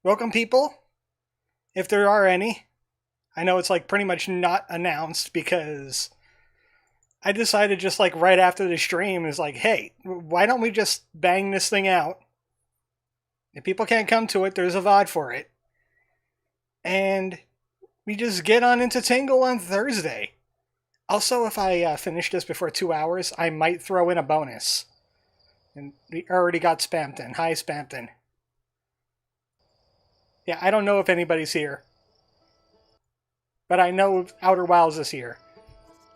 Welcome, people, if there are any. I know it's like pretty much not announced because I decided just like right after the stream is like, hey, why don't we just bang this thing out? If people can't come to it, there's a VOD for it. And we just get on into Tingle on Thursday. Also, if I finish this before 2 hours, I might throw in a bonus. And we already got Spampton. Hi, Spampton. Yeah, I don't know if anybody's here. But I know Outer Wilds is here.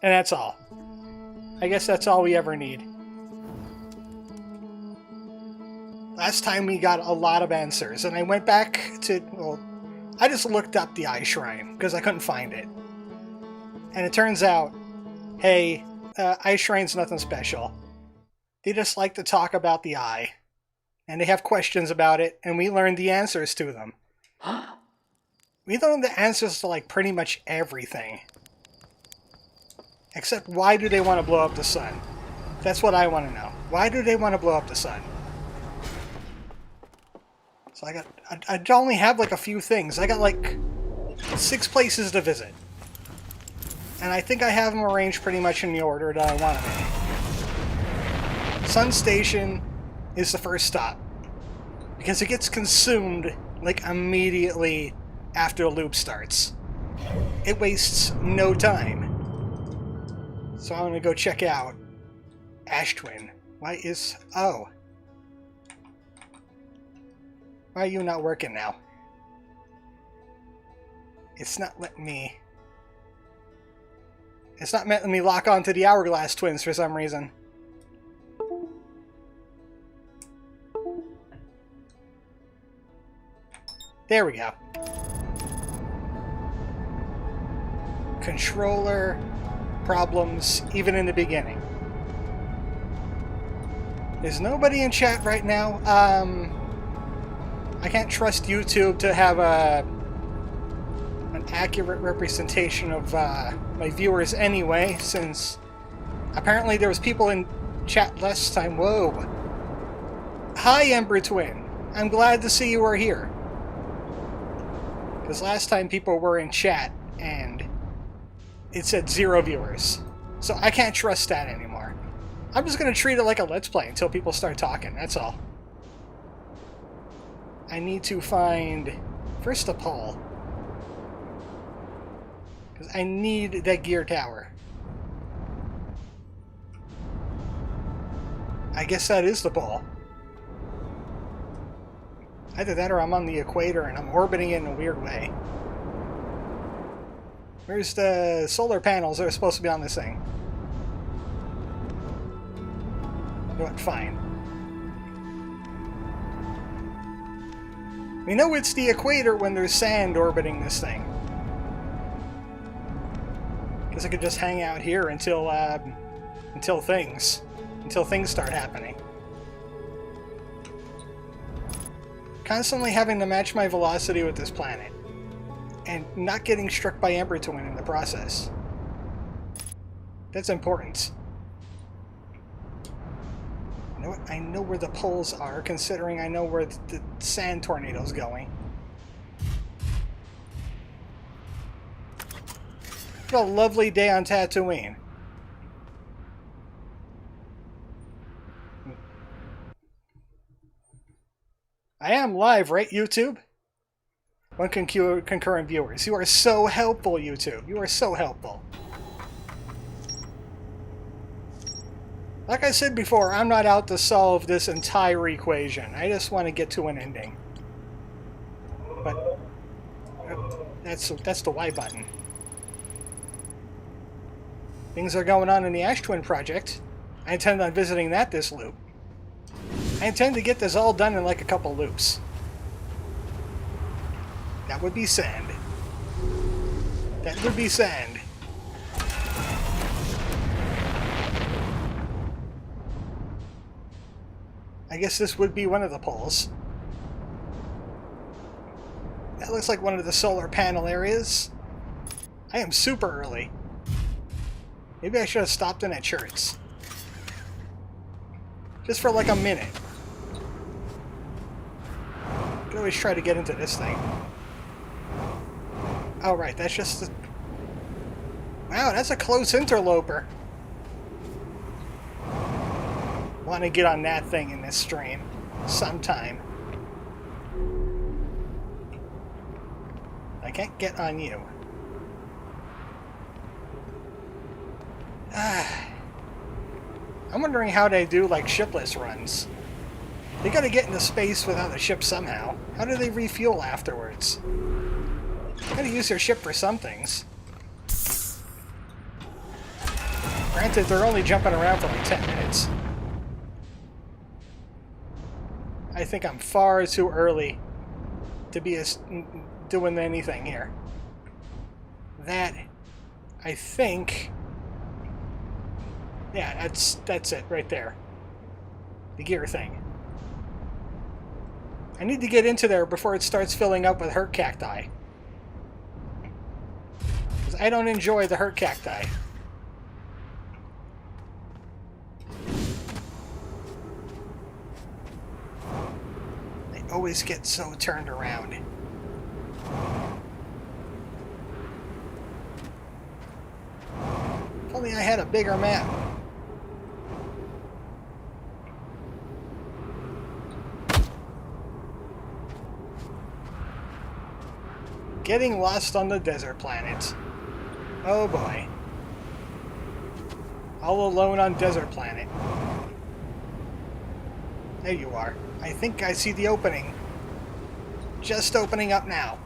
And that's all. I guess that's all we ever need. Last time we got a lot of answers, and I went back to, well, I just looked up the Eye Shrine, because I couldn't find it. And it turns out, hey, Eye Shrine's nothing special. They just like to talk about the eye. And they have questions about it, and we learned the answers to them. We learned the answers to like pretty much everything. Except why do they want to blow up the sun? That's what I want to know. Why do they want to blow up the sun? So I only have like a few things. I got like 6 places to visit. And I think I have them arranged pretty much in the order that I want them. Sun Station is the first stop. Because it gets consumed like immediately after the loop starts. It wastes no time. So I'm gonna go check out Ash Twin. Why is... oh. Why are you not working now? It's not letting me... It's not letting me lock onto the Hourglass Twins for some reason. There we go. Controller problems, even in the beginning. There's nobody in chat right now. I can't trust YouTube to have an accurate representation of my viewers anyway, since apparently there was people in chat last time. Whoa. Hi, Ember Twin. I'm glad to see you are here. Because last time people were in chat and it said 0 viewers. So I can't trust that anymore. I'm just going to treat it like a Let's Play until people start talking, that's all. I need to find first a pole. Because I need that gear tower. I guess that is the pole. Either that or I'm on the equator and I'm orbiting it in a weird way. Where's the solar panels that are supposed to be on this thing? You know what? Fine. We know it's the equator when there's sand orbiting this thing. Guess I could just hang out here until things start happening. Constantly having to match my velocity with this planet. And not getting struck by Ember Twin in the process. That's important. You know what? I know where the poles are, considering I know where the sand tornado's going. What a lovely day on Tatooine. I am live, right, YouTube? 1 concurrent viewers. You are so helpful, YouTube. You are so helpful. Like I said before, I'm not out to solve this entire equation. I just want to get to an ending. But that's the Y button. Things are going on in the Ash Twin project. I intend on visiting that this loop. I intend to get this all done in like a couple loops. That would be sand. That would be sand. I guess this would be one of the poles. That looks like one of the solar panel areas. I am super early. Maybe I should have stopped in at Shirts. Just for like a minute. Go always try to get into this thing. Oh, right, that's just the... Wow, that's a close interloper. Want to get on that thing in this stream sometime. I can't get on you. I'm wondering how they do, like, shipless runs. They gotta get into space without a ship somehow. How do they refuel afterwards? Gotta use their ship for some things. Granted, they're only jumping around for like 10 minutes. I think I'm far too early to be doing anything here. That, I think... Yeah, that's it right there. The gear thing. I need to get into there before it starts filling up with hurt cacti. Because I don't enjoy the hurt cacti. They always get so turned around. If only I had a bigger map. Getting lost on the desert planet. Oh boy. All alone on desert planet. There you are. I think I see the opening. Just opening up now.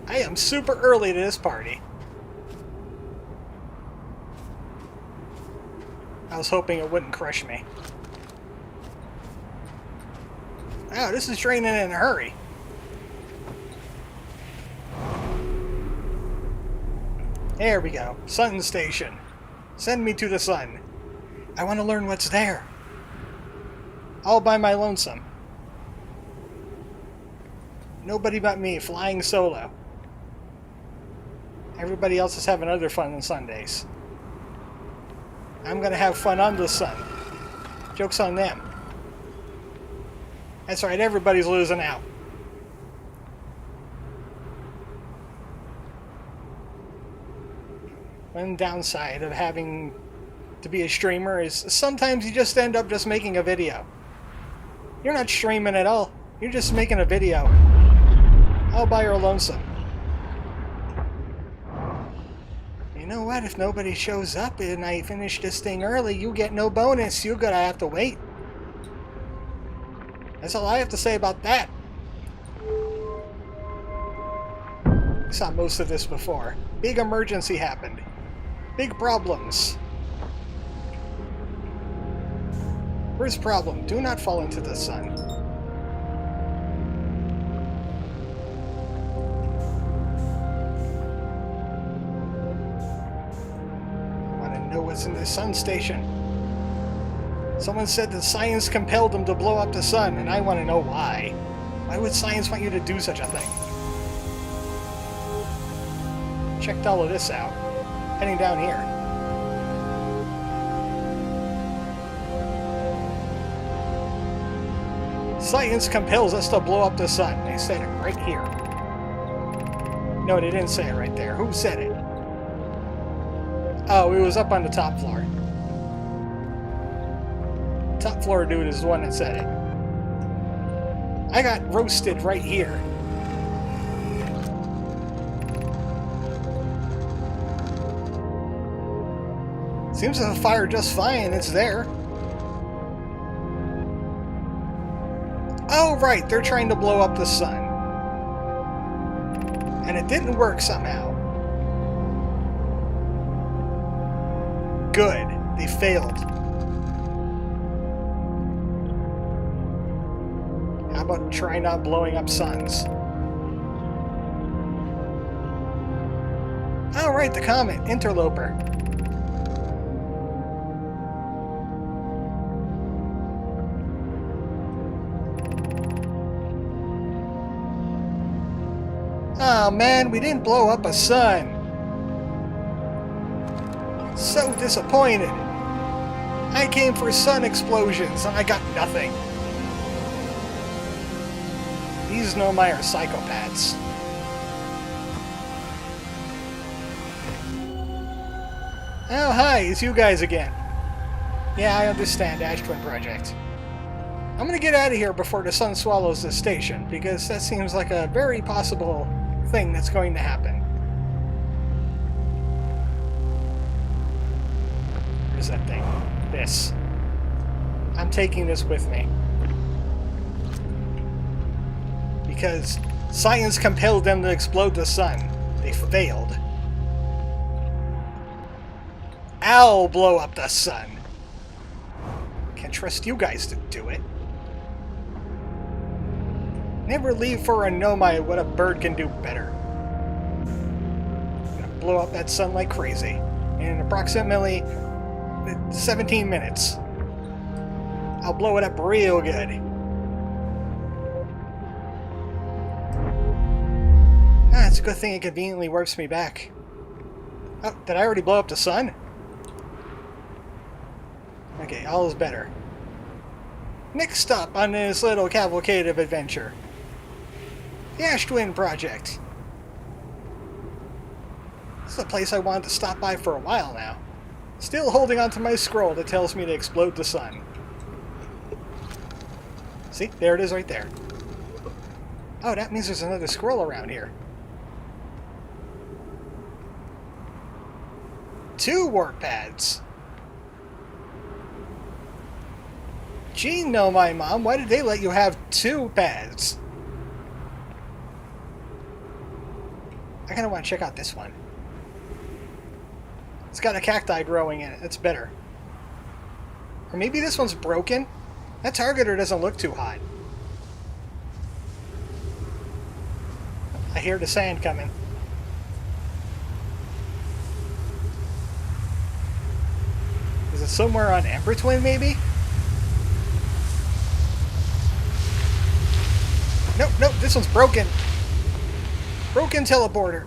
I am super early to this party. I was hoping it wouldn't crush me. Wow, this is draining in a hurry. There we go. Sun station. Send me to the sun. I want to learn what's there. All by my lonesome. Nobody but me, flying solo. Everybody else is having other fun on Sundays. I'm gonna have fun on the sun. Joke's on them. That's right, everybody's losing out. One downside of having to be a streamer is sometimes you just end up just making a video. You're not streaming at all. You're just making a video. All by your lonesome. You know what? If nobody shows up and I finish this thing early, you get no bonus. You're gonna have to wait. That's all I have to say about that. I saw most of this before. Big emergency happened. Big problems. First problem, do not fall into the sun. I want to know what's in the sun station. Someone said that science compelled them to blow up the sun, and I want to know why. Why would science want you to do such a thing? Checked all of this out. Heading down here. Science compels us to blow up the sun. They said it right here. No, they didn't say it right there. Who said it? Oh, it was up on the top floor. Top floor dude is the one that said it. I got roasted right here. Seems to fire just fine. It's there. Oh, right. They're trying to blow up the sun. And it didn't work somehow. Good. They failed. How about try not blowing up suns? Oh, right. The comet. Interloper. Oh man, we didn't blow up a sun. So disappointed. I came for sun explosions and I got nothing. These Nomai are psychopaths. Oh, hi, it's you guys again. Yeah, I understand, Ash Twin Project. I'm gonna get out of here before the sun swallows this station, because that seems like a very possible thing that's going to happen. Where's that thing? This. I'm taking this with me. Because science compelled them to explode the sun. They failed. I'll blow up the sun. Can't trust you guys to do it. Never leave for a Nomai what a bird can do better. I'm gonna blow up that sun like crazy. In approximately 17 minutes. I'll blow it up real good. Ah, it's a good thing it conveniently warps me back. Oh, did I already blow up the sun? Okay, all is better. Next stop on this little cavalcade of adventure. The Ash Twin Project. This is a place I wanted to stop by for a while now. Still holding onto my scroll that tells me to explode the sun. See? There it is right there. Oh, that means there's another scroll around here. 2 warp pads. Gee, no, my mom, why did they let you have 2 pads? I kind of want to check out this one. It's got a cacti growing in it. That's better. Or maybe this one's broken? That targeter doesn't look too hot. I hear the sand coming. Is it somewhere on Ember Twin, maybe? Nope, nope, this one's broken. Broken teleporter.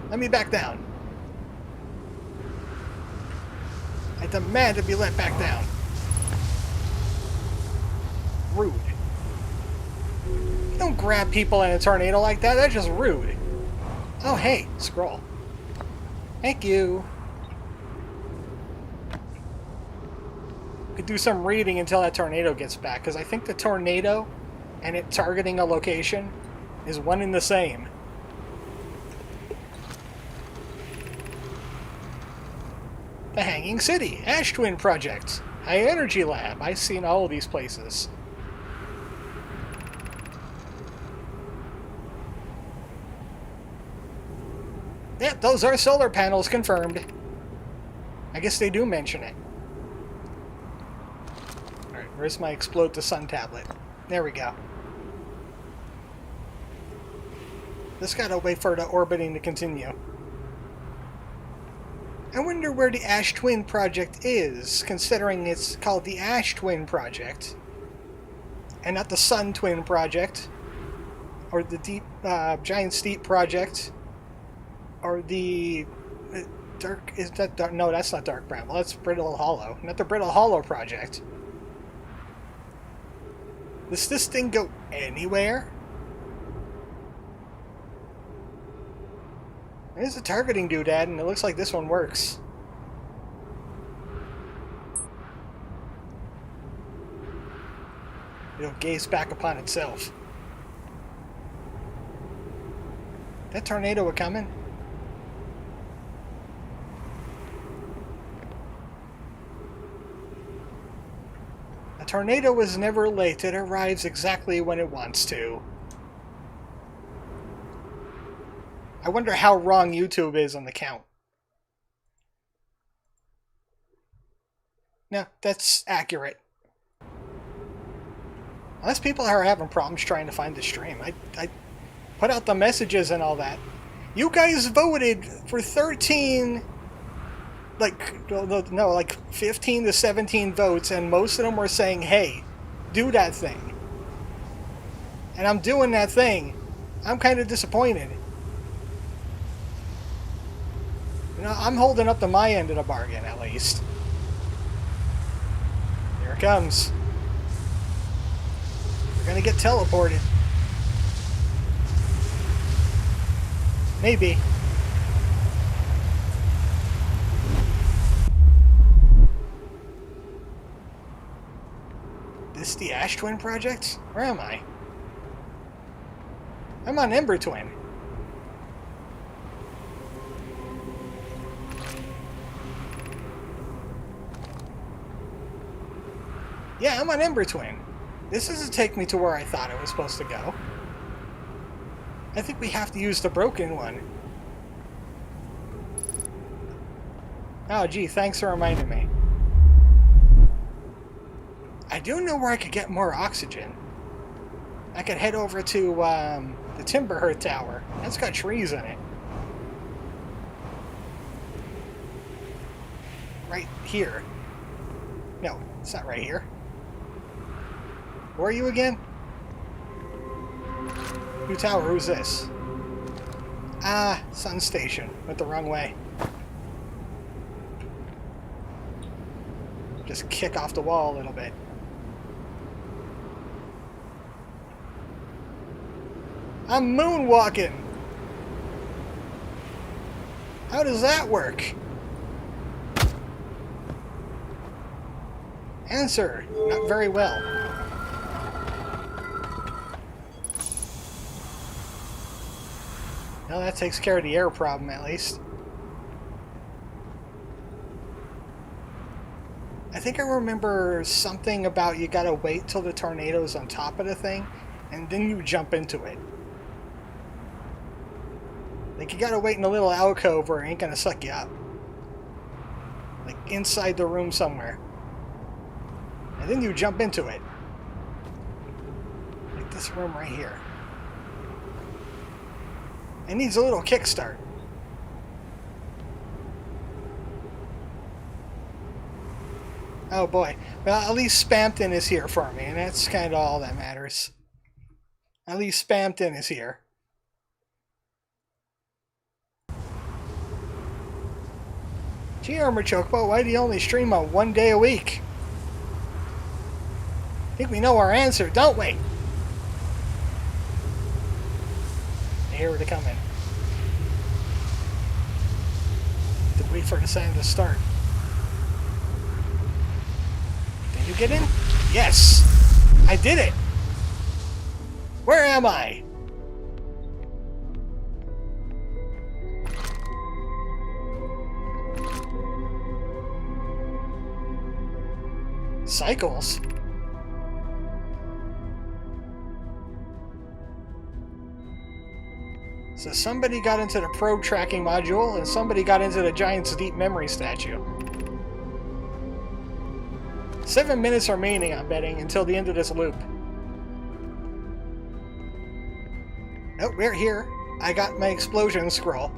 Let me back down. I demand to be let back down. Rude. You don't grab people in a tornado like that. That's just rude. Oh, hey, scroll. Thank you. Could do some reading until that tornado gets back, because I think the tornado and it targeting a location is one and the same. The Hanging City, Ash Twin Project, High Energy Lab. I've seen all of these places. Yep, those are solar panels, confirmed. I guess they do mention it. Alright, where's my Explode the Sun tablet? There we go. Just gotta wait for the orbiting to continue. I wonder where the Ash Twin Project is, considering it's called the Ash Twin Project, and not the Sun Twin Project, or the Deep Giant Steep Project, or the Dark. Is that dark? No, that's not Dark Bramble. That's Brittle Hollow, not the Brittle Hollow Project. Does this thing go anywhere? There's a targeting doodad, and it looks like this one works. It'll gaze back upon itself. That tornado a-coming? A tornado is never late. It arrives exactly when it wants to. I wonder how wrong YouTube is on the count. No, that's accurate. Unless people are having problems trying to find the stream. I put out the messages and all that. You guys voted for 13, like 15 to 17 votes, and most of them were saying, hey, do that thing. And I'm doing that thing. I'm kind of disappointed. You know, I'm holding up to my end of the bargain, at least. Here it comes. We're gonna get teleported. Maybe. This the Ash Twin project? Where am I? I'm on Ember Twin. Yeah, I'm on Ember Twin. This doesn't take me to where I thought it was supposed to go. I think we have to use the broken one. Oh, gee, thanks for reminding me. I do know where I could get more oxygen. I could head over to the Timberhurt Tower. That's got trees in it. Right here. No, it's not right here. Where are you again? New tower, who's this? Ah, Sun Station. Went the wrong way. Just kick off the wall a little bit. I'm moonwalking! How does that work? Answer, not very well. Well, that takes care of the air problem, at least. I think I remember something about you gotta wait till the tornado's on top of the thing, and then you jump into it. Like, you gotta wait in a little alcove where it ain't gonna suck you up. Like, inside the room somewhere. And then you jump into it. Like this room right here. It needs a little kickstart. Oh boy. Well, at least Spampton is here for me, and that's kind of all that matters. At least Spampton is here. Gee, ArmoredChocobo, why do you only stream on 1 day a week? I think we know our answer, don't we? I hear her to come in. To wait for the sound to start. Did you get in? Yes! I did it! Where am I? Cycles? So somebody got into the probe tracking module, and somebody got into the Giant's Deep Memory statue. 7 minutes remaining, I'm betting, until the end of this loop. Oh, we're here. I got my explosion scroll.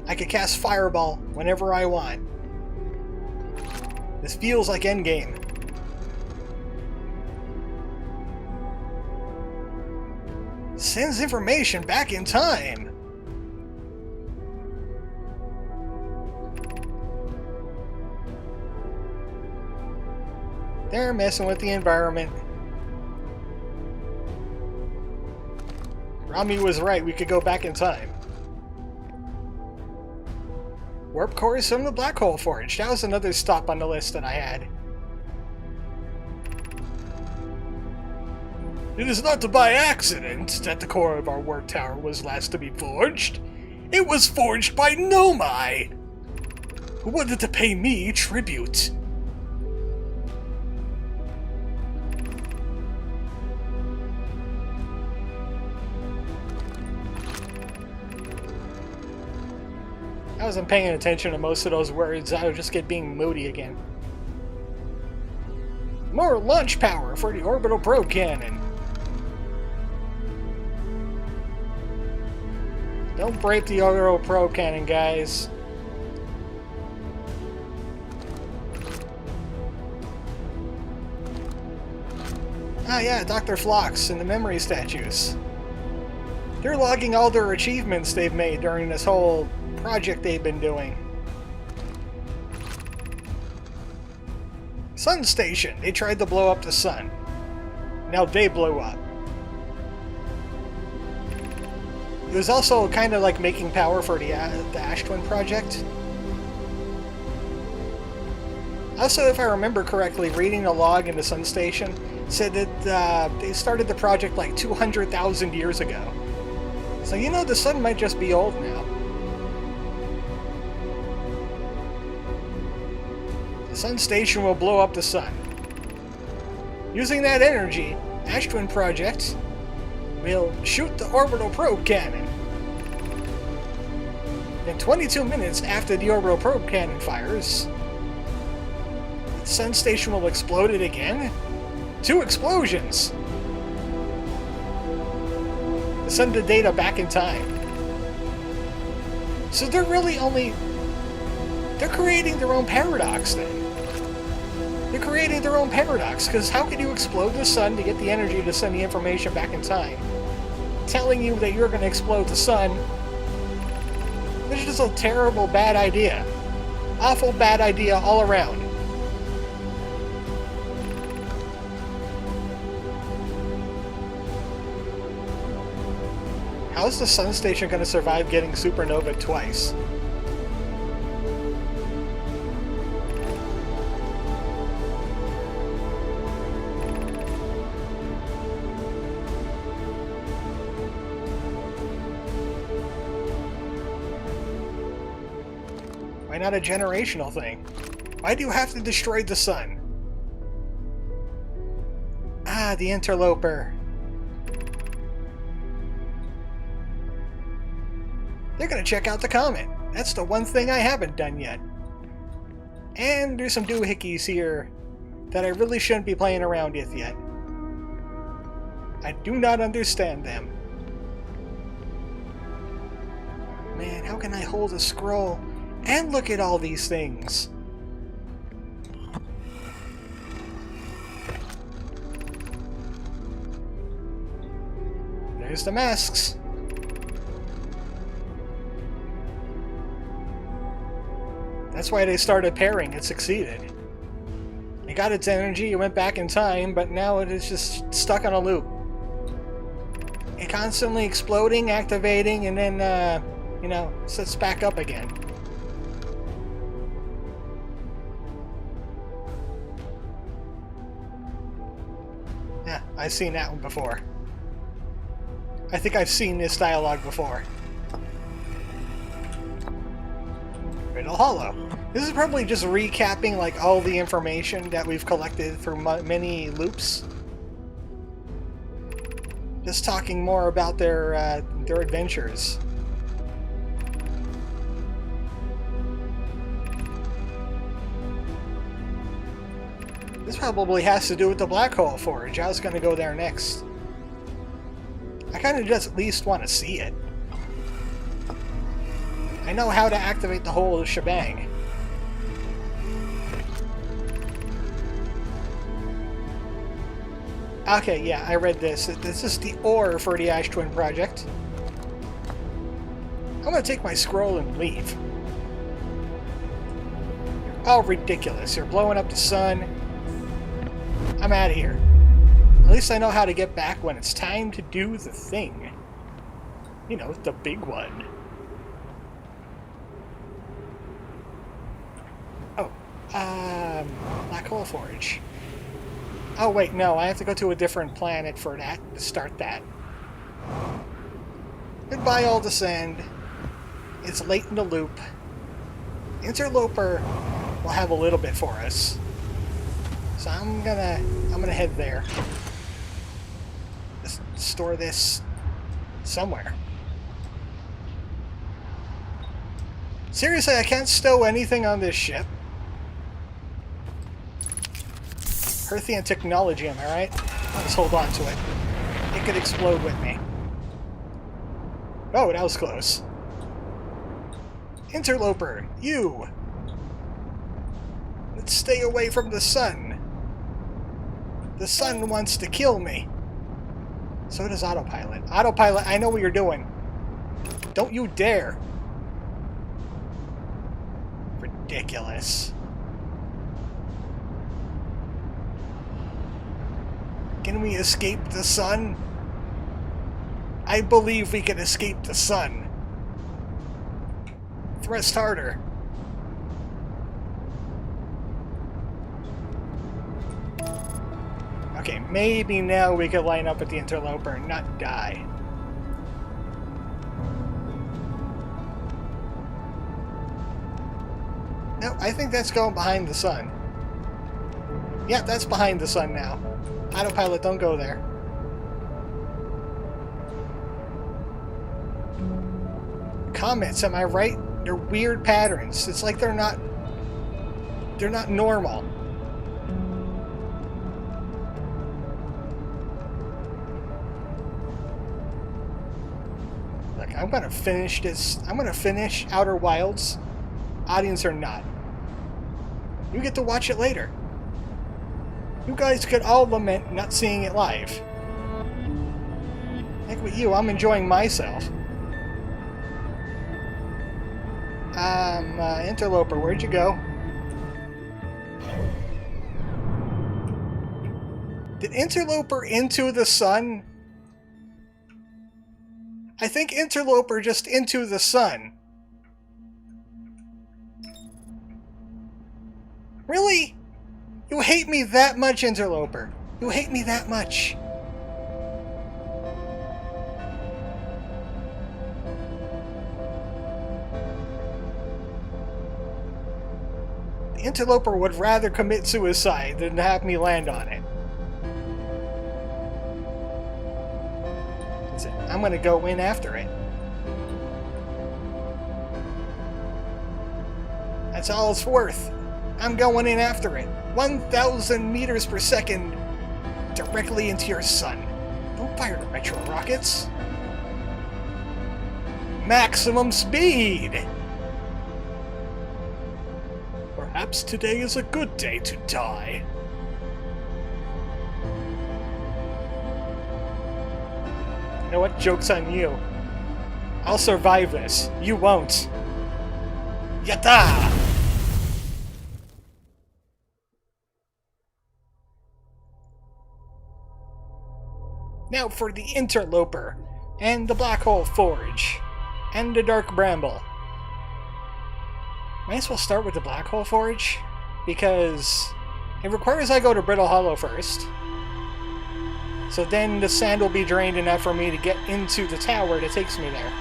I can cast Fireball whenever I want. This feels like Endgame. Sends information back in time. They're messing with the environment. Rami was right, we could go back in time. Warp cores from the Black Hole Forge. That was another stop on the list that I had. It is not by accident that the core of our warp tower was last to be forged. It was forged by Nomai, who wanted to pay me tribute. I wasn't paying attention to most of those words. I would just get being moody again. More launch power for the orbital probe cannon. Don't break the orbital probe cannon, guys. Ah yeah, Dr. Phlox and the memory statues. They're logging all their achievements they've made during this whole project they've been doing. Sun Station. They tried to blow up the sun. Now they blew up. It was also kind of like making power for the Ash Twin project. Also, if I remember correctly, reading a log in the Sun Station said that they started the project like 200,000 years ago. So, you know, the sun might just be old now. The Sun Station will blow up the sun. Using that energy, Ash Twin Project will shoot the orbital probe cannon. In 22 minutes after the orbital probe cannon fires, the Sun Station will explode it again. 2 explosions! To send the data back in time. So they're really only... They're creating their own paradox then. They're creating their own paradox, because how can you explode the sun to get the energy to send the information back in time? Telling you that you're going to explode the sun, this is just a terrible, bad idea. Awful bad idea all around. How is the Sun Station going to survive getting supernova twice? Why not a generational thing? Why do you have to destroy the sun? Ah, the Interloper. They're gonna check out the comet. That's the one thing I haven't done yet. And there's some doohickeys here that I really shouldn't be playing around with yet. I do not understand them. Man, how can I hold a scroll and look at all these things? There's the masks. That's why they started pairing. It succeeded. It got its energy, it went back in time, but now it is just stuck on a loop. It constantly exploding, activating, and then, you know, sits back up again. Yeah, I've seen that one before. I think I've seen this dialogue before. Riddle Hollow. This is probably just recapping like all the information that we've collected through many loops. Just talking more about their adventures. This probably has to do with the Black Hole Forge. I was going to go there next. I kind of just at least want to see it. I know how to activate the whole shebang. Okay, yeah, I read this. This is the ore for the Ash Twin project. I'm gonna take my scroll and leave. Oh, ridiculous. You're blowing up the sun. I'm out of here. At least I know how to get back when it's time to do the thing. You know, the big one. Oh, Black Hole Forge. Oh wait, no, I have to go to a different planet for that, to start that. Goodbye, all the sand. It's late in the loop. Interloper will have a little bit for us. So I'm gonna head there. Just store this somewhere. Seriously, I can't stow anything on this ship. Earthian technology, am I right? I'll just hold on to it. It could explode with me. Oh, that was close. Interloper, you! Let's stay away from the sun. The sun wants to kill me. So does Autopilot. Autopilot, I know what you're doing. Don't you dare. Ridiculous. Can we escape the sun? I believe we can escape the sun. Thrust harder. Okay, maybe now we could line up with the Interloper and not die. No, I think that's going behind the sun. Yeah, that's behind the sun now. Autopilot, don't go there. Comets, am I right? They're weird patterns. It's like they're not normal. Look, I'm gonna finish this. I'm gonna finish Outer Wilds, audience or not. You get to watch it later. You guys could all lament not seeing it live. Heck with you, I'm enjoying myself. Interloper, where'd you go? Did Interloper into the sun? I think Interloper just into the sun. Really? You hate me that much, Interloper? You hate me that much? The Interloper would rather commit suicide than have me land on it. That's it. I'm gonna go in after it. That's all it's worth. I'm going in after it. 1,000 meters per second directly into your sun. Don't fire the retro rockets. Maximum speed! Perhaps today is a good day to die. You know what? Joke's on you. I'll survive this. You won't. Yatta! Now for the Interloper, and the Black Hole Forge, and the Dark Bramble. Might as well start with the Black Hole Forge, because it requires I go to Brittle Hollow first. So then the sand will be drained enough for me to get into the tower that takes me there.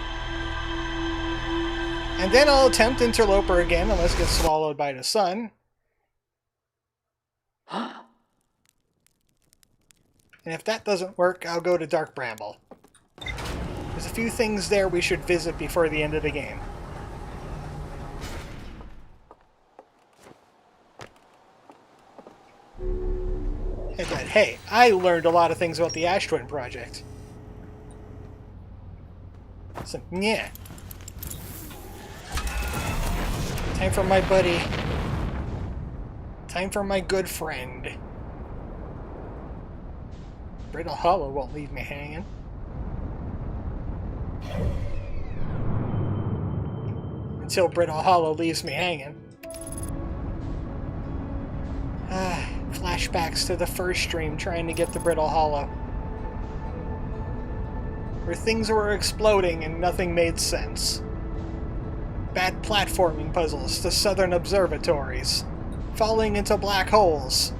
And then I'll attempt Interloper again, unless it gets swallowed by the sun. And if that doesn't work, I'll go to Dark Bramble. There's a few things there we should visit before the end of the game. But hey, I learned a lot of things about the Ash Twin project. So, yeah. Time for my buddy. Time for my good friend. Brittle Hollow won't leave me hanging. Until Brittle Hollow leaves me hanging. Flashbacks to the first stream trying to get to Brittle Hollow. Where things were exploding and nothing made sense. Bad platforming puzzles to southern observatories. Falling into black holes.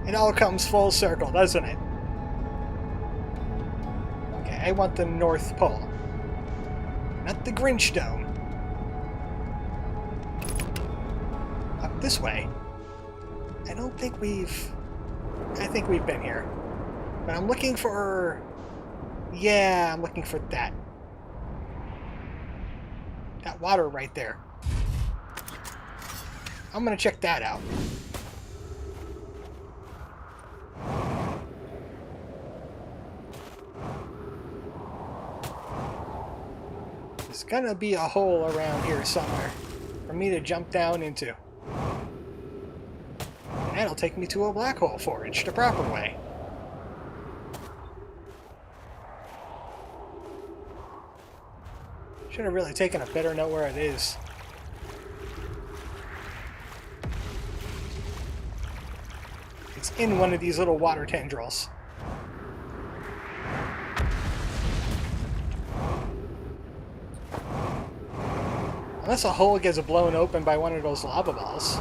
It all comes full circle, doesn't it? Okay, I want the North Pole. Not the Grinch Dome. Up this way. I don't think we've... I think we've been here. But I'm looking for... Yeah, I'm looking for that. That water right there. I'm gonna check that out. There's gonna be a hole around here somewhere for me to jump down into. And that'll take me to a black hole forge the proper way. Should have really taken a better note where it is. It's in one of these little water tendrils. Unless a hole gets blown open by one of those lava balls.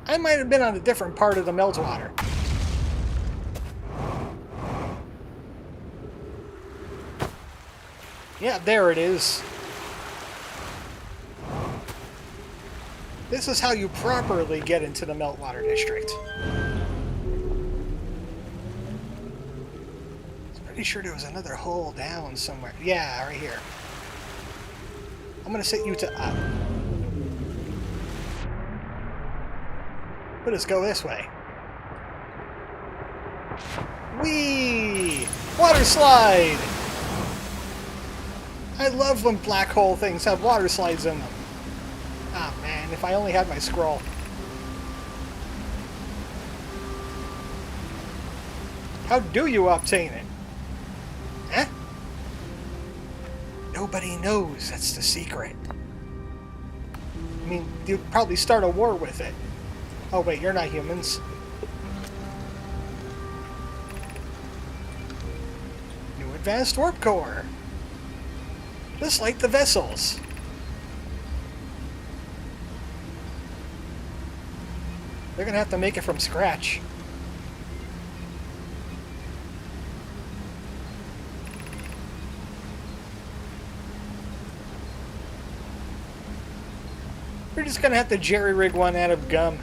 I might have been on a different part of the meltwater. Yeah, there it is. This is how you properly get into the meltwater district. I'm pretty sure there was another hole down somewhere. Yeah, right here. I'm gonna set you to up. Let us go this way. Whee! Water slide! I love when black hole things have water slides in them. Ah, man, if I only had my scroll. How do you obtain it? Huh? Nobody knows. That's the secret. I mean, you'd probably start a war with it. Oh, wait, you're not humans. New advanced warp core. Just like the vessels. They're gonna have to make it from scratch. We're just gonna have to jerry-rig one out of gum.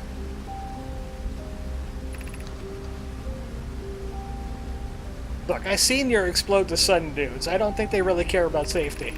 Look, I seen your explode the sun dudes. I don't think they really care about safety.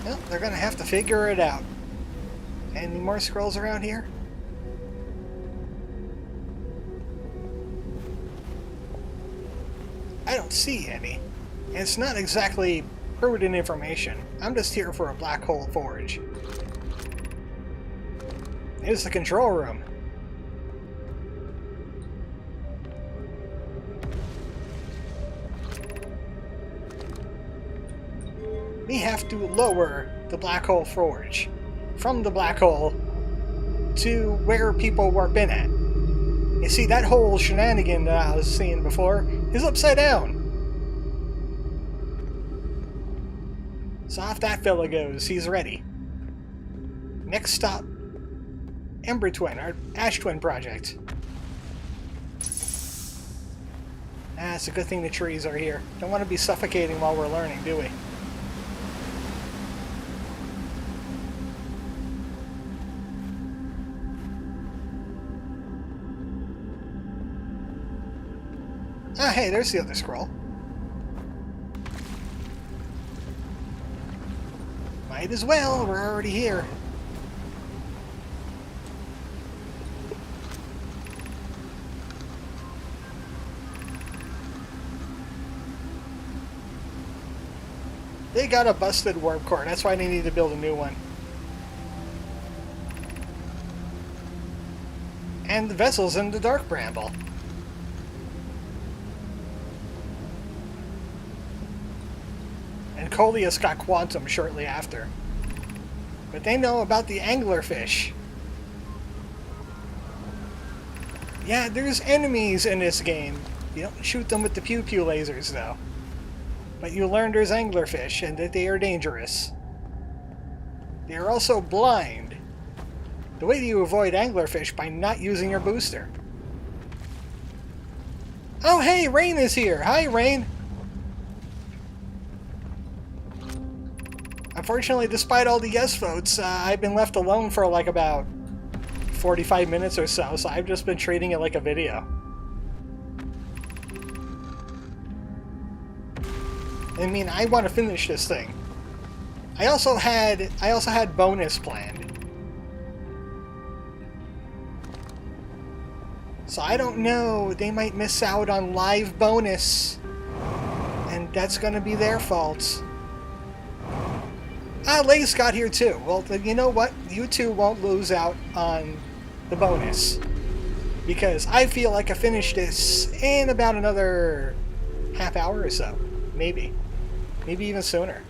Well, they're gonna have to figure it out. Any more scrolls around here? I don't see any. And it's not exactly prudent information. I'm just here for a black hole forge. Here's the control room. We have to lower the black hole forge from the black hole to where people warp in at. You see, that whole shenanigan that I was seeing before is upside down. So off that fella goes. He's ready. Next stop, Ember Twin, our Ash Twin project. Ah, it's a good thing the trees are here. Don't want to be suffocating while we're learning, do we? Ah, hey, there's the other scroll. Might as well, we're already here. They got a busted warp core, that's why they need to build a new one. And the vessel's in the Dark Bramble. And Coleus got Quantum shortly after. But they know about the anglerfish. Yeah, there's enemies in this game. You don't shoot them with the pew-pew lasers, though. But you learn there's anglerfish and that they are dangerous. They are also blind. The way you avoid anglerfish by not using your booster. Oh, hey, Rain is here. Hi, Rain. Unfortunately, despite all the yes votes, I've been left alone for like about 45 minutes or so, so I've just been treating it like a video. I mean, I want to finish this thing. I also had bonus planned. So I don't know, they might miss out on live bonus, and that's gonna be their fault. Ah, Lace got here too. Well, you know what? You two won't lose out on the bonus, because I feel like I finished this in about another half hour or so. Maybe even sooner.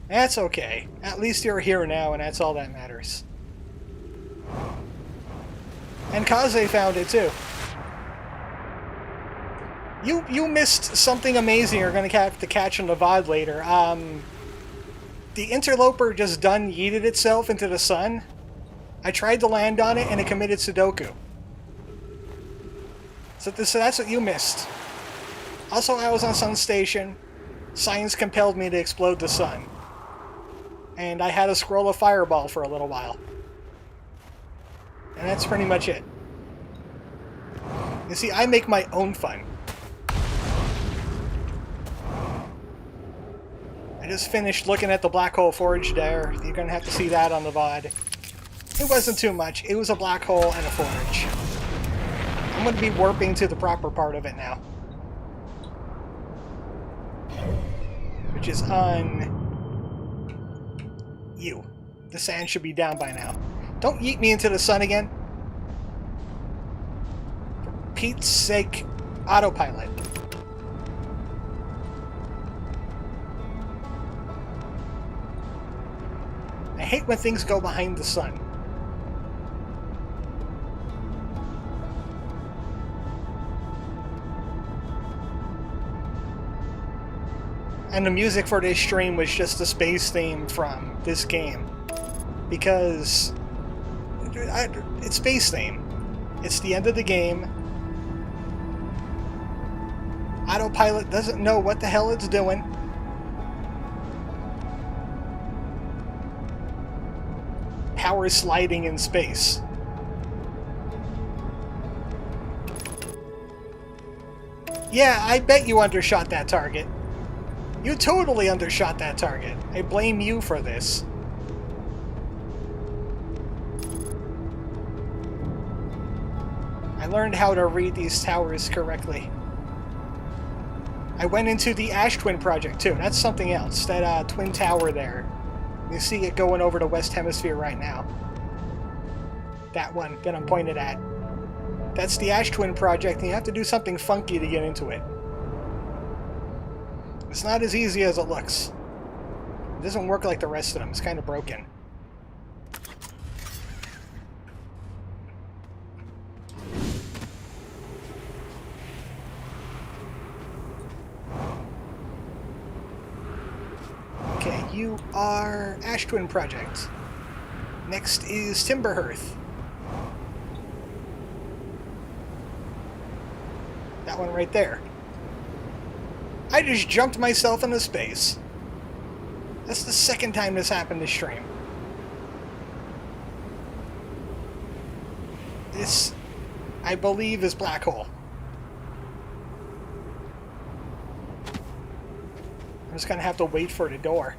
That's okay. At least you're here now, and that's all that matters. And Kaze found it too. You missed something amazing you're going to have to catch on the VOD later. The Interloper just done yeeted itself into the sun. I tried to land on it, and it committed Sudoku. So that's what you missed. Also, I was on Sun Station. Science compelled me to explode the sun. And I had to scroll a fireball for a little while. And that's pretty much it. You see, I make my own fun. I just finished looking at the black hole forge there. You're going to have to see that on the VOD. It wasn't too much. It was a black hole and a forge. I'm going to be warping to the proper part of it now. Which is on you. The sand should be down by now. Don't yeet me into the sun again. For Pete's sake, autopilot. I hate when things go behind the sun. And the music for this stream was just the space theme from this game. Because it's space theme. It's the end of the game. Autopilot doesn't know what the hell it's doing. Power sliding in space. Yeah, I bet you undershot that target. You totally undershot that target. I blame you for this. I learned how to read these towers correctly. I went into the Ash Twin project too. That's something else. That twin tower there. You see it going over the West Hemisphere right now. That one that I'm pointed at. That's the Ash Twin project, and you have to do something funky to get into it. It's not as easy as it looks. It doesn't work like the rest of them. It's kind of broken. Okay, you are Ash Twin Project. Next is Timberhearth. That one right there. I just jumped myself into space. That's the second time this happened this stream. This, I believe, is Black Hole. I'm just gonna have to wait for the door.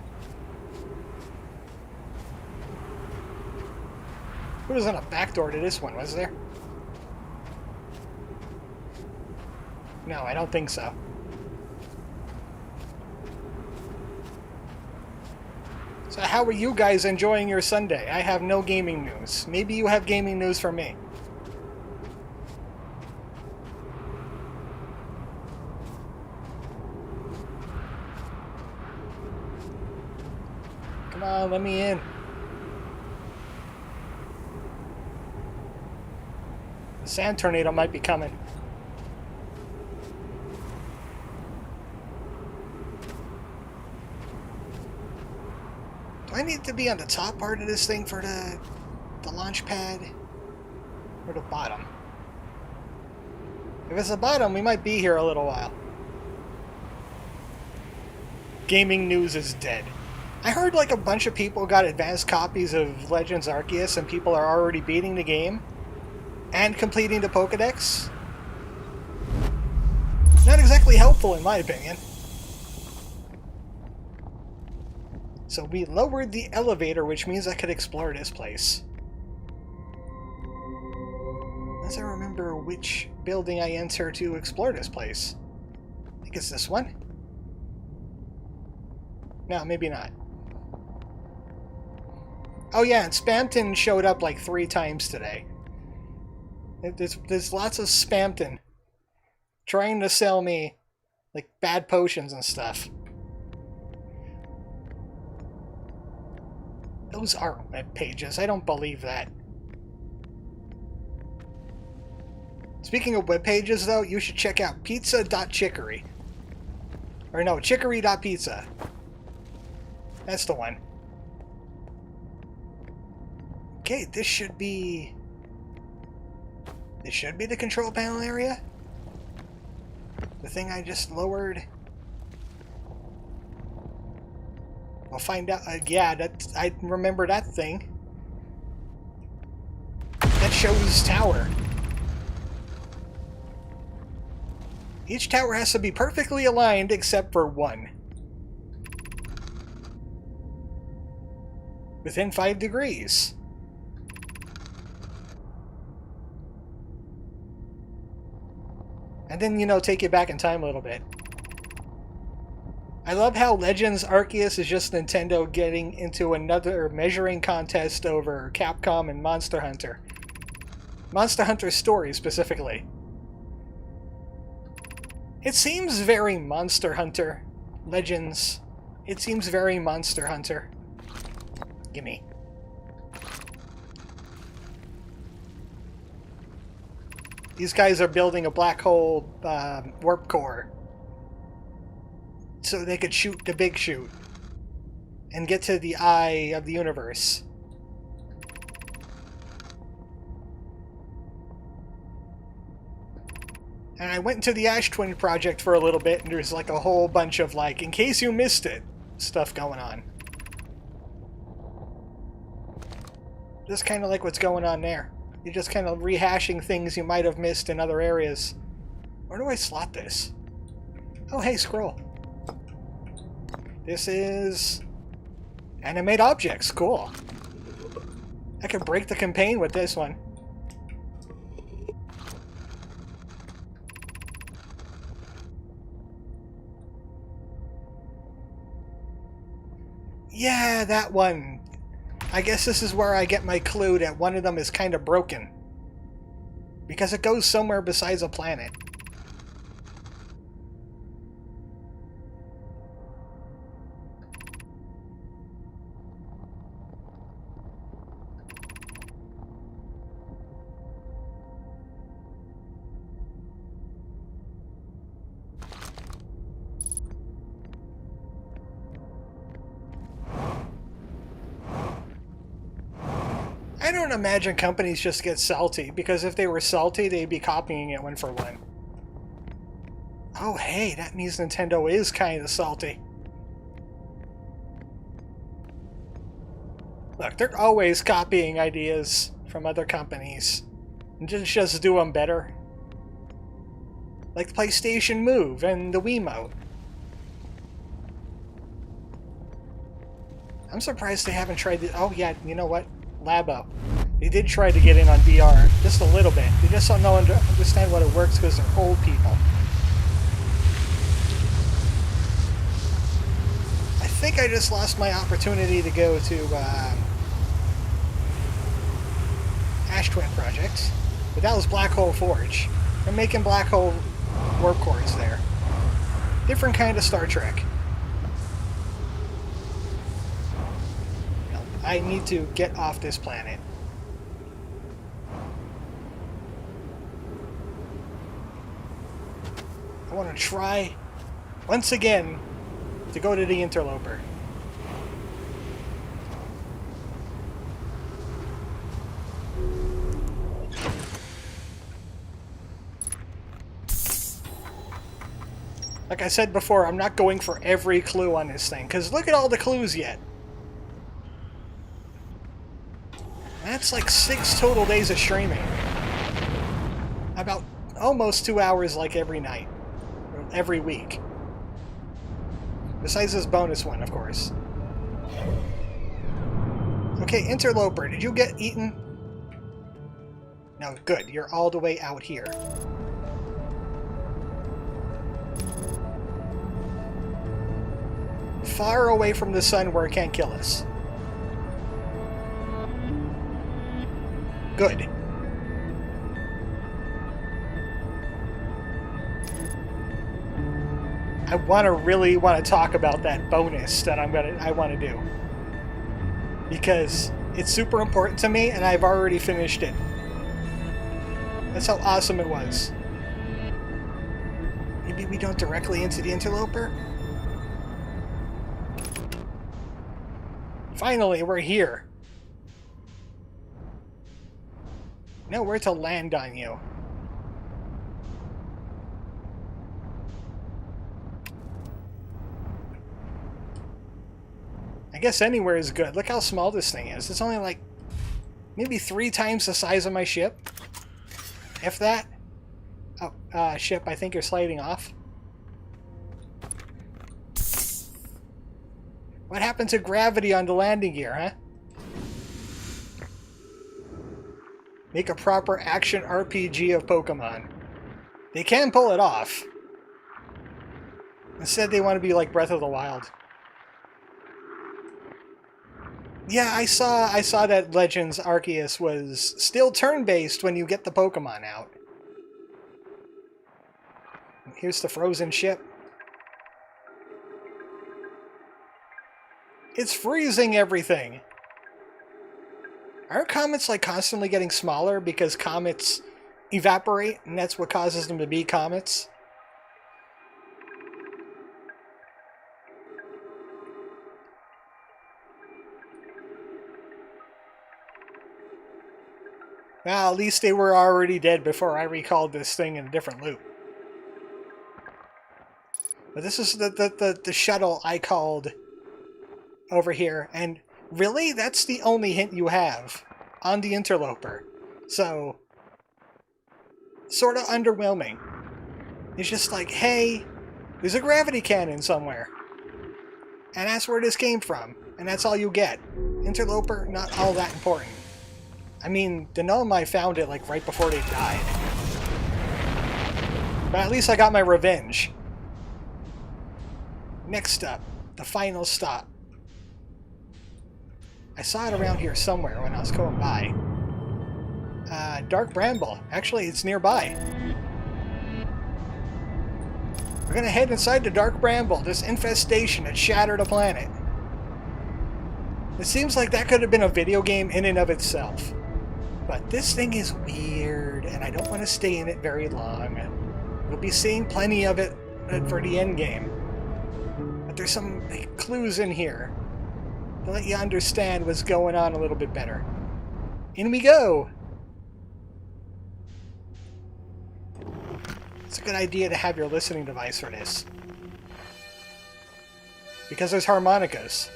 There wasn't a back door to this one, was there? No, I don't think so. So how are you guys enjoying your Sunday? I have no gaming news. Maybe you have gaming news for me. Come on, let me in. The sand tornado might be coming. Do I need to be on the top part of this thing for the launch pad? Or the bottom? If it's the bottom, we might be here a little while. Gaming news is dead. I heard like a bunch of people got advanced copies of Legends Arceus and people are already beating the game and completing the Pokédex. Not exactly helpful in my opinion. So we lowered the elevator, which means I could explore this place. Unless I remember which building I enter to explore this place. I think it's this one? No, maybe not. Oh yeah, and Spamton showed up like 3 times today. There's lots of Spamton trying to sell me like bad potions and stuff. Those aren't web pages. I don't believe that. Speaking of web pages, though, you should check out pizza.chicory. Or no, chicory.pizza. That's the one. Okay, this should be... This should be the control panel area? The thing I just lowered? I'll find out. Yeah, I remember that thing. That shows tower. Each tower has to be perfectly aligned except for one. Within 5 degrees. And then, you know, take it back in time a little bit. I love how Legends Arceus is just Nintendo getting into another measuring contest over Capcom and Monster Hunter. Monster Hunter Story, specifically. It seems very Monster Hunter. Legends. It seems very Monster Hunter. Gimme. These guys are building a black hole warp core. So they could shoot the big chute. And get to the eye of the universe. And I went into the Ash Twin project for a little bit, and there's like a whole bunch of like, in case you missed it, stuff going on. Just kind of like what's going on there. You're just kind of rehashing things you might have missed in other areas. Where do I slot this? Oh, hey, scroll. This is... Animate objects. Cool. I could break the campaign with this one. Yeah, that one. I guess this is where I get my clue that one of them is kind of broken. Because it goes somewhere besides a planet. I don't imagine companies just get salty, because if they were salty, they'd be copying it one for one. Oh, hey, that means Nintendo is kind of salty. Look, they're always copying ideas from other companies. And just do them better. Like the PlayStation Move and the Wiimote. I'm surprised they haven't tried to... Oh, yeah, you know what? Labo. They did try to get in on VR, just a little bit. They just don't know understand what it works because they're old people. I think I just lost my opportunity to go to Ash Twin Project, but that was Black Hole Forge. They're making black hole warp cores there. Different kind of Star Trek. I need to get off this planet. I want to try, once again, to go to the Interloper. Like I said before, I'm not going for every clue on this thing, because look at all the clues yet. That's like 6 total days of streaming. About almost 2 hours like every night. Or every week. Besides this bonus one, of course. Okay, Interloper, did you get eaten? No, good. You're all the way out here. Far away from the sun where it can't kill us. Good. I really want to talk about that bonus that I want to do. Because it's super important to me and I've already finished it. That's how awesome it was. Maybe we don't directly into the Interloper? Finally, we're here. Know where to land on you. I guess anywhere is good. Look how small this thing is. It's only like maybe 3 times the size of my ship. If that. Oh, ship, I think you're sliding off. What happened to gravity on the landing gear, huh? Make a proper action RPG of Pokemon. They can pull it off. Instead, they want to be like Breath of the Wild. Yeah, I saw that Legends Arceus was still turn-based when you get the Pokemon out. Here's the frozen ship. It's freezing everything. Aren't comets like constantly getting smaller because comets evaporate and that's what causes them to be comets? Well, at least they were already dead before I recalled this thing in a different loop. But this is the shuttle I called over here, and really, that's the only hint you have on the Interloper. So, sort of underwhelming. It's just like, hey, there's a gravity cannon somewhere. And that's where this came from. And that's all you get. Interloper, not all that important. I mean, the Nomai found it like right before they died. But at least I got my revenge. Next up, the final stop. I saw it around here somewhere when I was going by. Dark Bramble. Actually, it's nearby. We're gonna head inside the Dark Bramble, this infestation that shattered a planet. It seems like that could have been a video game in and of itself. But this thing is weird, and I don't want to stay in it very long. We'll be seeing plenty of it for the end game. But there's some clues in here to let you understand what's going on a little bit better. In we go! It's a good idea to have your listening device for this. Because there's harmonicas.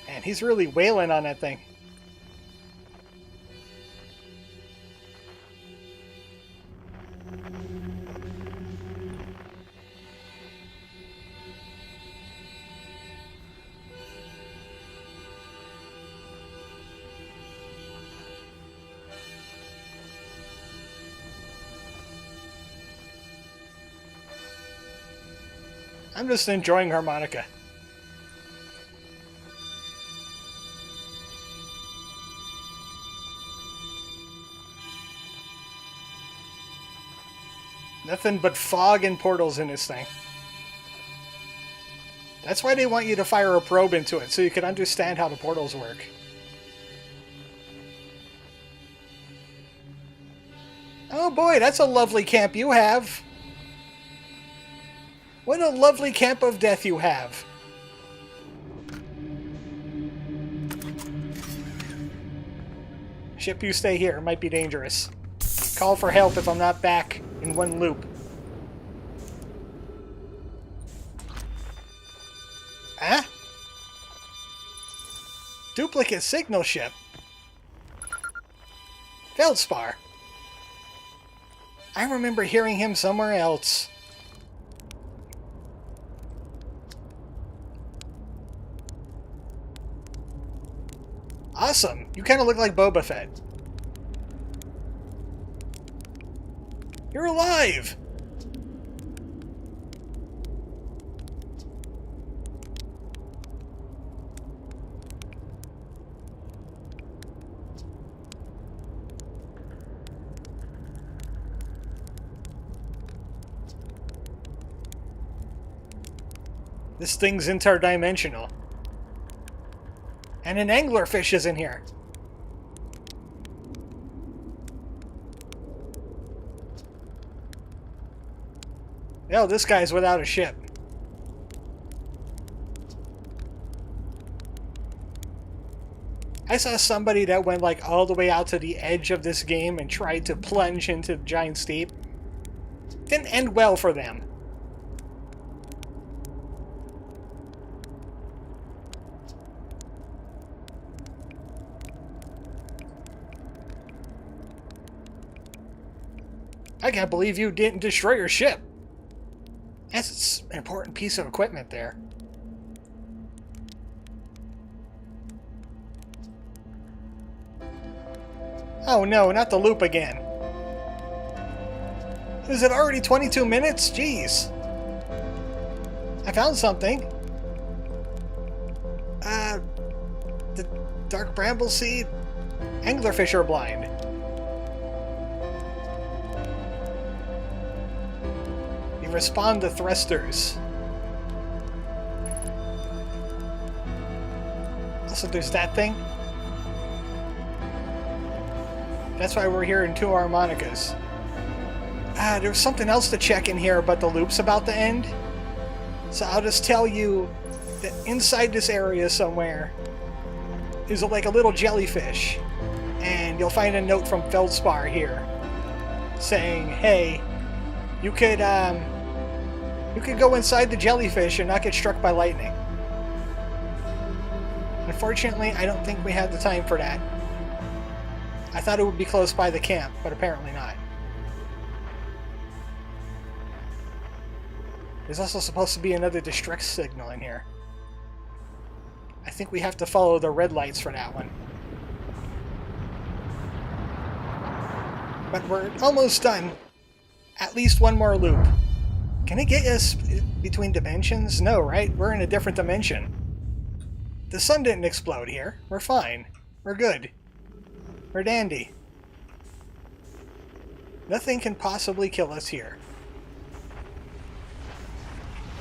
Man, he's really wailing on that thing. I'm just enjoying harmonica. Nothing but fog and portals in this thing. That's why they want you to fire a probe into it, so you can understand how the portals work. Oh boy, that's a lovely camp you have. What a lovely camp of death you have. Ship, you stay here. It might be dangerous. Call for help if I'm not back in one loop. Huh? Duplicate signal ship. Feldspar. I remember hearing him somewhere else. Awesome. You kind of look like Boba Fett. You're alive! This thing's interdimensional. And an anglerfish is in here. Yo, this guy's without a ship. I saw somebody that went like all the way out to the edge of this game and tried to plunge into the giant steep. Didn't end well for them. I can't believe you didn't destroy your ship. That's an important piece of equipment there. Oh no, not the loop again. Is it already 22 minutes? Jeez. I found something. The dark bramble seed. Anglerfish are blind. You respond to thrusters. Also, there's that thing. That's why we're hearing two harmonicas. There's something else to check in here, but the loop's about to end. So I'll just tell you that inside this area somewhere is like a little jellyfish. And you'll find a note from Feldspar here saying, hey, you could go inside the jellyfish and not get struck by lightning. Unfortunately, I don't think we have the time for that. I thought it would be close by the camp, but apparently not. There's also supposed to be another distress signal in here. I think we have to follow the red lights for that one. But we're almost done. At least one more loop. Can it get us between dimensions? No, right? We're in a different dimension. The sun didn't explode here. We're fine. We're good. We're dandy. Nothing can possibly kill us here.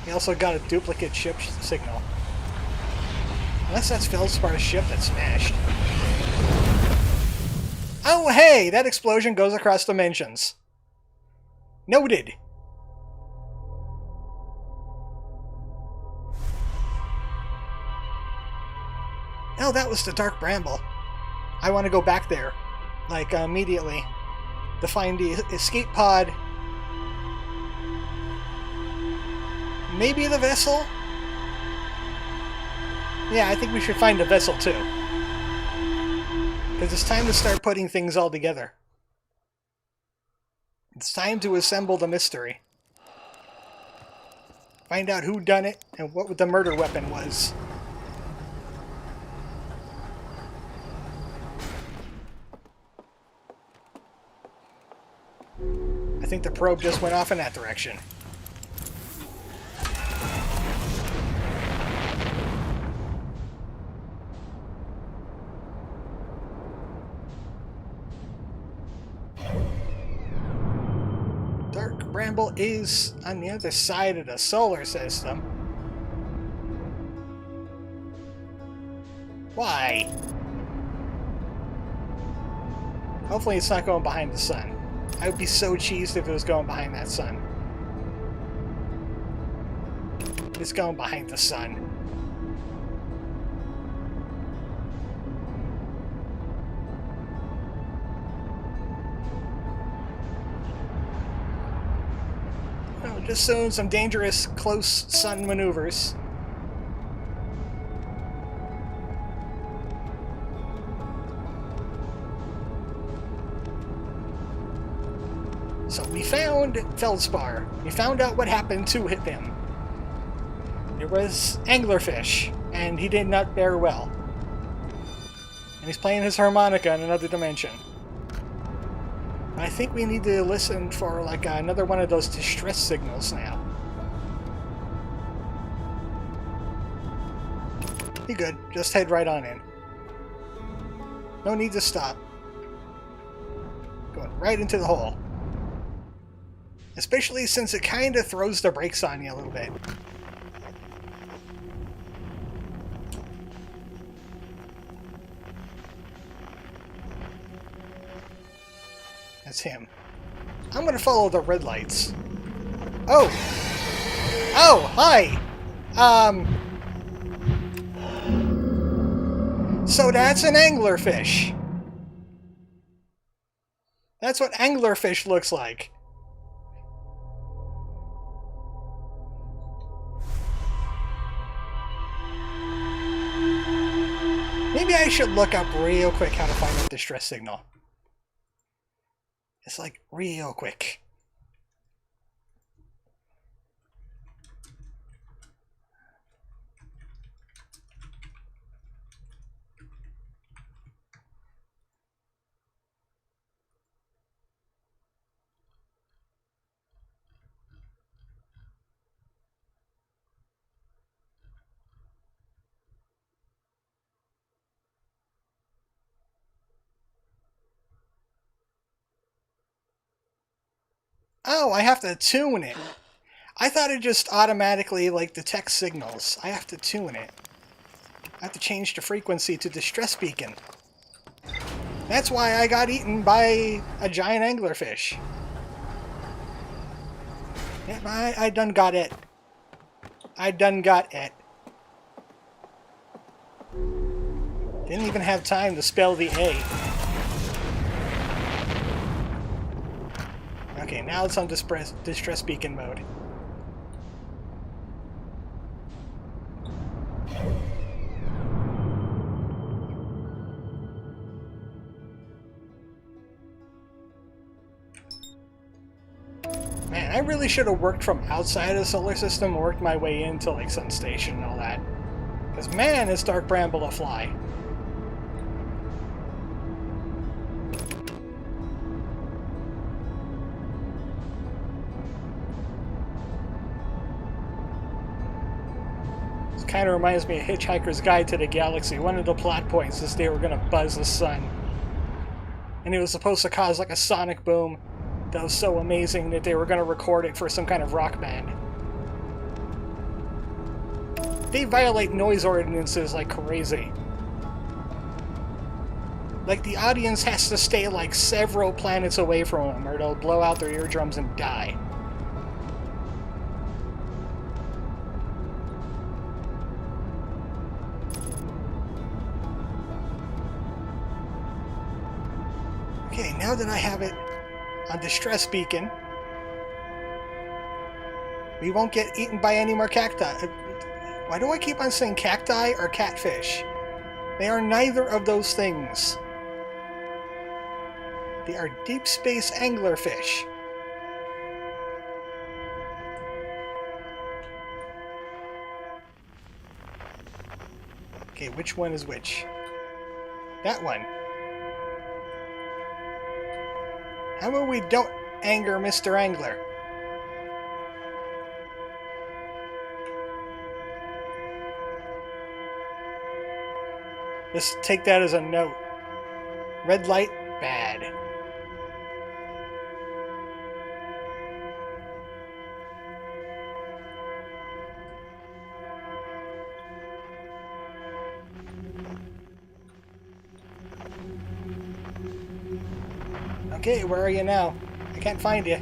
We also got a duplicate ship signal. Unless that's Feldspar's ship that smashed. Oh, hey! That explosion goes across dimensions. Noted. Oh, that was the Dark Bramble. I want to go back there, like, immediately, to find the escape pod. Maybe the vessel? Yeah, I think we should find the vessel, too. Because it's time to start putting things all together. It's time to assemble the mystery. Find out who done it and what the murder weapon was. I think the probe just went off in that direction. Dark Bramble is on the other side of the solar system. Why? Hopefully it's not going behind the sun. I would be so cheesed if it was going behind that sun. It's going behind the sun. Oh, just doing some dangerous close sun maneuvers. found Feldspar. We found out what happened to him. It was anglerfish, and he did not bear well. And he's playing his harmonica in another dimension. I think we need to listen for like another one of those distress signals now. Be good. Just head right on in. No need to stop. Going right into the hole. Especially since it kind of throws the brakes on you a little bit. That's him. I'm going to follow the red lights. Oh! Oh, hi! So that's an anglerfish. That's what anglerfish looks like. Maybe I should look up real quick how to find that distress signal. It's like real quick. Oh, I have to tune it. I thought it just automatically, like, detects signals. I have to tune it. I have to change the frequency to distress beacon. That's why I got eaten by a giant anglerfish. Yeah, I done got it. I done got it. Didn't even have time to spell the A. Okay, now it's on distress beacon mode. Man, I really should have worked from outside of the solar system and worked my way into like Sun Station and all that. Because man, is Dark Bramble a fly. Kind of reminds me of Hitchhiker's Guide to the Galaxy. One of the plot points is they were going to buzz the sun. And it was supposed to cause like a sonic boom that was so amazing that they were going to record it for some kind of rock band. They violate noise ordinances like crazy. Like the audience has to stay like several planets away from them or they'll blow out their eardrums and die. Okay, now that I have it on distress beacon, we won't get eaten by any more cacti. Why do I keep on saying cacti or catfish? They are neither of those things. They are deep space anglerfish. Okay, which one is which? That one. How about we don't anger Mr. Angler? Just take that as a note. Red light, bad. Okay, where are you now? I can't find you.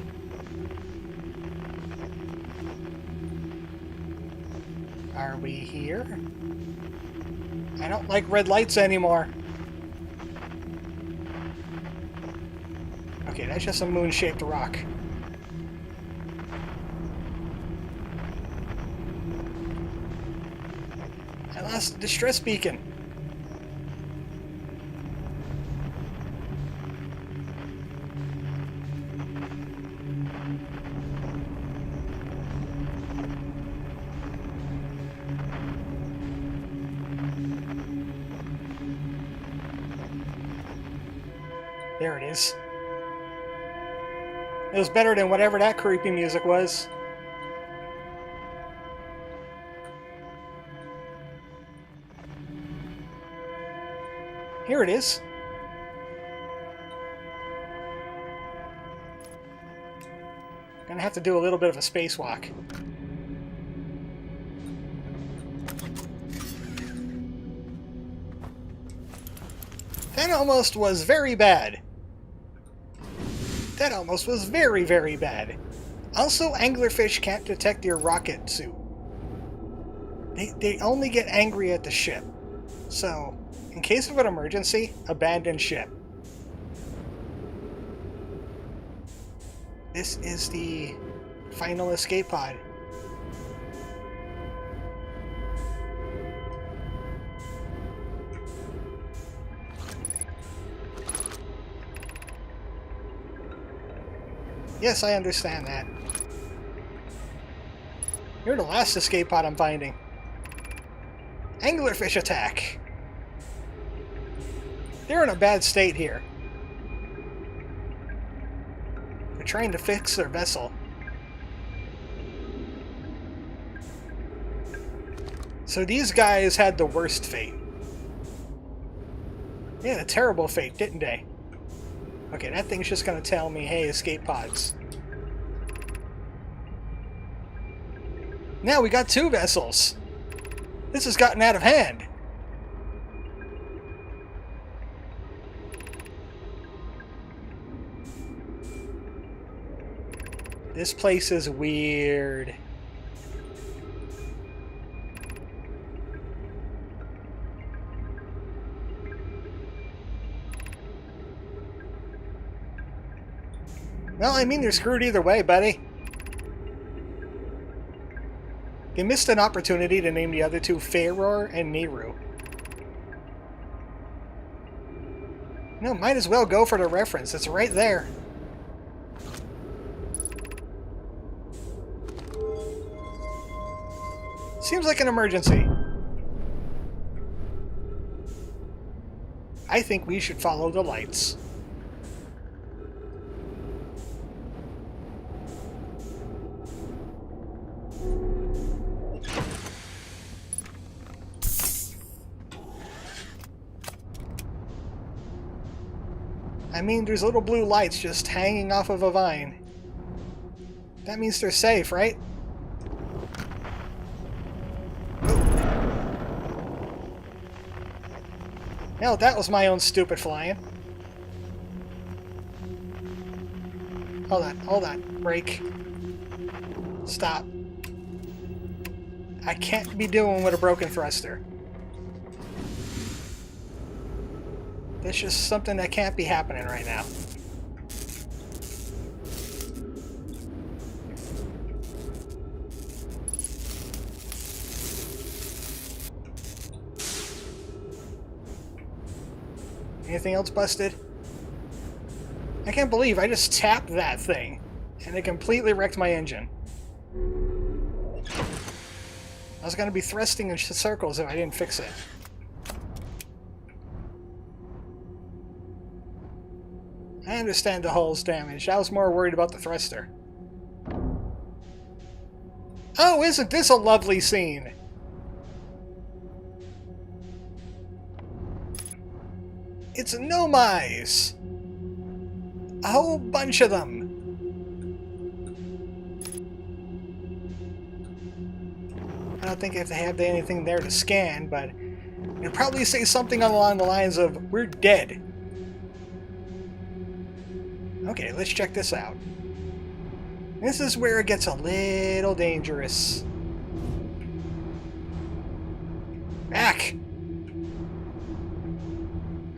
Are we here? I don't like red lights anymore. Okay, that's just a moon-shaped rock. I lost the distress beacon. There it is. It was better than whatever that creepy music was. Here it is. Gonna have to do a little bit of a spacewalk. That almost was very bad. That almost was very, very bad. Also, anglerfish can't detect your rocket suit. They only get angry at the ship. So, in case of an emergency, abandon ship. This is the final escape pod. Yes, I understand that. You're the last escape pod I'm finding. Anglerfish attack! They're in a bad state here. They're trying to fix their vessel. So these guys had the worst fate. They had a terrible fate, didn't they? Okay, that thing's just gonna tell me, hey, escape pods. Now we got 2 vessels! This has gotten out of hand! This place is weird. Well, I mean, you're screwed either way, buddy. You missed an opportunity to name the other 2 Faeror and Neru. No, might as well go for the reference. It's right there. Seems like an emergency. I think we should follow the lights. I mean, there's little blue lights just hanging off of a vine. That means they're safe, right? No, that was my own stupid flying. Hold on. Brake. Stop. I can't be doing with a broken thruster. That's just something that can't be happening right now. Anything else busted? I can't believe I just tapped that thing and it completely wrecked my engine. I was going to be thrusting in circles if I didn't fix it. I understand the hull's damaged. I was more worried about the thruster. Oh, isn't this a lovely scene? It's Nomise! A whole bunch of them! I don't think if they have anything there to scan, but they'll probably say something along the lines of, "We're dead." Okay, let's check this out. This is where it gets a little dangerous. Back!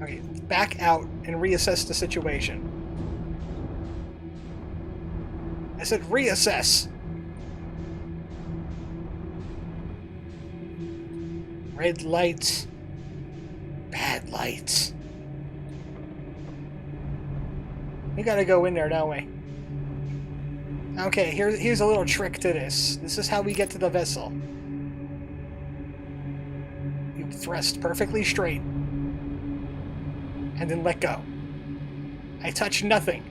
Okay, back out and reassess the situation. I said reassess! Red lights. Bad lights. We gotta go in there, don't we? Okay, here's a little trick to this. This is how we get to the vessel. You thrust perfectly straight. And then let go. I touch nothing.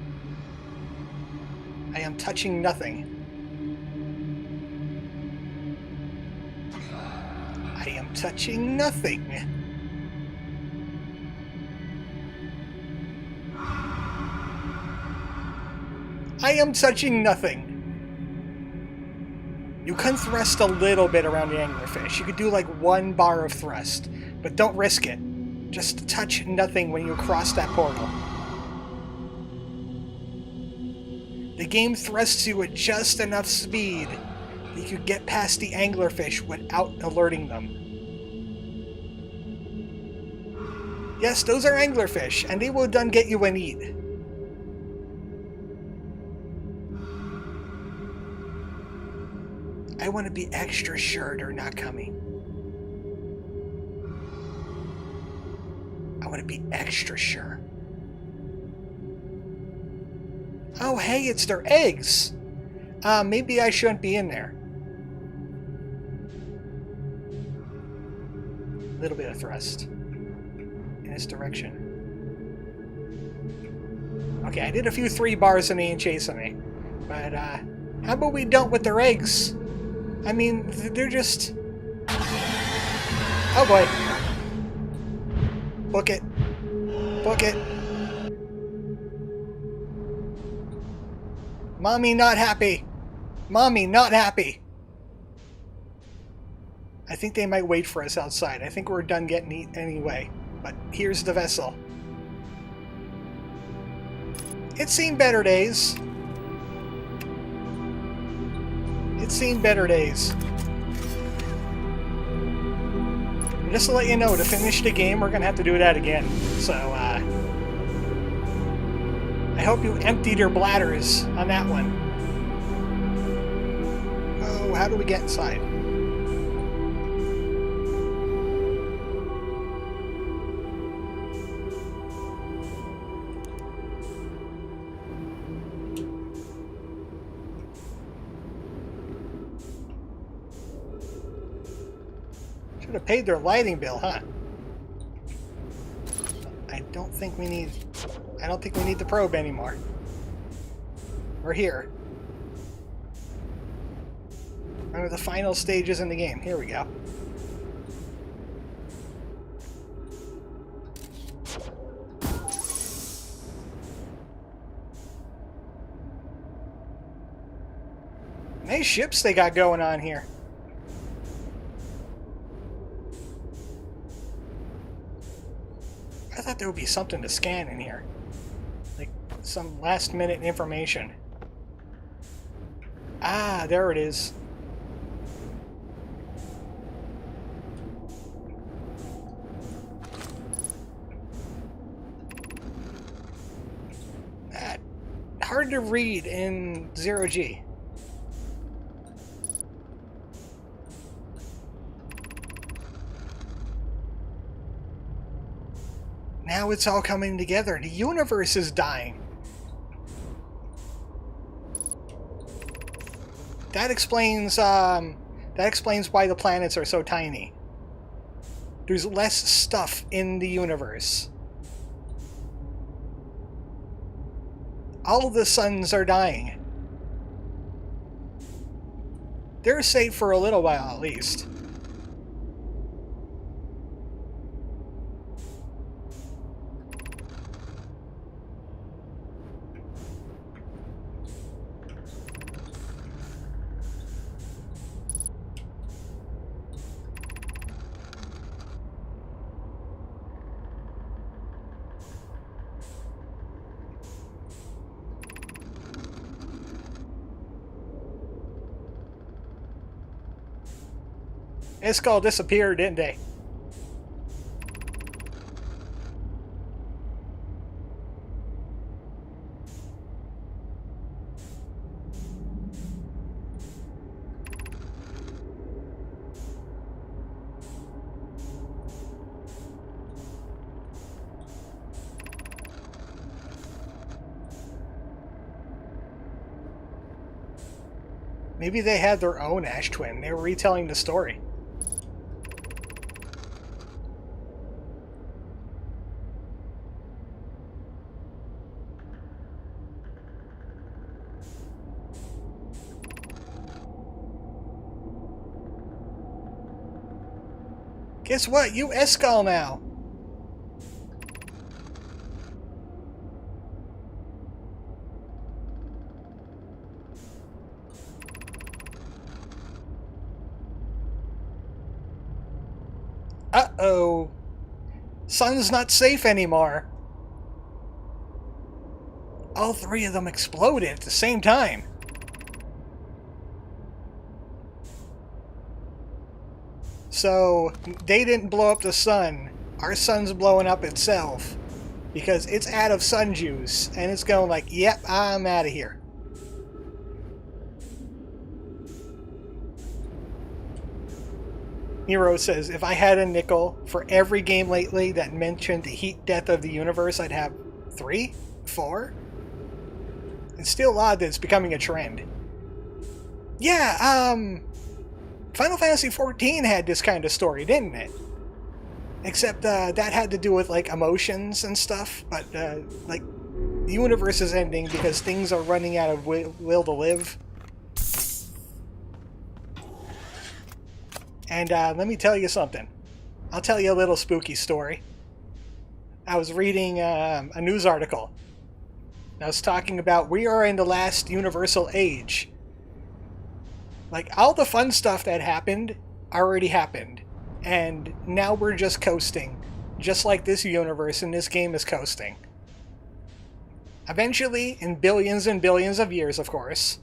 I am touching nothing. I am touching nothing. I am touching nothing. You can thrust a little bit around the anglerfish. You could do like 1 bar of thrust, but don't risk it. Just touch nothing when you cross that portal. The game thrusts you at just enough speed that you could get past the anglerfish without alerting them. Yes, those are anglerfish, and they will done get you an eat. I want to be extra sure they're not coming. I want to be extra sure. Oh, hey, it's their eggs. Maybe I shouldn't be in there. A little bit of thrust in this direction. Okay, I did a few 3 bars and they ain't chasing me. But, how about we don't with their eggs? I mean, they're just... Oh boy. Book it. Book it. Mommy not happy. Mommy not happy. I think they might wait for us outside. I think we're done getting eaten anyway. But here's the vessel. It's seen better days. It's seen better days. And just to let you know, to finish the game, we're going to have to do that again. So, I hope you emptied your bladders on that one. Oh, how do we get inside? Should have paid their lighting bill, huh? I don't think we need the probe anymore. We're here. One of the final stages in the game. Here we go. Nice ships they got going on here. I thought there would be something to scan in here. Like some last minute information. Ah, there it is. Hard to read in 0G. Now it's all coming together. The universe is dying. That explains why the planets are so tiny. There's less stuff in the universe. All of the suns are dying. They're safe for a little while, at least. Iskall disappeared, didn't they? Maybe they had their own Ash Twin. They were retelling the story. Guess what? You Escall now. Uh-oh. Sun's not safe anymore. All three of them exploded at the same time. So, they didn't blow up the sun. Our sun's blowing up itself. Because it's out of sun juice. And it's going like, yep, I'm out of here. Nero says, if I had a nickel for every game lately that mentioned the heat death of the universe, I'd have 3? 4? It's still odd that it's becoming a trend. Yeah, Final Fantasy XIV had this kind of story, didn't it? Except that had to do with, like, emotions and stuff, but, like, the universe is ending because things are running out of will to live. And let me tell you something. I'll tell you a little spooky story. I was reading a news article. I was talking about we are in the last universal age. Like, all the fun stuff that happened already happened. And now we're just coasting. Just like this universe and this game is coasting. Eventually, in billions and billions of years, of course,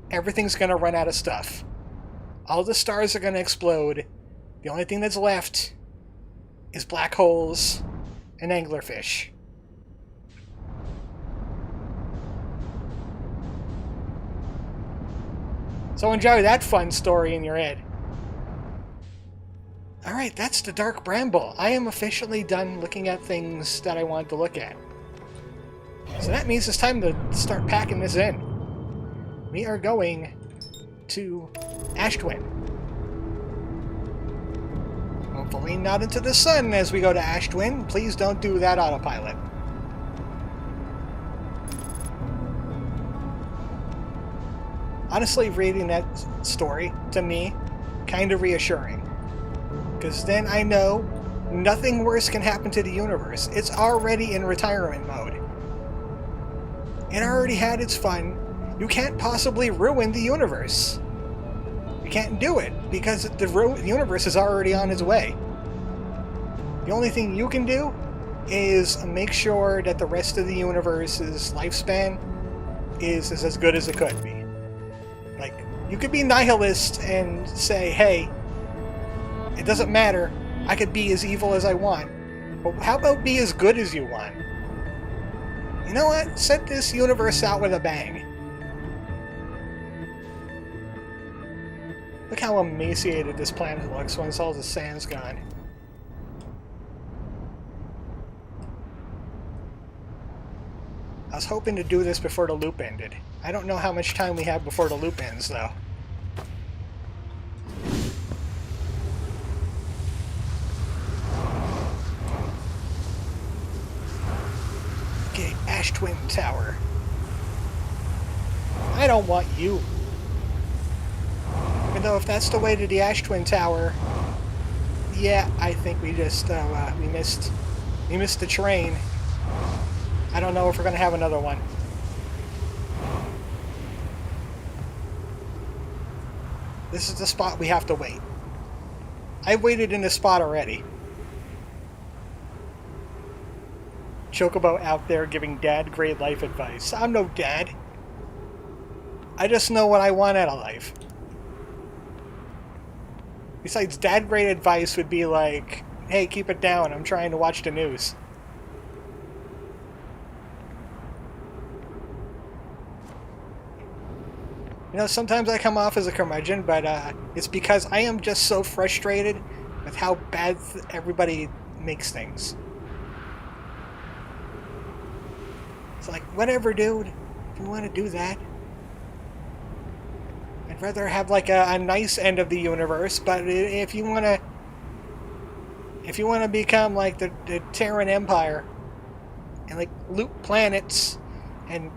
everything's going to run out of stuff. All the stars are going to explode. The only thing that's left is black holes and anglerfish. So enjoy that fun story in your head. Alright, that's the Dark Bramble. I am officially done looking at things that I wanted to look at. So that means it's time to start packing this in. We are going to Ashtwin. Hopefully not into the sun as we go to Ashtwin. Please don't do that autopilot. Honestly, reading that story, to me, kind of reassuring. Because then I know nothing worse can happen to the universe. It's already in retirement mode. It already had its fun. You can't possibly ruin the universe. You can't do it, because the universe is already on its way. The only thing you can do is make sure that the rest of the universe's lifespan is as good as it could be. Like, you could be nihilist and say, hey, it doesn't matter, I could be as evil as I want. But how about be as good as you want? You know what? Set this universe out with a bang. Look how emaciated this planet looks once all the sand's gone. I was hoping to do this before the loop ended. I don't know how much time we have before the loop ends, though. Okay, Ashtwin Tower. I don't want you. Even though if that's the way to the Ashtwin Tower, yeah, I think we just we missed the train. I don't know if we're gonna have another one. This is the spot we have to wait. I waited in this spot already. Chocobo out there giving dad grade life advice. I'm no dad. I just know what I want out of life. Besides, dad grade advice would be like, hey, keep it down, I'm trying to watch the news. You know, sometimes I come off as a curmudgeon, but it's because I am just so frustrated with how bad everybody makes things. It's like, whatever, dude. If you want to do that. I'd rather have like a nice end of the universe, but if you want to become like the Terran Empire and like loot planets and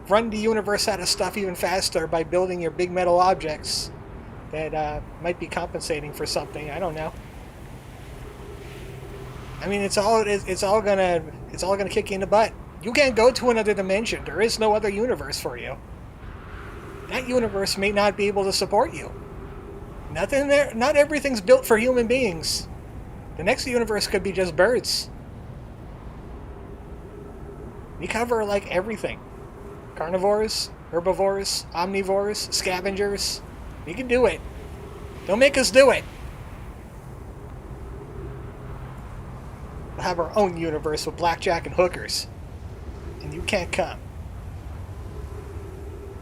run the universe out of stuff even faster by building your big metal objects that might be compensating for something, I don't know. I mean, it's all gonna kick you in the butt. You can't go to another dimension. There is no other universe for you. That universe may not be able to support you. Nothing there. Not everything's built for human beings. The next universe could be just birds. We cover like everything: carnivores, herbivores, omnivores, scavengers. We can do it. Don't make us do it. We'll have our own universe with blackjack and hookers. And you can't come.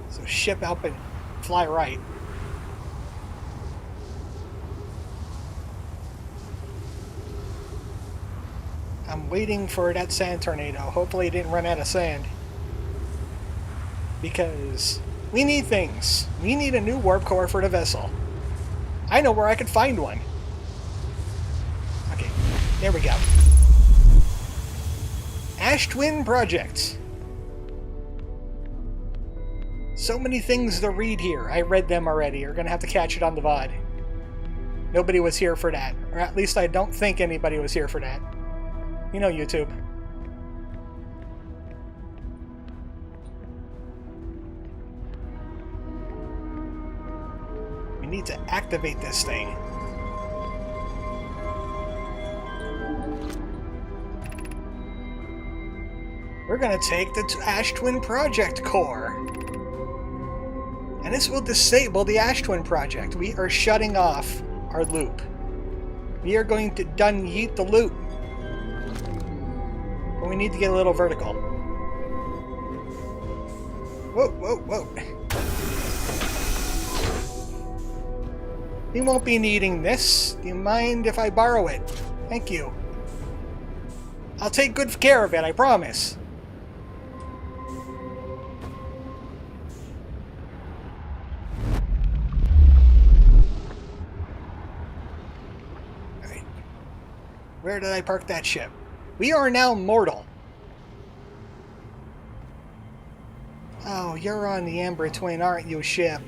So ship up and fly right. I'm waiting for that sand tornado. Hopefully it didn't run out of sand. Because we need things. We need a new warp core for the vessel. I know where I could find one. Okay, there we go. Ash Twin Project. So many things to read here. I read them already. You're going to have to catch it on the VOD. Nobody was here for that. Or at least I don't think anybody was here for that. You know YouTube. We need to activate this thing. We're going to take the Ash Twin Project core. And this will disable the Ash Twin Project. We are shutting off our loop. We are going to done yeet the loop. But we need to get a little vertical. Whoa, whoa, whoa. We won't be needing this. Do you mind if I borrow it? Thank you. I'll take good care of it, I promise. Alright. Where did I park that ship? We are now mortal. Oh, you're on the Amber Twin, aren't you, ship?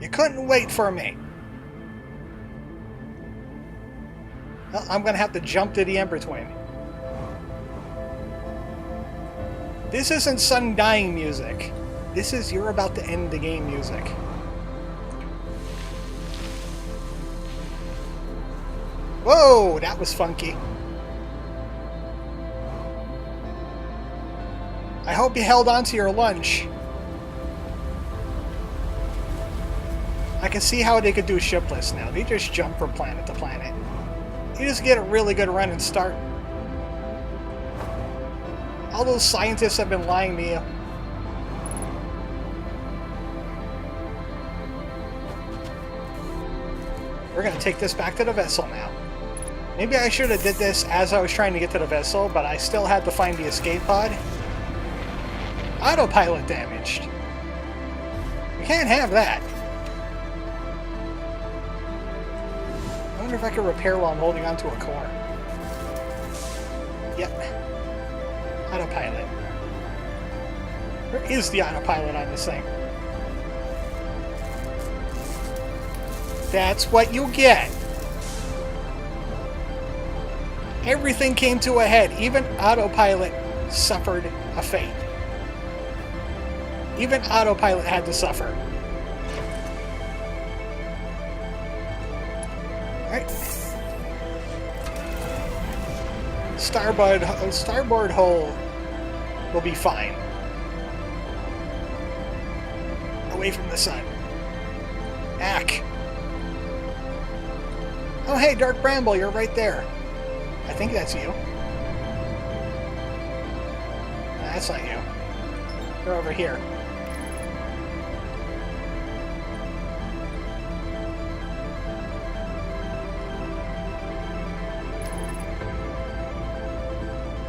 You couldn't wait for me. Well, I'm gonna have to jump to the Ember Twin. This isn't sun dying music. This is you're about to end the game music. Whoa, that was funky. I hope you held on to your lunch. I can see how they could do shipless now. They just jump from planet to planet. You just get a really good run and start. All those scientists have been lying to you. We're going to take this back to the vessel now. Maybe I should have did this as I was trying to get to the vessel, but I still had to find the escape pod. Autopilot damaged. We can't have that. I wonder if I can repair while I'm holding onto a core. Yep. Autopilot. Where is the autopilot on this thing? That's what you get. Everything came to a head. Even autopilot suffered a fate. Even autopilot had to suffer. Alright. Starboard hull will be fine. Away from the sun. Ack. Oh hey, Dark Bramble, you're right there. I think that's you. No, that's not you. You're over here.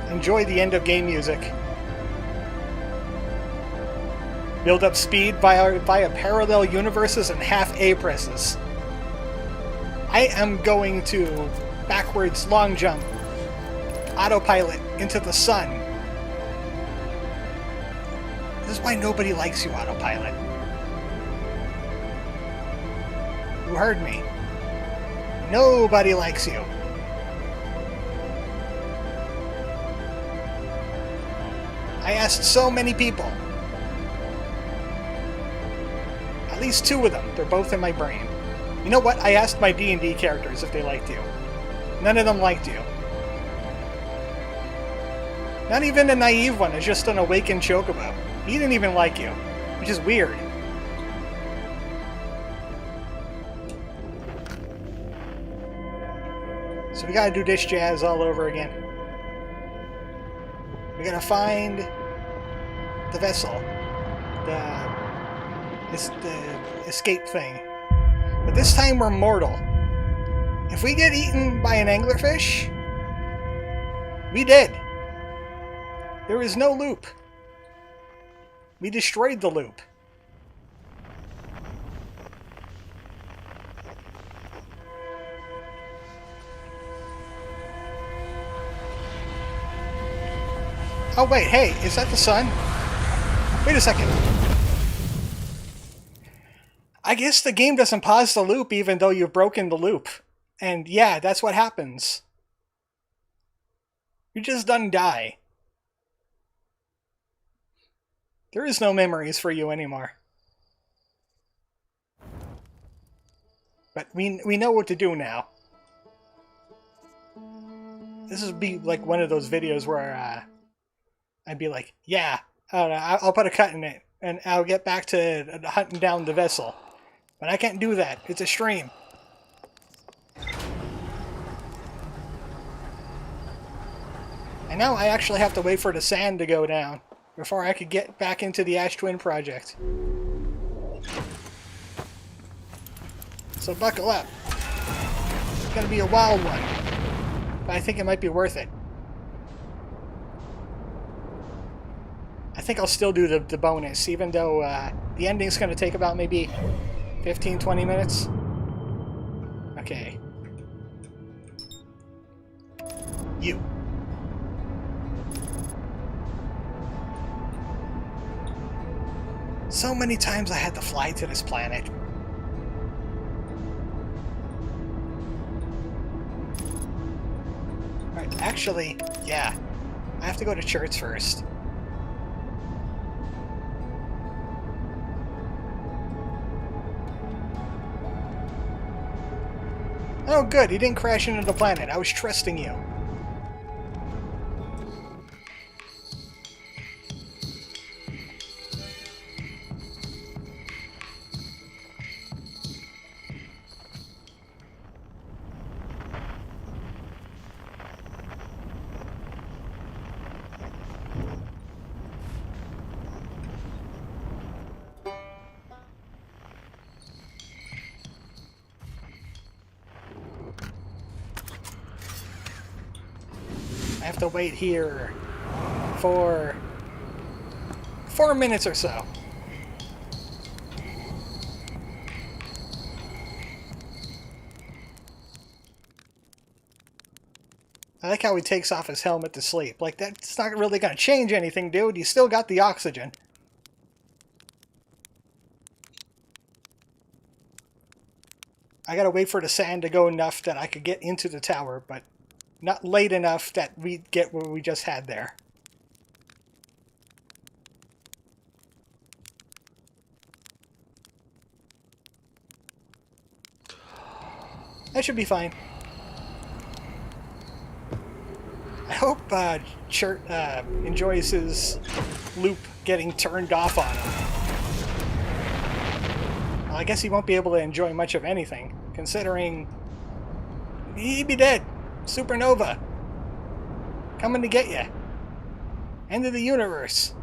Enjoy the end of game music. Build up speed via parallel universes and half A presses. I am going to backwards long jump, autopilot into the sun. This is why nobody likes you, autopilot. You heard me. Nobody likes you. I asked so many people. At least 2 of them. They're both in my brain. You know what? I asked my D&D characters if they liked you. None of them liked you. Not even the naive one is just an awakened chocobo. He didn't even like you, which is weird. So we gotta do this jazz all over again. We gotta find the vessel, the escape thing. But this time we're mortal. If we get eaten by an anglerfish, we dead. There is no loop. We destroyed the loop. Oh wait, hey, is that the sun? Wait a second. I guess the game doesn't pause the loop even though you've broken the loop. And yeah, that's what happens. You just done die. There is no memories for you anymore. But we know what to do now. This would be like one of those videos where I'd be like, yeah, I'll put a cut in it, and I'll get back to hunting down the vessel. But I can't do that. It's a stream. And now I actually have to wait for the sand to go down before I could get back into the Ash Twin project. So buckle up. It's gonna be a wild one, but I think it might be worth it. I think I'll still do the bonus, even though the ending's gonna take about maybe 15-20 minutes. Okay. You. So many times I had to fly to this planet. Alright, actually, yeah. I have to go to church first. Oh good, he didn't crash into the planet. I was trusting you. I have to wait here for 4 minutes or so. I like how he takes off his helmet to sleep. Like, that's not really going to change anything, dude. You still got the oxygen. I gotta wait for the sand to go enough that I could get into the tower, but not late enough that we get what we just had there. That should be fine. I hope Chert enjoys his loop getting turned off on him. Well, I guess he won't be able to enjoy much of anything, considering he'd be dead. Supernova. Coming to get you. End of the universe.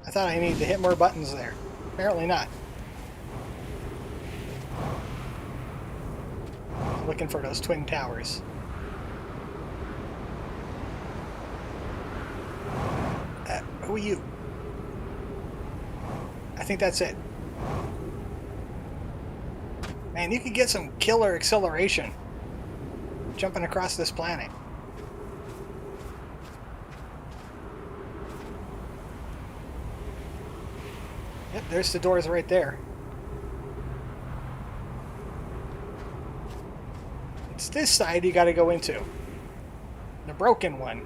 I thought I needed to hit more buttons there. Apparently not. Looking for those twin towers. Who are you? I think that's it. Man, you could get some killer acceleration jumping across this planet. Yep, there's the doors right there. It's this side you gotta go into. The broken one.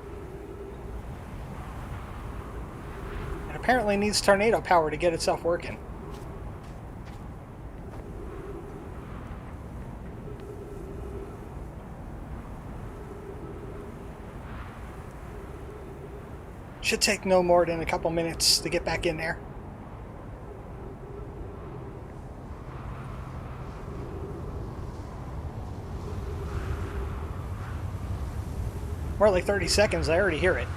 It apparently needs tornado power to get itself working. Should take no more than a couple minutes to get back in there. More like 30 seconds, I already hear it.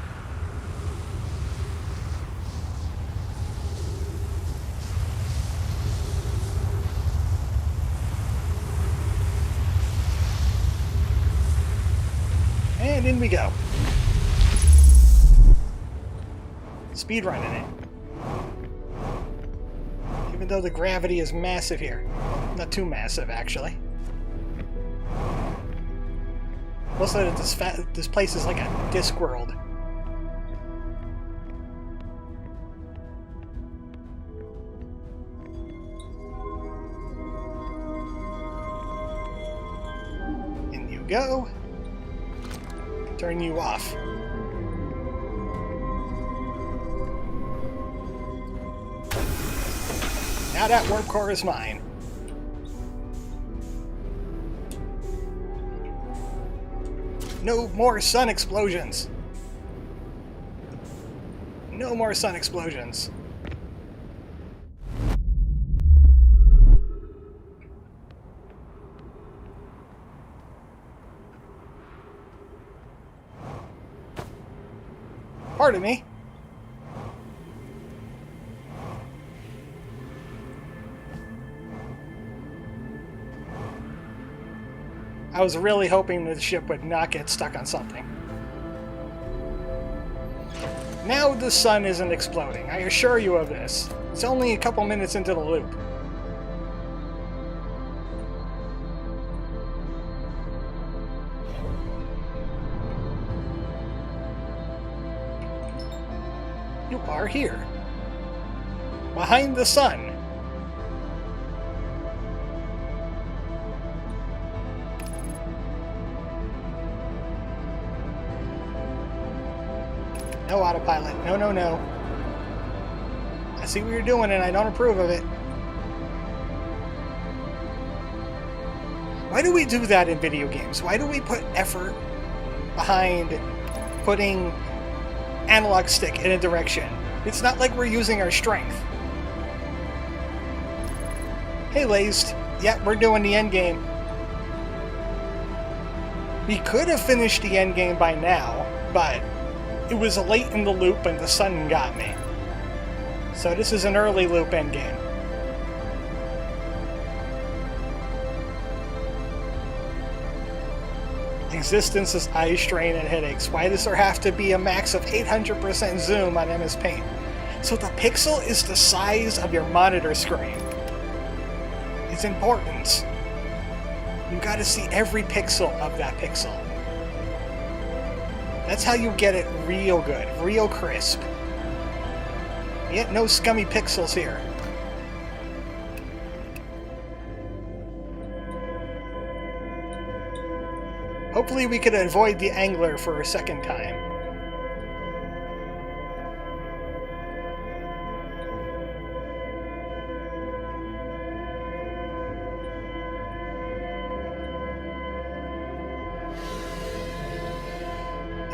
And in we go. Speed running it. Even though the gravity is massive here. Not too massive, actually. Also, this place is like a Discworld. In you go. Turn you off. Now that warp core is mine. No more sun explosions. No more sun explosions. Pardon me. I was really hoping the ship would not get stuck on something. Now the sun isn't exploding, I assure you of this. It's only a couple minutes into the loop. You are here. Behind the sun. No autopilot. No, no, no. I see what you're doing and I don't approve of it. Why do we do that in video games? Why do we put effort behind putting analog stick in a direction? It's not like we're using our strength. Hey, Laced. Yeah, we're doing the end game. We could have finished the end game by now, but it was late in the loop and the sun got me. So this is an early loop endgame. Existence is eye strain and headaches. Why does there have to be a max of 800% zoom on MS Paint? So the pixel is the size of your monitor screen. It's important. You gotta see every pixel of that pixel. That's how you get it real good, real crisp. Yet no scummy pixels here. Hopefully we could avoid the angler for a second time.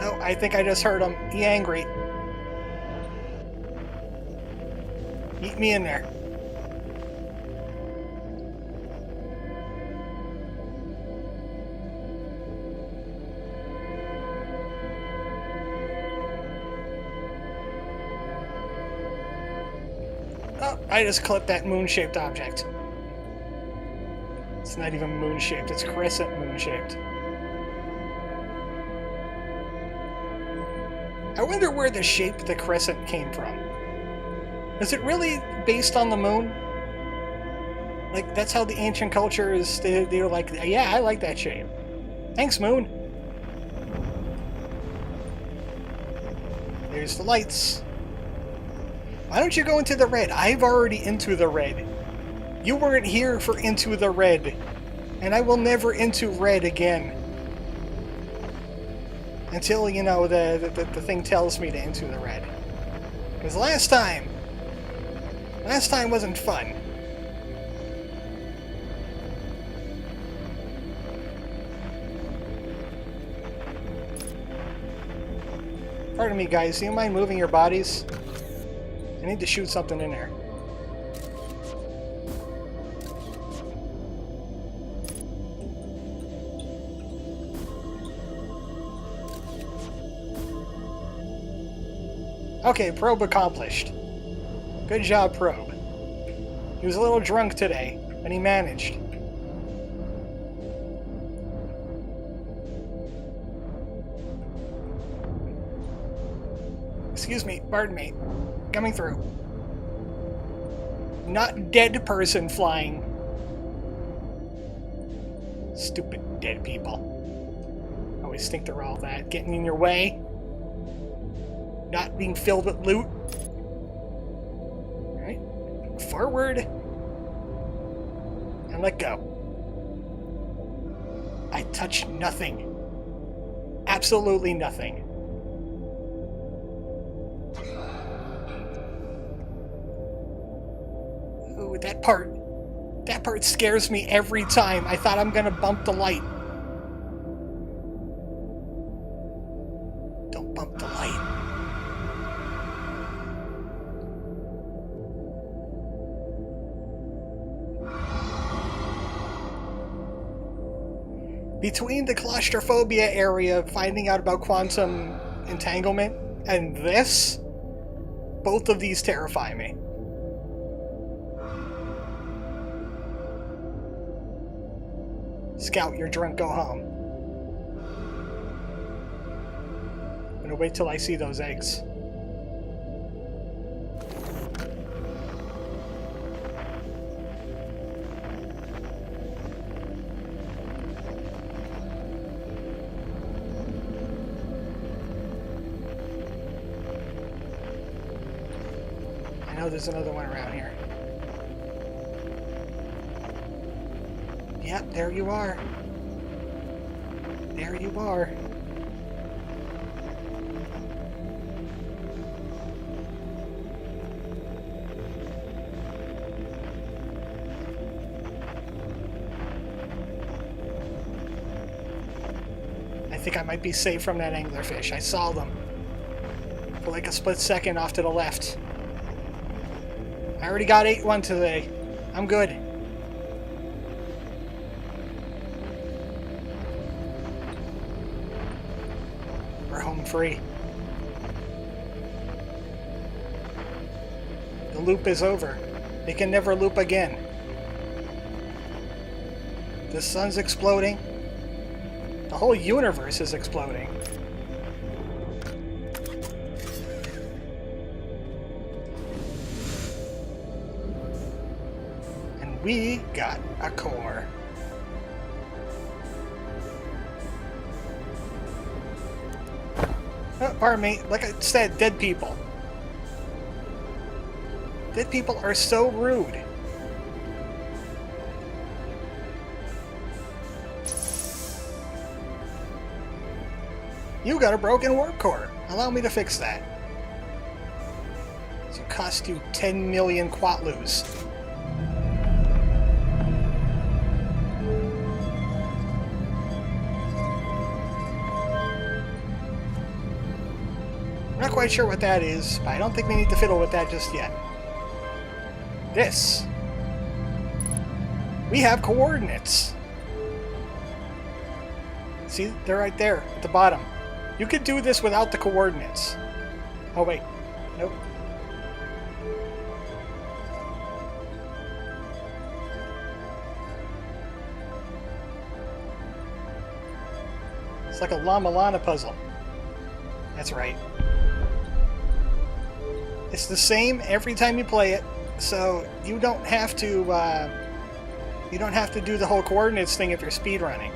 Oh, I think I just heard him. He angry. Eat me in there. Oh, I just clipped that moon-shaped object. It's not even moon-shaped, it's crescent moon-shaped. I wonder where the shape of the crescent came from. Is it really based on the moon? Like, that's how the ancient cultures, they were like, yeah, I like that shape. Thanks, moon. There's the lights. Why don't you go into the red? I've already into the red. You weren't here for into the red. And I will never into red again. Until, you know, the thing tells me to into the red. Because last time wasn't fun. Pardon me, guys. Do you mind moving your bodies? I need to shoot something in there. Okay, probe accomplished. Good job, probe. He was a little drunk today, but he managed. Excuse me, pardon me. Coming through. Not dead person flying. Stupid dead people. Always think they're all that. Getting in your way. Not being filled with loot. Alright. Forward. And let go. I touch nothing. Absolutely nothing. Ooh, that part scares me every time. I thought I'm gonna bump the light. Don't bump the light. Between the claustrophobia area, finding out about quantum entanglement, and this, both of these terrify me. Scout, you're drunk, go home. I'm gonna wait till I see those eggs. I know there's another one around here. Yep, there you are. There you are. I think I might be safe from that anglerfish. I saw them. For like a split second off to the left. I already got 8-1 today. I'm good. We're home free. The loop is over. They can never loop again. The sun's exploding. The whole universe is exploding. And we got a core. Oh, pardon me. Like I said, dead people. Dead people are so rude. You got a broken warp core. Allow me to fix that. This will cost you 10 million quatlus. I'm not quite sure what that is, but I don't think we need to fiddle with that just yet. This. We have coordinates. See, they're right there at the bottom. You could do this without the coordinates. Oh, wait. Nope. It's like a Mulana puzzle. That's right. It's the same every time you play it, so you don't have to do the whole coordinates thing if you're speedrunning.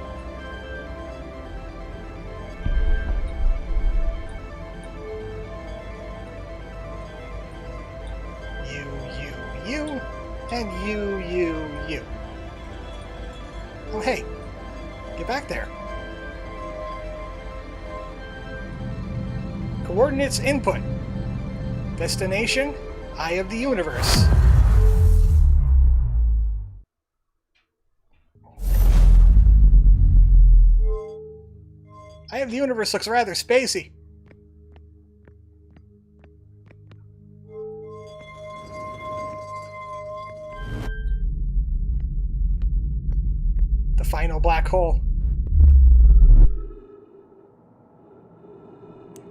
And you. Oh, hey. Get back there. Coordinates input. Destination, Eye of the Universe. Eye of the Universe looks rather spacey. The final black hole.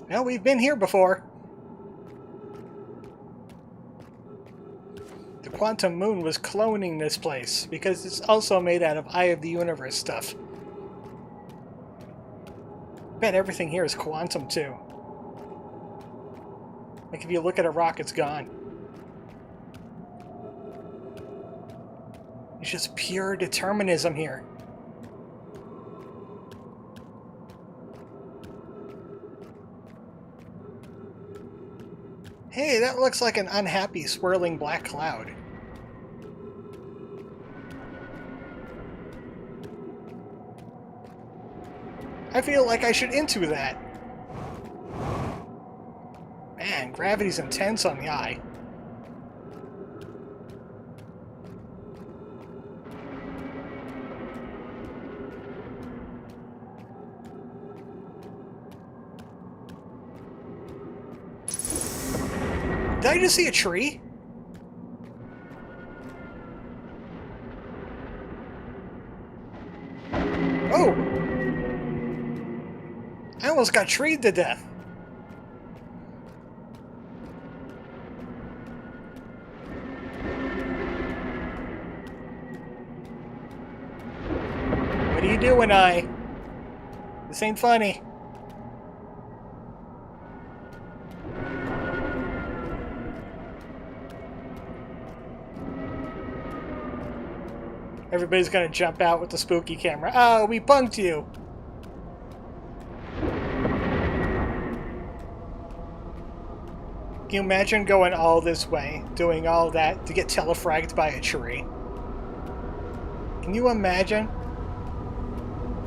Well, we've been here before. The Quantum Moon was cloning this place because it's also made out of Eye of the Universe stuff. I bet everything here is quantum too. Like if you look at a rock, it's gone. It's just pure determinism here. Hey, that looks like an unhappy swirling black cloud. I feel like I should into that. Man, gravity's intense on the eye. Did I just see a tree? Oh! I almost got treed to death. What are you doing, Eye? This ain't funny. Everybody's gonna jump out with the spooky camera. Oh, we punked you! Can you imagine going all this way, doing all that to get telefragged by a tree? Can you imagine?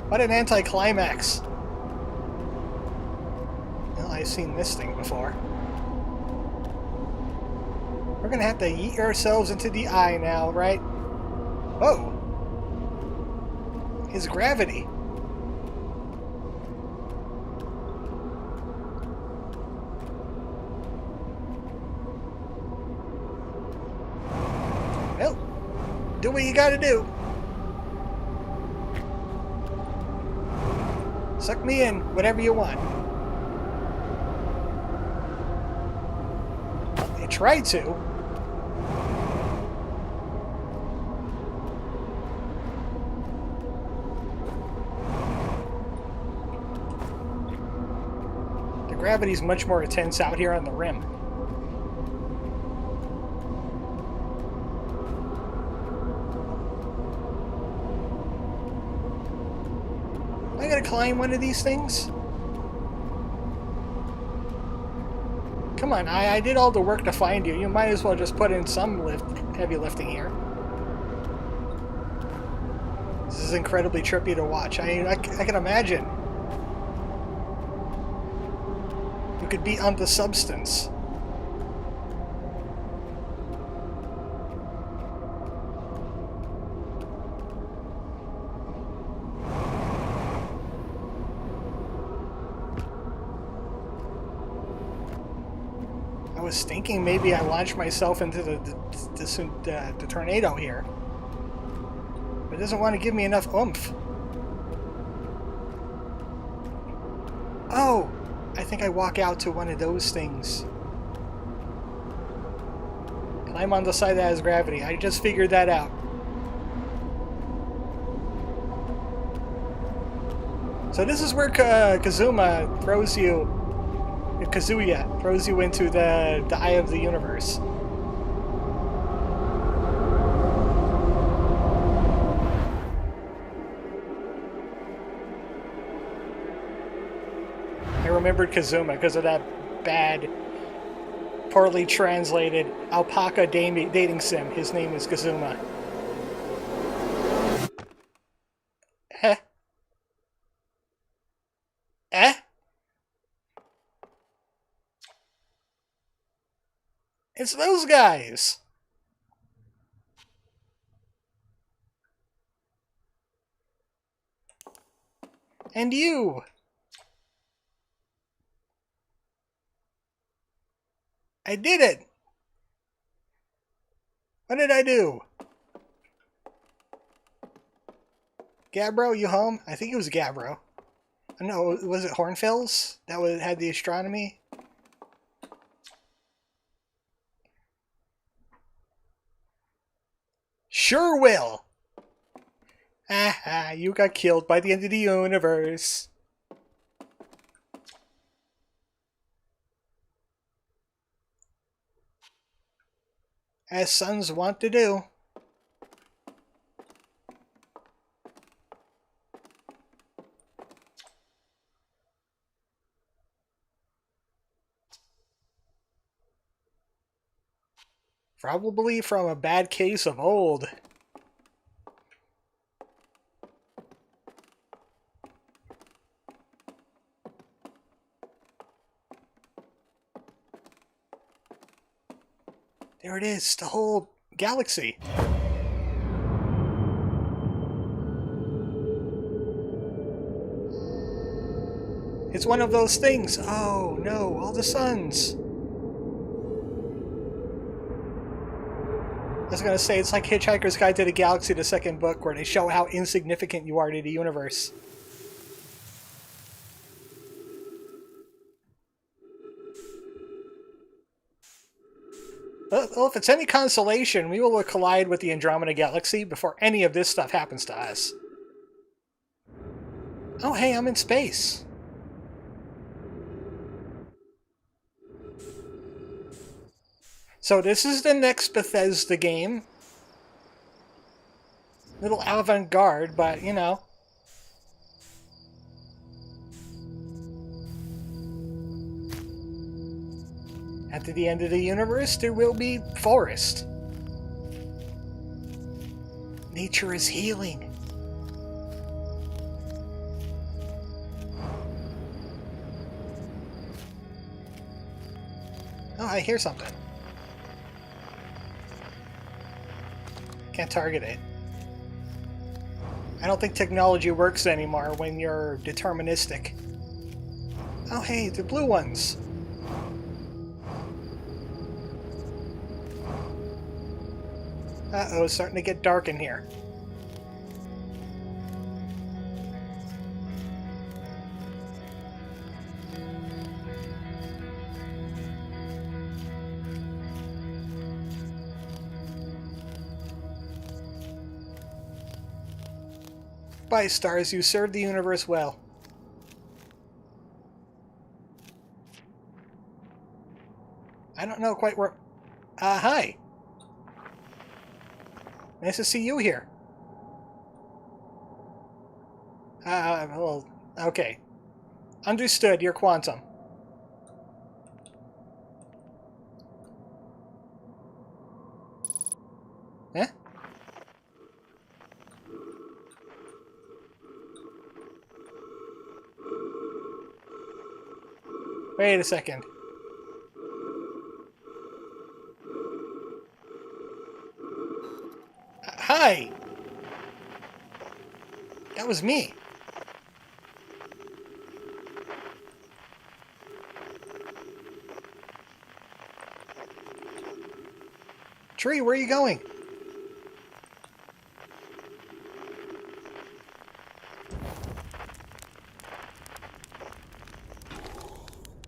What an anticlimax. Well, I've seen this thing before. We're gonna have to yeet ourselves into the eye now, right? Oh! His gravity. Well, do what you gotta do. Suck me in, whatever you want. They tried to. Gravity's much more intense out here on the rim. Am I gonna climb one of these things? Come on, I did all the work to find you. You might as well just put in some heavy lifting here. This is incredibly trippy to watch. I can imagine. Could be on the substance. I was thinking maybe I launched myself into the tornado here. But it doesn't want to give me enough oomph. Oh! I think I walk out to one of those things. Climb on the side that has gravity. I just figured that out. So this is where Kazuya throws you into the Eye of the Universe. I remembered Kazuma because of that bad Poorly translated, alpaca dating sim. His name is Kazuma. Eh? Eh? It's those guys! And you! I did it! What did I do? Gabbro, you home? I think it was Gabbro. No, was it Hornfels that had the astronomy? Sure will! Aha, you got killed by the end of the universe. As sons want to do. Probably from a bad case of old. There it is, the whole galaxy. It's one of those things. Oh no, all the suns. I was gonna say, it's like Hitchhiker's Guide to the Galaxy, the second book, where they show how insignificant you are to the universe. Well, if it's any consolation, we will collide with the Andromeda Galaxy before any of this stuff happens to us. Oh, hey, I'm in space. So this is the next Bethesda game. Little avant-garde, but, you know. At the end of the universe, there will be forest. Nature is healing. Oh, I hear something. Can't target it. I don't think technology works anymore when you're deterministic. Oh, hey, the blue ones. Uh-oh, it's starting to get dark in here. Bye, stars. You served the universe well. I don't know quite where... hi. Nice to see you here. Well, okay. Understood, you're quantum. Eh? Wait a second. Hi! That was me. Tree, where are you going?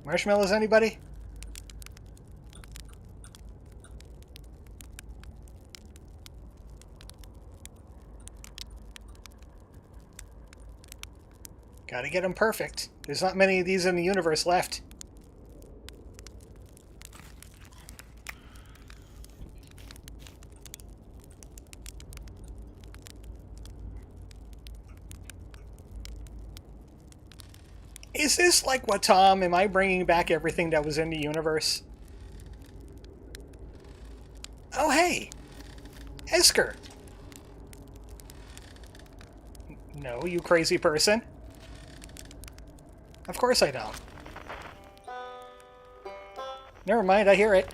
Marshmallows, anybody? Gotta get them perfect. There's not many of these in the universe left. Is this like what, Tom? Am I bringing back everything that was in the universe? Oh, hey! Esker! No, you crazy person. Of course I don't. Never mind, I hear it.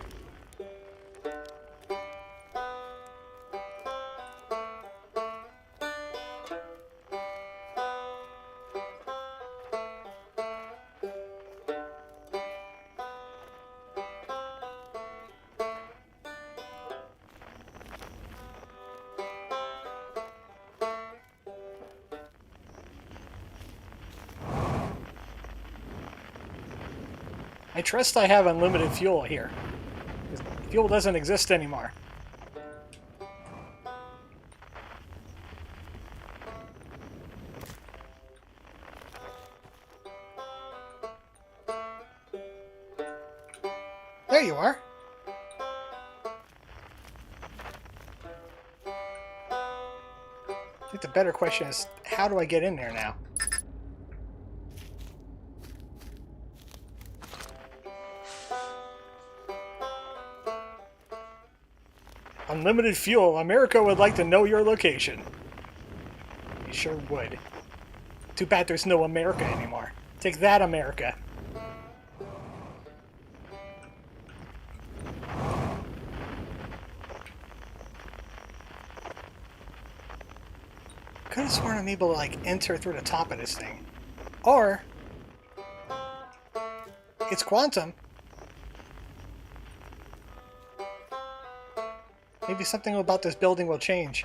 I trust I have unlimited fuel here. Fuel doesn't exist anymore. There you are. I think the better question is, how do I get in there now? Unlimited fuel. America would like to know your location. You sure would. Too bad there's no America anymore. Take that, America. Could have sworn I'm able to, like, enter through the top of this thing. Or it's quantum. Maybe something about this building will change.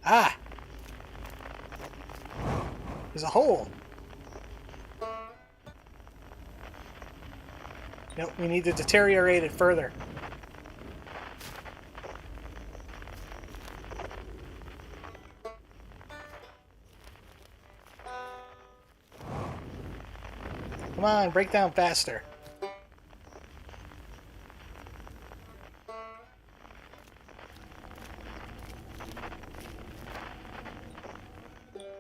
Ah! There's a hole. Nope, we need to deteriorate it further. Come on, break down faster.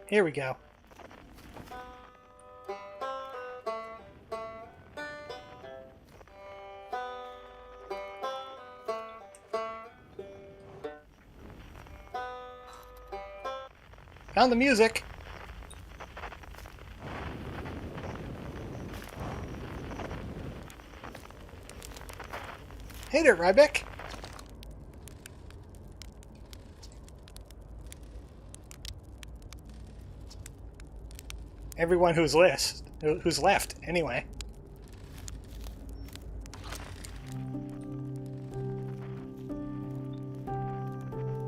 Here we go. Found the music. Hit it, Ryback. Everyone who's left, anyway.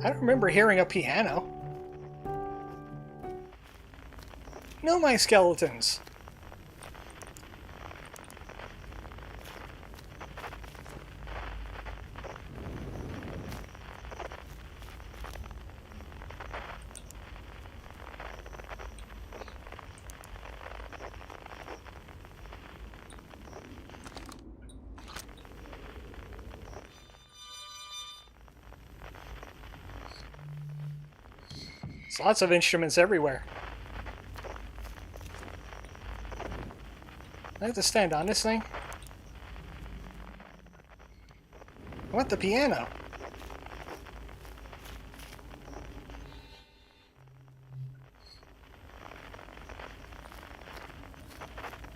I don't remember hearing a piano. No, my skeletons. There's lots of instruments everywhere. I have to stand on this thing. I want the piano.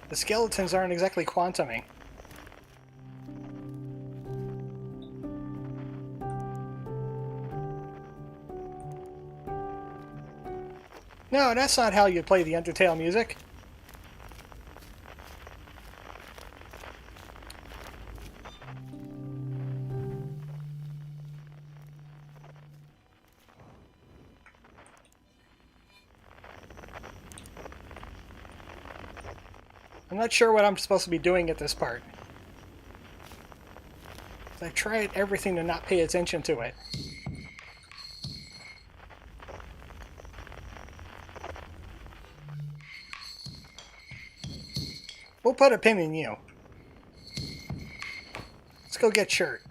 The skeletons aren't exactly quantuming. No, that's not how you play the Undertale music. I'm not sure what I'm supposed to be doing at this part. I've tried everything to not pay attention to it. We'll put a pin in you. Let's go get Shirt.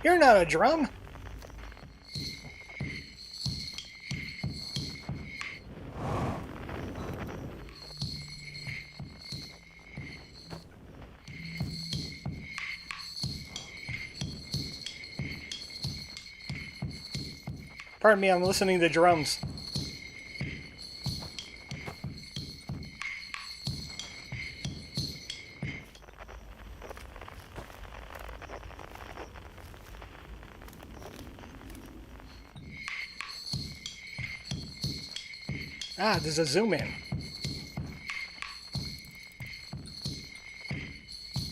You're not a drum. Pardon me, I'm listening to drums. Ah, there's a zoom in.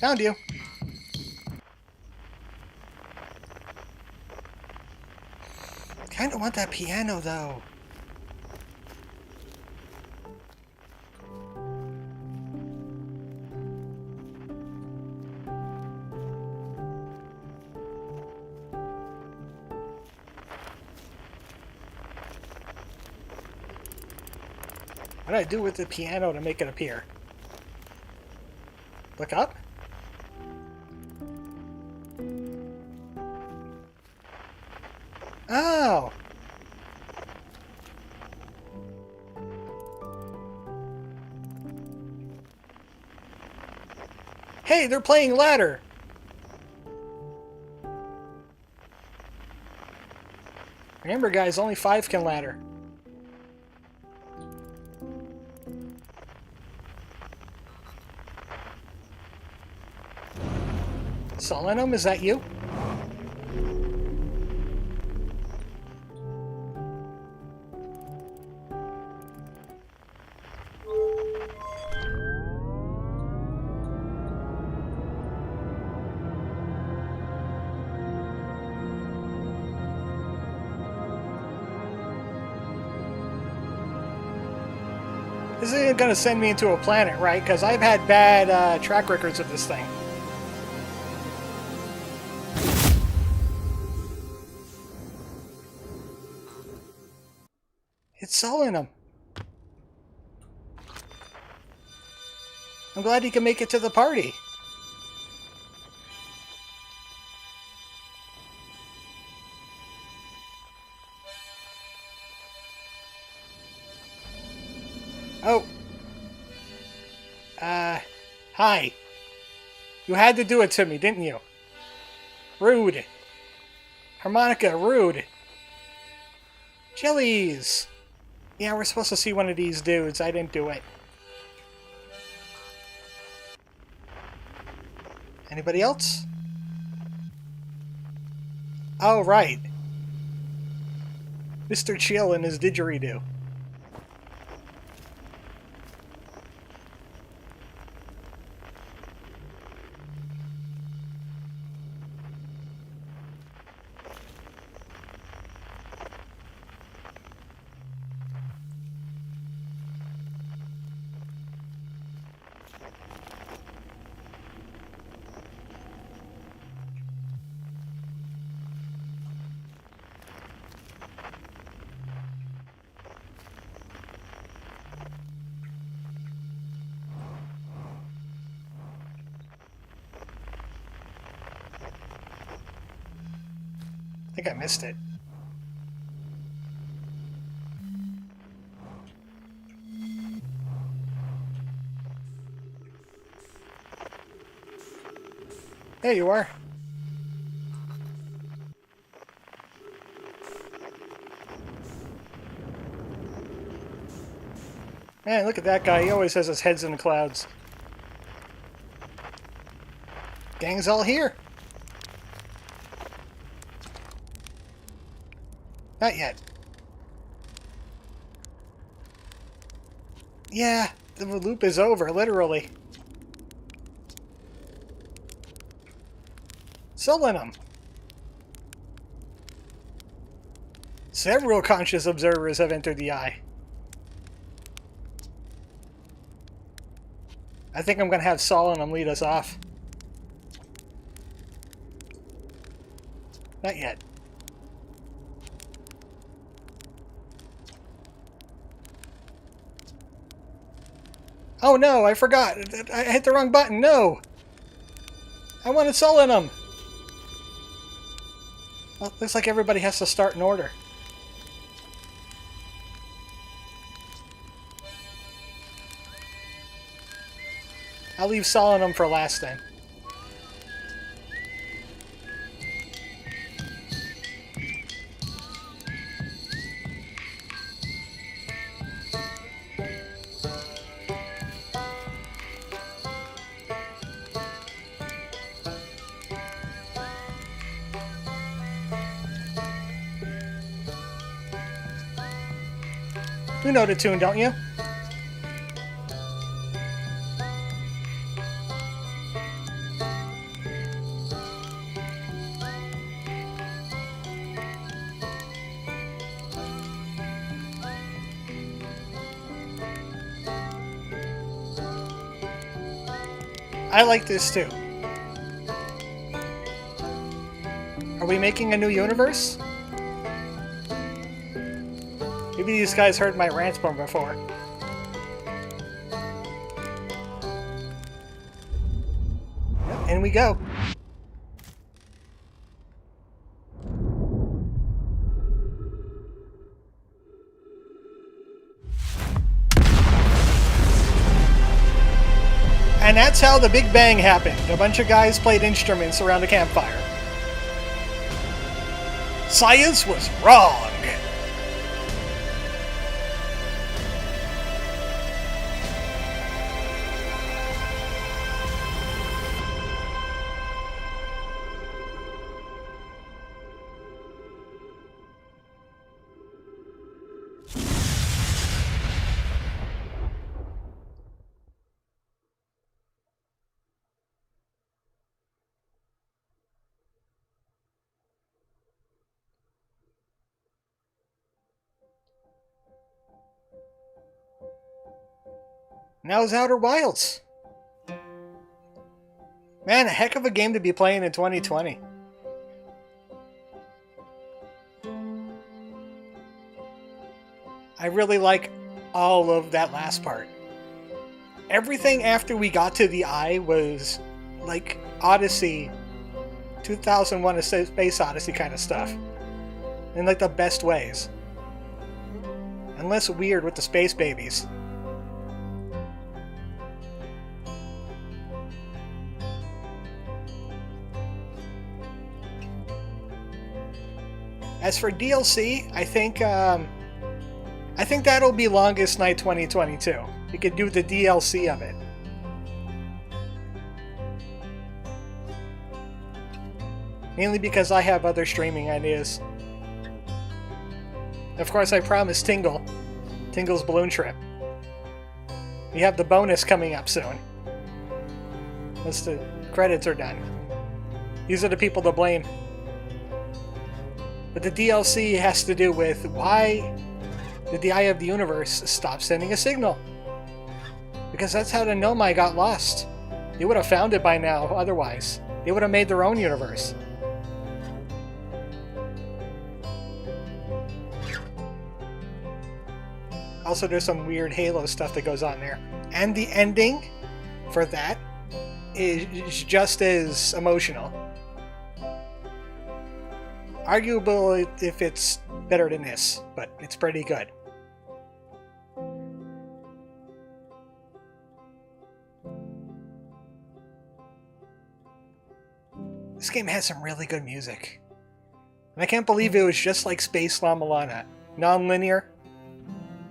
Found you. Kinda want that piano though. What do I do with the piano to make it appear? Look up? Oh! Hey, they're playing ladder! Remember guys, only 5 can ladder. Solenum, is that you? This isn't going to send me into a planet, right? Because I've had bad track records of this thing. It's Solenum. I'm glad he can make it to the party. Oh. Hi. You had to do it to me, didn't you? Rude. Harmonica, rude. Chilies. Yeah, we're supposed to see one of these dudes. I didn't do it. Anybody else? Oh, right. Mr. Chill and his didgeridoo. I think I missed it. There you are. Man, look at that guy. He always has his heads in the clouds. Gang's all here. Not yet. Yeah, the loop is over, literally. Solenum. Several conscious observers have entered the eye. I think I'm going to have Solenum lead us off. Not yet. Oh no, I forgot. I hit the wrong button. No. I wanted Solenum. Well, looks like everybody has to start in order. I'll leave selling them for last then. You know the tune, don't you? I like this too. Are we making a new universe? Maybe these guys heard my rants from before. Yep, in we go. And that's how the Big Bang happened. A bunch of guys played instruments around a campfire. Science was wrong! Now it's Outer Wilds. Man, a heck of a game to be playing in 2020. I really like all of that last part. Everything after we got to the Eye was like Odyssey, 2001: A Space Odyssey kind of stuff. In like the best ways. And less weird with the space babies. As for DLC, I think that'll be Longest Night 2022. You could do the DLC of it. Mainly because I have other streaming ideas. Of course, I promised Tingle's Balloon Trip. We have the bonus coming up soon. Once the credits are done. These are the people to blame. But the DLC has to do with why did the Eye of the Universe stop sending a signal? Because that's how the Nomai got lost. They would have found it by now otherwise. They would have made their own universe. Also, there's some weird Halo stuff that goes on there. And the ending for that is just as emotional. Arguable if it's better than this, but it's pretty good. This game has some really good music. And I can't believe it was just like Space La Mulana. Non-linear.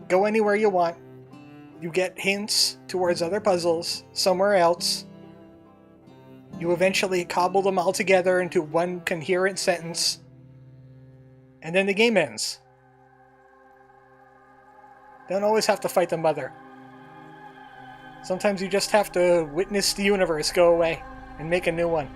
Go anywhere you want. You get hints towards other puzzles somewhere else. You eventually cobble them all together into one coherent sentence. And then the game ends. Don't always have to fight the mother. Sometimes you just have to witness the universe go away and make a new one.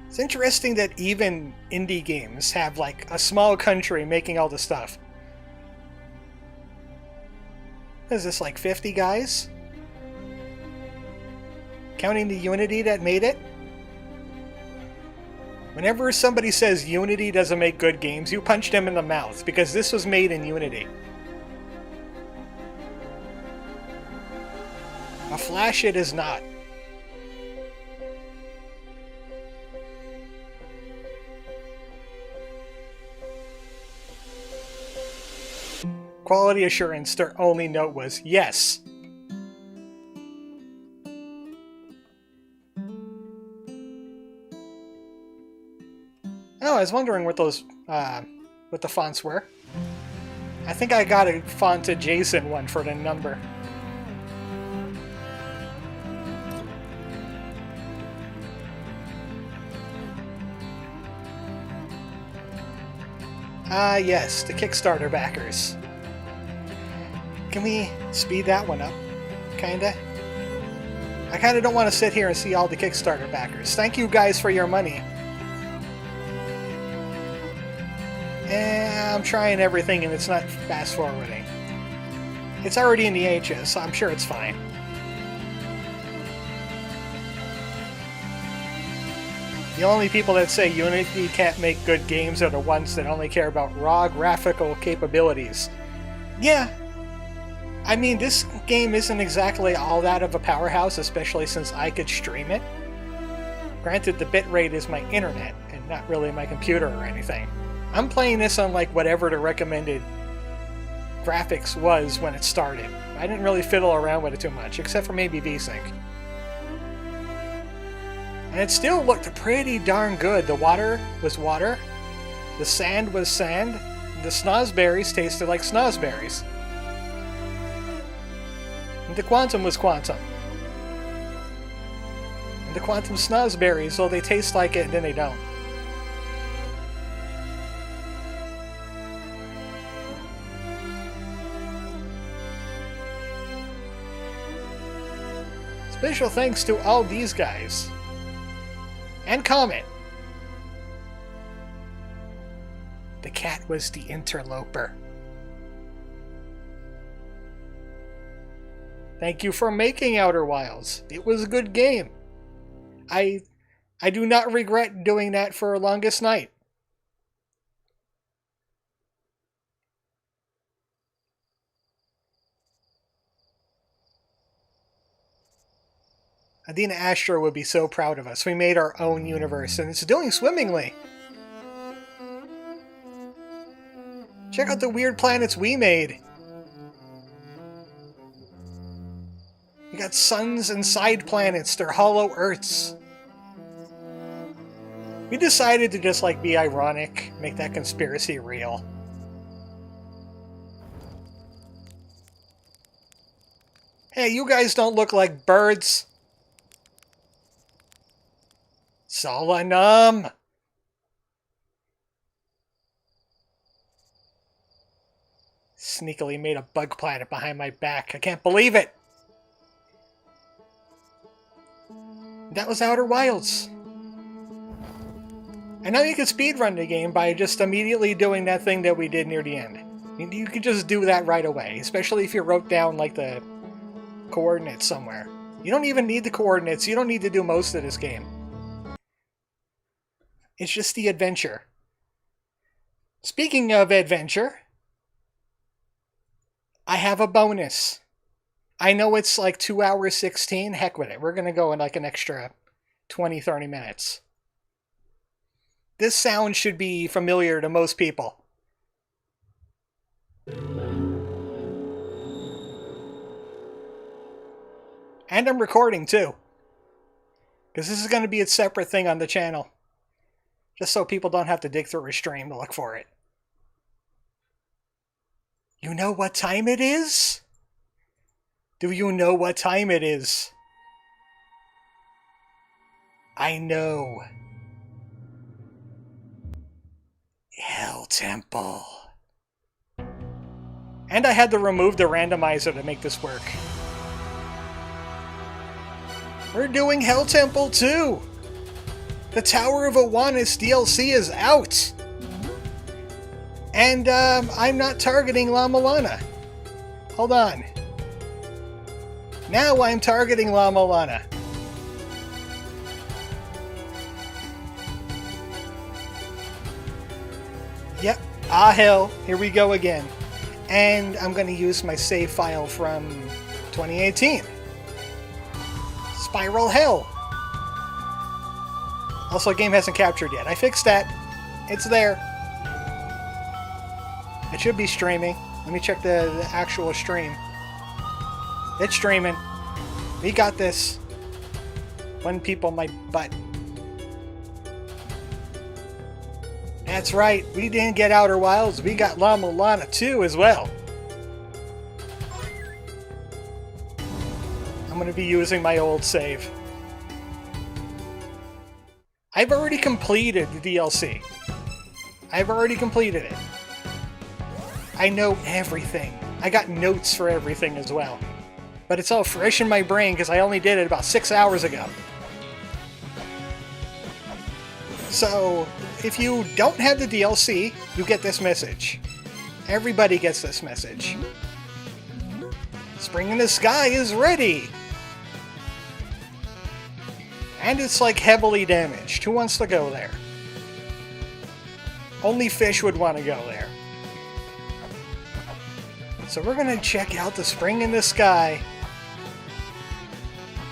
It's interesting that even indie games have like a small country making all the stuff. Is this like 50 guys? Counting the Unity that made it? Whenever somebody says Unity doesn't make good games, you punch them in the mouth, because this was made in Unity. A flash it is not. Quality assurance, their only note was yes. Oh, I was wondering what those, what the fonts were. I think I got a font adjacent one for the number. Ah, yes, the Kickstarter backers. Can we speed that one up? Kinda? I kinda don't want to sit here and see all the Kickstarter backers. Thank you guys for your money. I'm trying everything and it's not fast forwarding. It's already in the HS, so I'm sure it's fine. The only people that say Unity can't make good games are the ones that only care about raw graphical capabilities. Yeah. I mean, this game isn't exactly all that of a powerhouse, especially since I could stream it. Granted, the bitrate is my internet, and not really my computer or anything. I'm playing this on like whatever the recommended graphics was when it started. I didn't really fiddle around with it too much, except for maybe VSync. And it still looked pretty darn good. The water was water, the sand was sand, the snozberries tasted like snozberries. And the quantum was quantum. And the quantum snozberries, well, they taste like it and then they don't. Special thanks to all these guys. And Comet. The cat was the interloper. Thank you for making Outer Wilds. It was a good game. I do not regret doing that for Longest Night. Adina Astro would be so proud of us. We made our own universe, and it's doing swimmingly. Check out the weird planets we made. You got suns and side planets. They're hollow Earths. We decided to just like be ironic, make that conspiracy real. Hey, you guys don't look like birds. Solanum! Sneakily made a bug planet behind my back. I can't believe it! That was Outer Wilds. And now you can speedrun the game by just immediately doing that thing that we did near the end. You can just do that right away, especially if you wrote down like the coordinates somewhere. You don't even need the coordinates. You don't need to do most of this game. It's just the adventure. Speaking of adventure, I have a bonus. I know it's like 2 hours 16. Heck with it. We're going to go in like an extra 20-30 minutes. This sound should be familiar to most people. And I'm recording too. Because this is going to be a separate thing on the channel. Just so people don't have to dig through a stream to look for it. You know what time it is? Do you know what time it is? I know. Hell Temple. And I had to remove the randomizer to make this work. We're doing Hell Temple too! The Tower of Oannes DLC is out! And I'm not targeting La Mulana. Hold on. Now I'm targeting La Mulana. Yep. Ah hell, here we go again. And I'm going to use my save file from 2018. Spiral Hell. Also, game hasn't captured yet. I fixed that. It's there. It should be streaming. Let me check the actual stream. It's streaming. We got this. One peep on my butt. That's right. We didn't get Outer Wilds. We got La Mulana 2 as well. I'm going to be using my old save. I've already completed the DLC. I've already completed it. I know everything. I got notes for everything as well. But it's all fresh in my brain because I only did it about 6 hours ago. So, if you don't have the DLC, you get this message. Everybody gets this message. Spring in the Sky is ready! And it's like heavily damaged. Who wants to go there? Only fish would want to go there. So we're gonna check out the Spring in the Sky.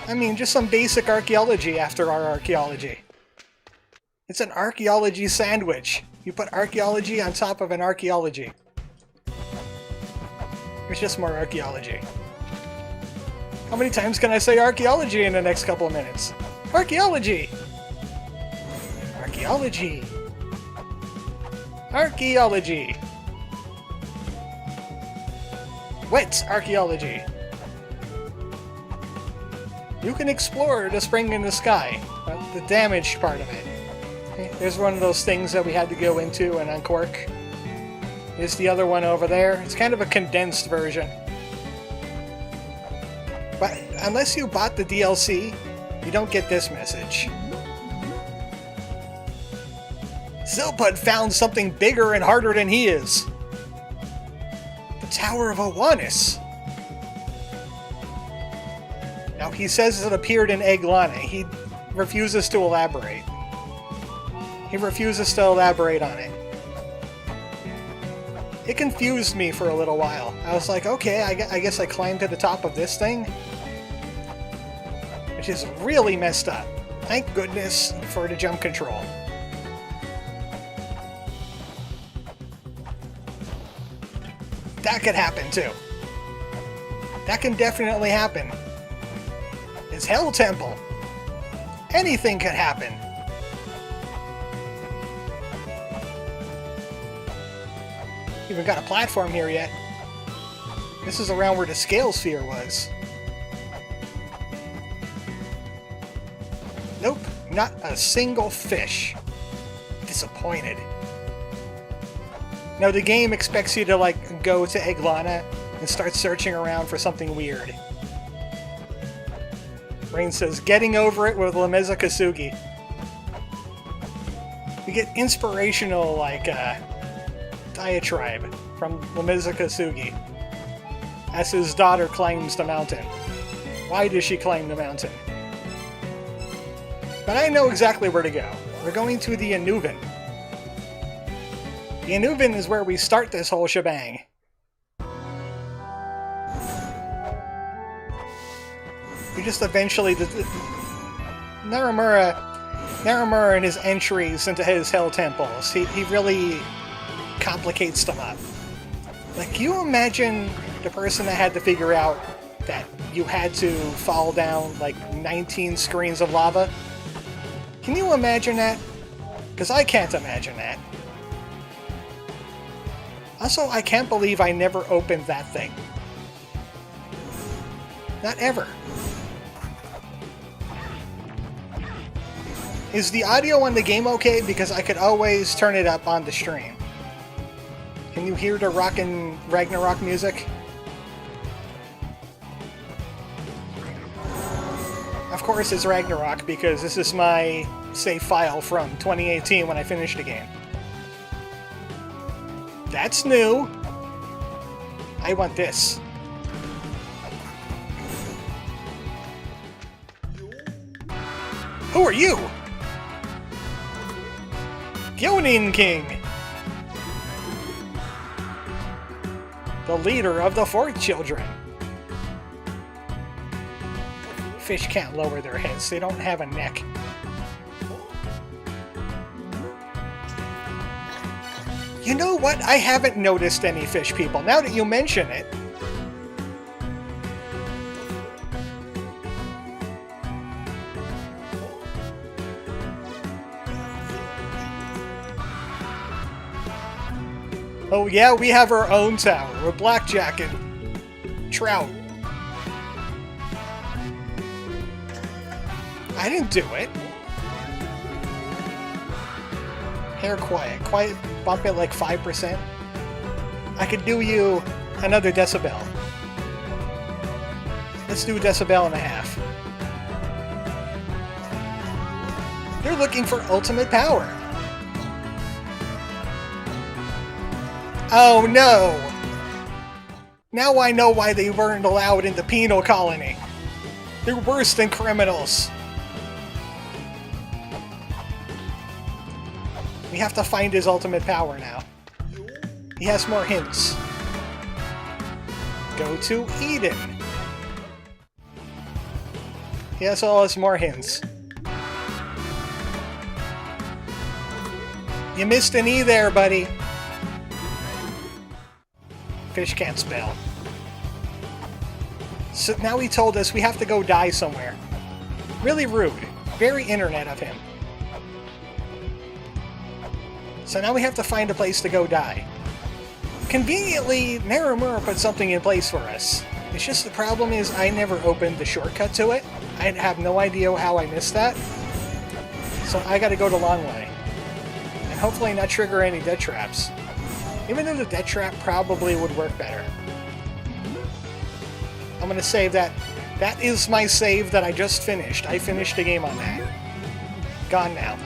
I mean, just some basic archaeology after our archaeology. It's an archaeology sandwich. You put archaeology on top of an archaeology. It's just more archaeology. How many times can I say archaeology in the next couple of minutes? Archaeology! Archaeology! Archaeology! Wet archaeology! You can explore the Spring in the Sky, the damaged part of it. Okay, there's one of those things that we had to go into and uncork. There's the other one over there. It's kind of a condensed version. But unless you bought the DLC, you don't get this message. Zilpud found something bigger and harder than he is. The Tower of Oannes. Now he says it appeared in Eglana. He refuses to elaborate. He refuses to elaborate on it. It confused me for a little while. I was like, okay, I guess I climbed to the top of this thing. Which is really messed up. Thank goodness for the jump control. That could happen too. That can definitely happen. It's Hell Temple. Anything could happen. Even got a platform here yet. This is around where the scale sphere was. Nope, not a single fish. Disappointed. Now the game expects you to like go to Eglana and start searching around for something weird. Rain says, getting over it with Lameza Kasugi. We get inspirational like diatribe from Lameza Kasugi as his daughter climbs the mountain. Why does she climb the mountain? But I know exactly where to go. We're going to the Anuvan. The Anuvan is where we start this whole shebang. We just eventually... Naramura and his entries into his Hell Temples, he really complicates them up. Like, can you imagine the person that had to figure out that you had to fall down like 19 screens of lava? Can you imagine that? Because I can't imagine that. Also, I can't believe I never opened that thing. Not ever. Is the audio on the game okay? Because I could always turn it up on the stream. Can you hear the rockin' Ragnarok music? Of course it's Ragnarok, because this is my save file from 2018 when I finished the game. That's new. I want this. Who are you? Gyonin King! The leader of the Fourth Children. Fish can't lower their heads. They don't have a neck. You know what? I haven't noticed any fish people. Now that you mention it. Oh yeah, we have our own tower. We're blackjack and trout. I didn't do it. Hair quiet. Quiet, bump it like 5%. I could do you another decibel. Let's do a decibel and a half. They're looking for ultimate power. Oh no! Now I know why they weren't allowed in the penal colony. They're worse than criminals. We have to find his ultimate power now. He has more hints. Go to Eden. He has all his more hints. You missed an E there, buddy. Fish can't spell. So now he told us we have to go die somewhere. Really rude. Very internet of him. So now we have to find a place to go die. Conveniently, Naramura put something in place for us. It's just the problem is I never opened the shortcut to it. I have no idea how I missed that. So I gotta go the long way. And hopefully not trigger any death traps. Even though the death trap probably would work better. I'm gonna save that. That is my save that I just finished. I finished the game on that. Gone now.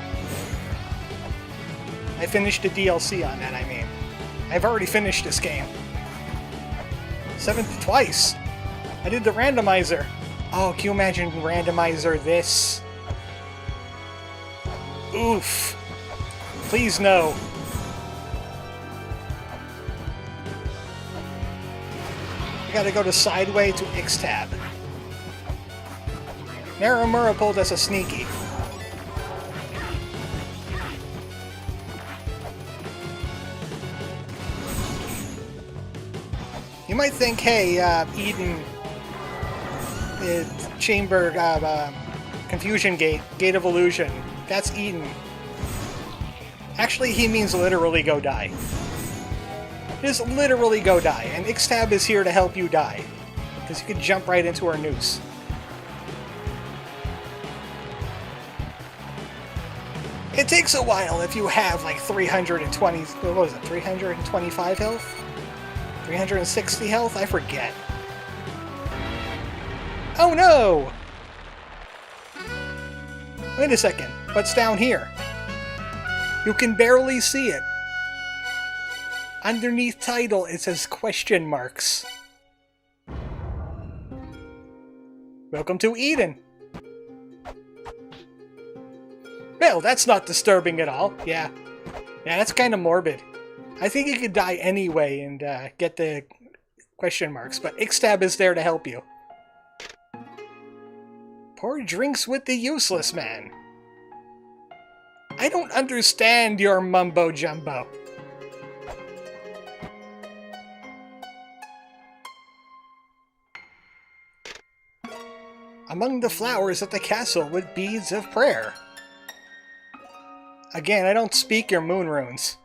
I finished the DLC on that, I mean. I've already finished this game. 7th twice. I did the randomizer. Oh, can you imagine randomizer this? Oof. Please no. I gotta go to sideway to X-tab. Naramura pulled us a sneaky. You might think, hey, Eden, Chamber, Confusion Gate, Gate of Illusion, that's Eden. Actually, he means literally go die. Just literally go die, and X-tab is here to help you die, because you could jump right into our noose. It takes a while if you have like 320, what was it, 325 health? 360 health? I forget. Oh no! Wait a second. What's down here? You can barely see it. Underneath title, it says question marks. Welcome to Eden. Well, that's not disturbing at all. Yeah, that's kind of morbid. I think you could die anyway and get the question marks, but X-tab is there to help you. Pour drinks with the useless man. I don't understand your mumbo-jumbo. Among the flowers at the castle with beads of prayer. Again, I don't speak your moon runes.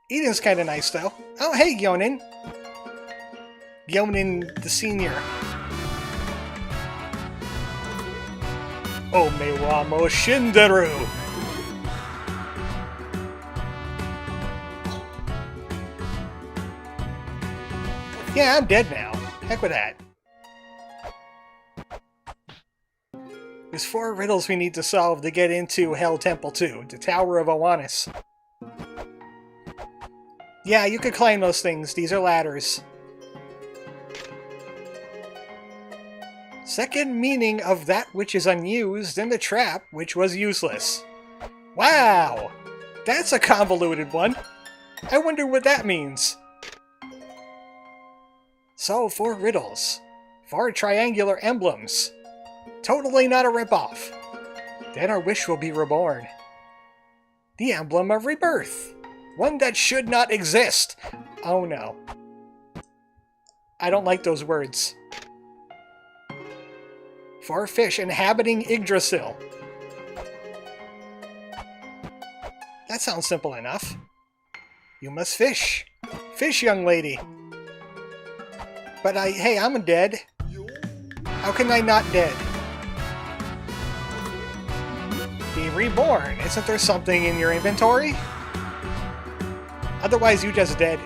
Eden's kind of nice, though. Oh, hey, Yonin. Yonin the Senior. Omewamo Shinderu. Yeah, I'm dead now. Heck with that. There's 4 riddles we need to solve to get into Hell Temple 2, the Tower of Oannes. Yeah, you could climb those things. These are ladders. Second meaning of that which is unused in the trap, which was useless. Wow! That's a convoluted one. I wonder what that means. Solve 4 riddles. 4 triangular emblems. Totally not a ripoff. Then our wish will be reborn. The emblem of rebirth. One that should not exist. Oh no. I don't like those words. 4 fish inhabiting Yggdrasil. That sounds simple enough. You must fish. Fish, young lady. But hey, I'm dead. How can I not dead? Be reborn. Isn't there something in your inventory? Otherwise, you just dead.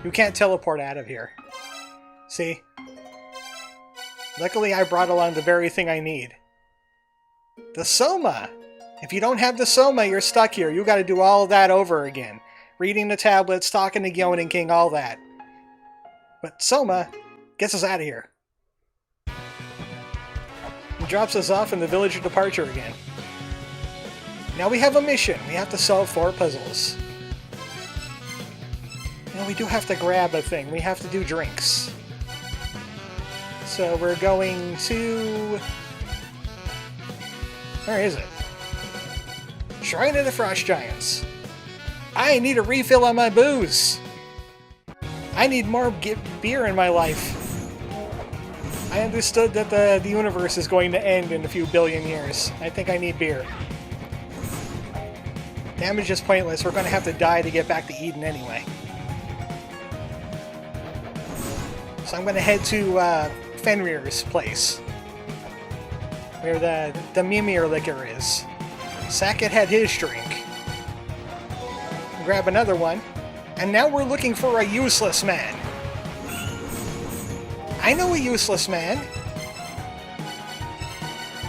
You can't teleport out of here. See? Luckily, I brought along the very thing I need. The Soma! If you don't have the Soma, you're stuck here. You gotta do all that over again. Reading the tablets, talking to Gyonin King, all that. But Soma gets us out of here. He drops us off in the village of departure again. Now we have a mission. We have to solve 4 puzzles. Now we do have to grab a thing. We have to do drinks. So we're going to... Where is it? Shrine of the Frost Giants. I need a refill on my booze. I need more beer in my life. I understood that the universe is going to end in a few billion years. I think I need beer. Damage is pointless. We're going to have to die to get back to Eden anyway. So I'm going to head to Fenrir's place, where the Mimir liquor is. Sackett had his drink. Grab another one. And now we're looking for a useless man. I know a useless man.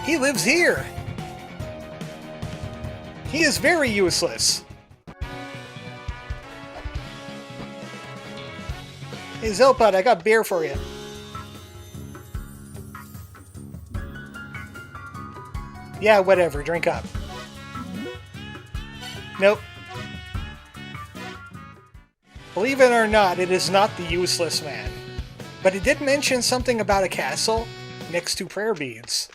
He lives here. He is very useless. Hey Zelpud, I got beer for you. Yeah, whatever, drink up. Nope. Believe it or not, it is not the useless man. But it did mention something about a castle next to prayer beads.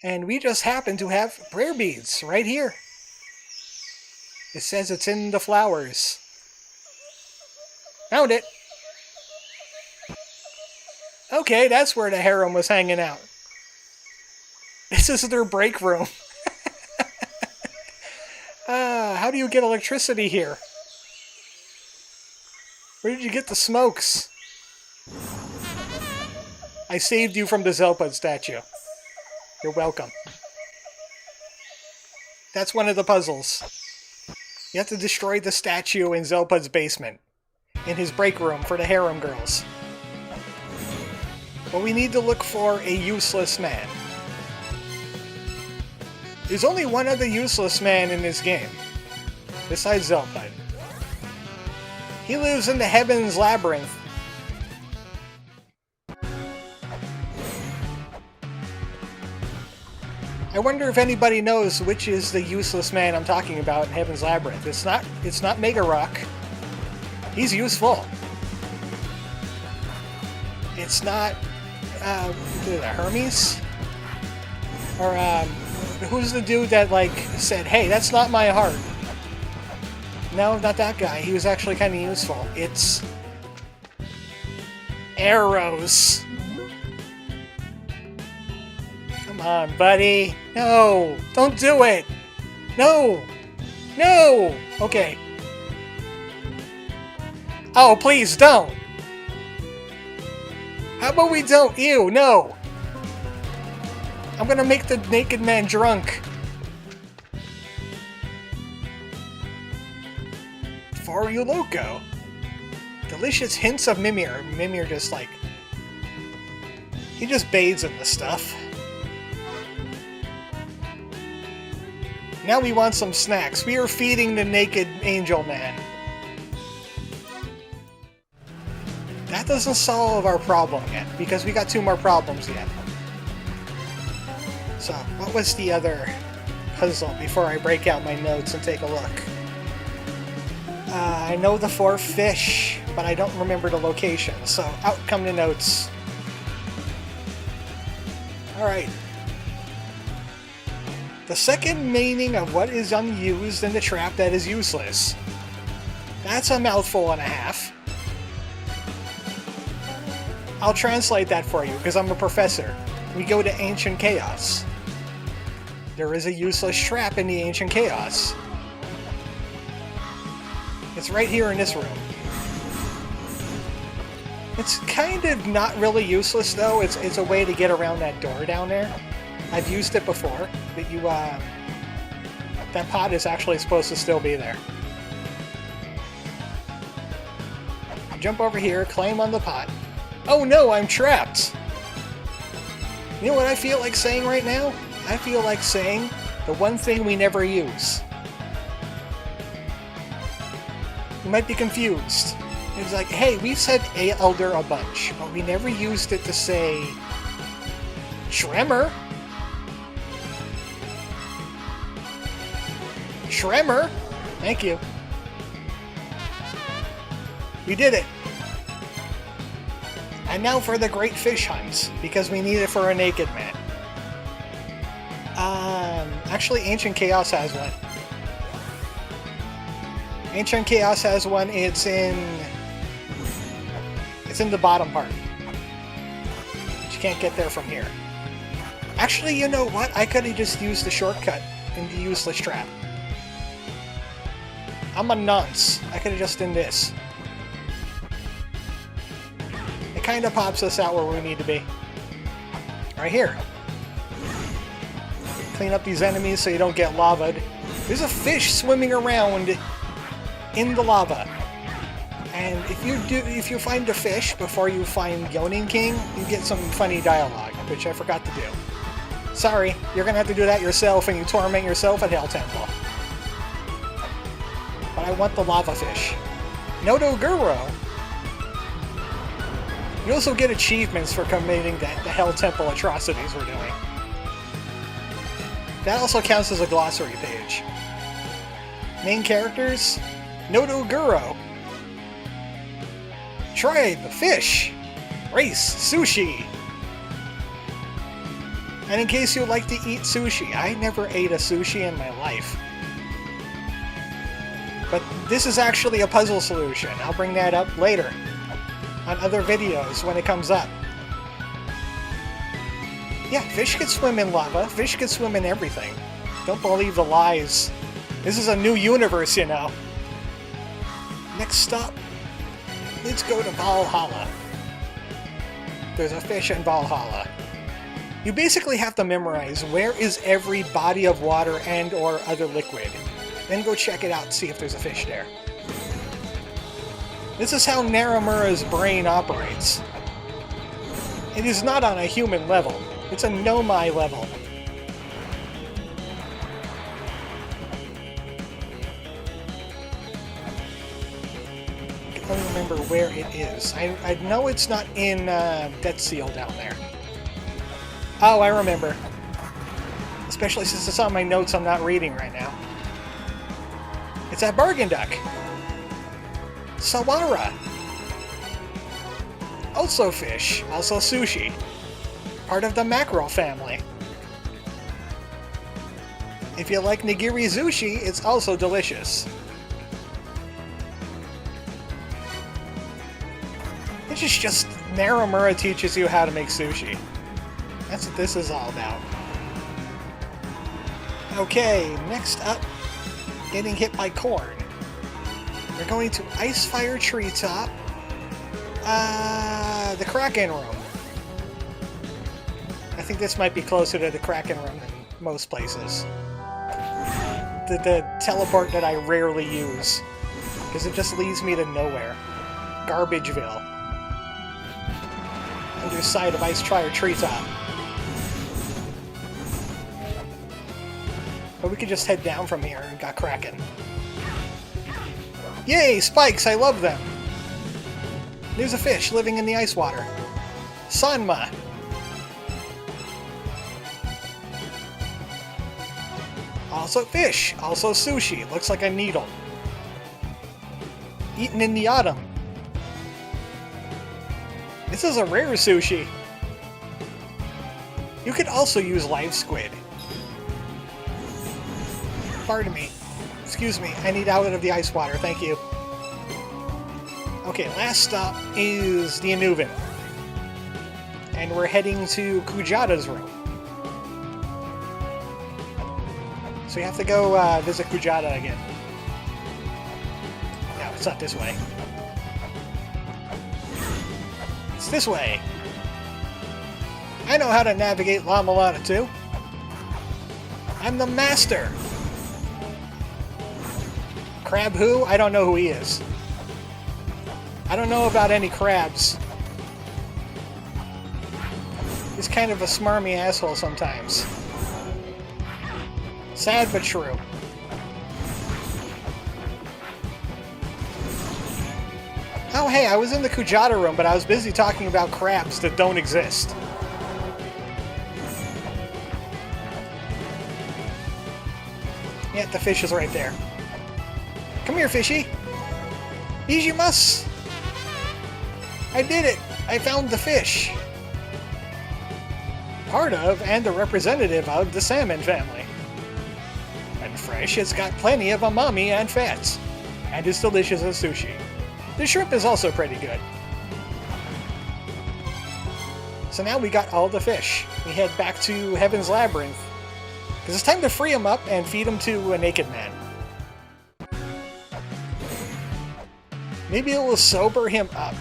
And we just happen to have prayer beads right here. It says it's in the flowers. Found it. Okay, that's where the harem was hanging out. This is their break room. How do you get electricity here? Where did you get the smokes? I saved you from the Zelpud statue. You're welcome. That's one of the puzzles. You have to destroy the statue in Zelpud's basement. In his break room for the harem girls. But we need to look for a useless man. There's only one other useless man in this game. Besides Zelpud. He lives in the Heaven's Labyrinth. I wonder if anybody knows which is the useless man I'm talking about in Heaven's Labyrinth. It's not Mega Rock. He's useful. It's not Hermes? Or who's the dude that like said, "Hey, that's not my heart"? No, not that guy. He was actually kind of useful. It's Arrows. Come on, buddy. No, don't do it. No. No. Okay. Oh, please don't. How about we don't? Ew, no. I'm gonna make the naked man drunk. For you, Loco. Delicious hints of Mimir. Mimir just like... he just bathes in the stuff. Now we want some snacks. We are feeding the naked angel man. That doesn't solve our problem yet, because we got 2 more problems yet. So, what was the other puzzle before I break out my notes and take a look? I know the 4 fish, but I don't remember the location, so out come the notes. Alright. The second meaning of what is unused in the trap that is useless. That's a mouthful and a half. I'll translate that for you, because I'm a professor. We go to Ancient Chaos. There is a useless trap in the Ancient Chaos. It's right here in this room. It's kind of not really useless, though. It's a way to get around that door down there. I've used it before, but that pot is actually supposed to still be there. Jump over here, climb on the pot. Oh no, I'm trapped! You know what I feel like saying right now? I feel like saying the one thing we never use. You might be confused. It's like, hey, we said Elder a bunch, but we never used it to say Tremor. Tremor! Thank you. We did it. And now for the Great Fish Hunt, because we need it for a Naked Man. Actually, Ancient Chaos has one. Ancient Chaos has one. It's in the bottom part. But you can't get there from here. Actually, you know what? I could have just used the shortcut in the useless trap. I'm a nonce. I could have just done this. It kind of pops us out where we need to be. Right here. Clean up these enemies so you don't get lava'd. There's a fish swimming around in the lava. And if you find a fish before you find Yonin King, you get some funny dialogue, which I forgot to do. Sorry, you're gonna have to do that yourself and you torment yourself at Hell Temple. But I want the lava fish. Nodoguro. You also get achievements for committing the Hell Temple atrocities we're doing. That also counts as a glossary page. Main characters: Nodoguro. Tribe, fish. Race, sushi. And in case you like to eat sushi, I never ate a sushi in my life. But this is actually a puzzle solution. I'll bring that up later on other videos when it comes up. Yeah, fish can swim in lava. Fish can swim in everything. Don't believe the lies. This is a new universe, you know. Next stop, let's go to Valhalla. There's a fish in Valhalla. You basically have to memorize where is every body of water and or other liquid. Then go check it out and see if there's a fish there. This is how Naramura's brain operates. It is not on a human level. It's a Nomai level. I don't remember where it is. I know it's not in Death Seal down there. Oh, I remember. Especially since it's on my notes I'm not reading right now. It's at Bargain Duck. Sawara. Also fish. Also sushi. Part of the mackerel family. If you like nigiri sushi, it's also delicious. This is just Naramura teaches you how to make sushi. That's what this is all about. Okay, next up, getting hit by corn. We're going to Icefire Treetop. The Kraken Room. I think this might be closer to the Kraken Room than most places. The teleport that I rarely use. Because it just leads me to nowhere. Garbageville. Underside of Icefire Treetop. But we could just head down from here and got Kraken. Yay, spikes! I love them! There's a fish living in the ice water. Sanma! Also fish! Also sushi! Looks like a needle. Eaten in the autumn. This is a rare sushi. You could also use live squid. Pardon me. Excuse me, I need out of the ice water, thank you. Okay, last stop is the Anuvan. And we're heading to Kujata's room. So we have to go visit Kujata again. No, it's not this way. It's this way. I know how to navigate La Mulana too. I'm the master. Crab who? I don't know who he is. I don't know about any crabs. He's kind of a smarmy asshole sometimes. Sad but true. Oh hey, I was in the Kujata room, but I was busy talking about crabs that don't exist. Yeah, the fish is right there. Come here, fishy. Ijimasu! I did it! I found the fish! Part of, and a representative of, the salmon family. And fresh, it's got plenty of umami and fats. And is delicious as sushi. The shrimp is also pretty good. So now we got all the fish. We head back to Heaven's Labyrinth. Because it's time to free him up and feed him to a naked man. Maybe it will sober him up.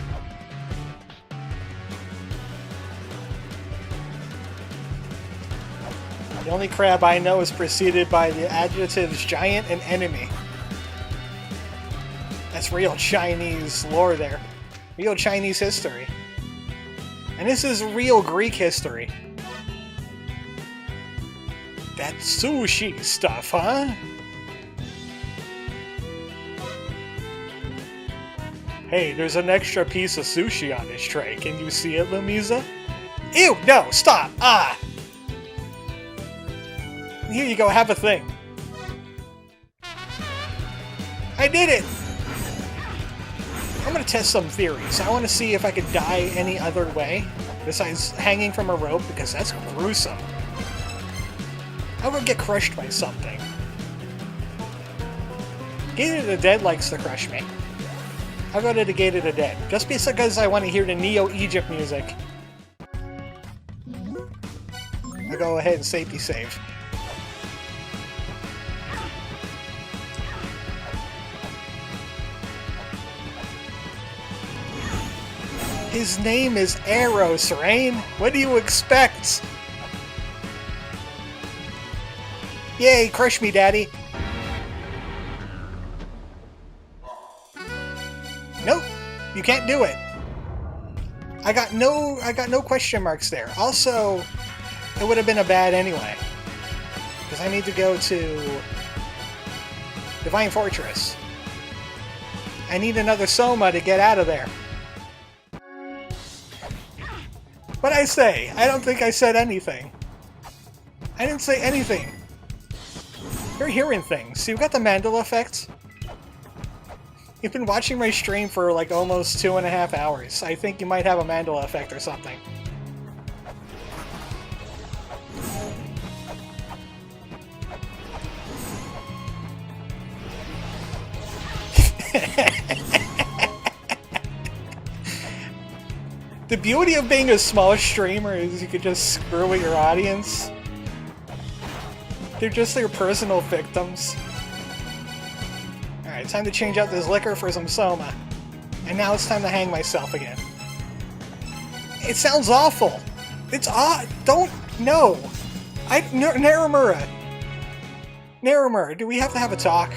The only crab I know is preceded by the adjectives giant and enemy. That's real Chinese lore there. Real Chinese history. And this is real Greek history. That sushi stuff, huh? Hey, there's an extra piece of sushi on this tray. Can you see it, Lamisa? Ew! No! Stop! Ah! Here you go, have a thing. I did it! I'm gonna test some theories. I want to see if I could die any other way besides hanging from a rope, because that's gruesome. I would get crushed by something. Gate of the Dead likes to crush me. I'll go to the Gate of the Dead, just because I want to hear the Neo-Egypt music. I'll go ahead and safety save. His name is Eros, Rain. What do you expect? Yay, crush me, Daddy. Nope, you can't do it. I got no question marks there. Also, it would have been a bad anyway. Because I need to go to Divine Fortress. I need another Soma to get out of there. What'd I say? I don't think I said anything. I didn't say anything. You're hearing things. You got the Mandela effect? You've been watching my stream for like almost 2.5 hours. I think you might have a Mandela effect or something. The beauty of being a small streamer is you could just screw with your audience. They're just their personal victims. Alright, time to change out this liquor for some Soma. And now it's time to hang myself again. It sounds awful! It's odd! Don't... No! Naramura! Naramura, do we have to have a talk?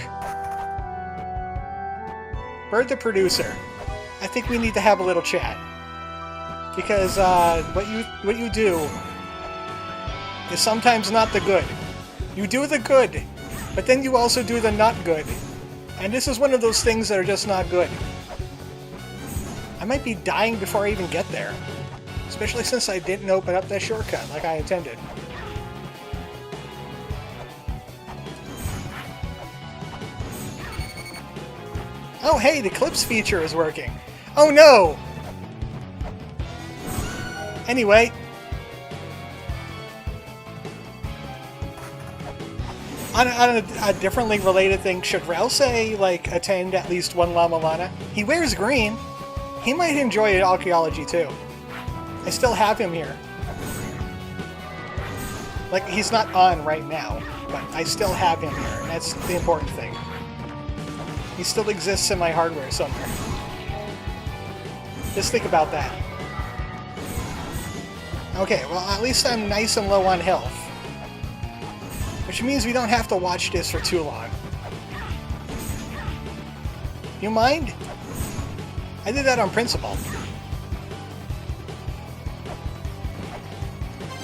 Bird the producer. I think we need to have a little chat. Because, what you do is sometimes not the good. You do the good, but then you also do the not good. And this is one of those things that are just not good. I might be dying before I even get there. Especially since I didn't open up that shortcut like I intended. Oh hey, the clips feature is working. Oh no! Anyway, On a differently related thing, should Rouse like attend at least one La Mulana? He wears green. He might enjoy archaeology too. I still have him here. Like, he's not on right now, but I still have him here, and that's the important thing. He still exists in my hardware somewhere. Just think about that. Okay, well, at least I'm nice and low on health. Which means we don't have to watch this for too long. You mind? I did that on principle.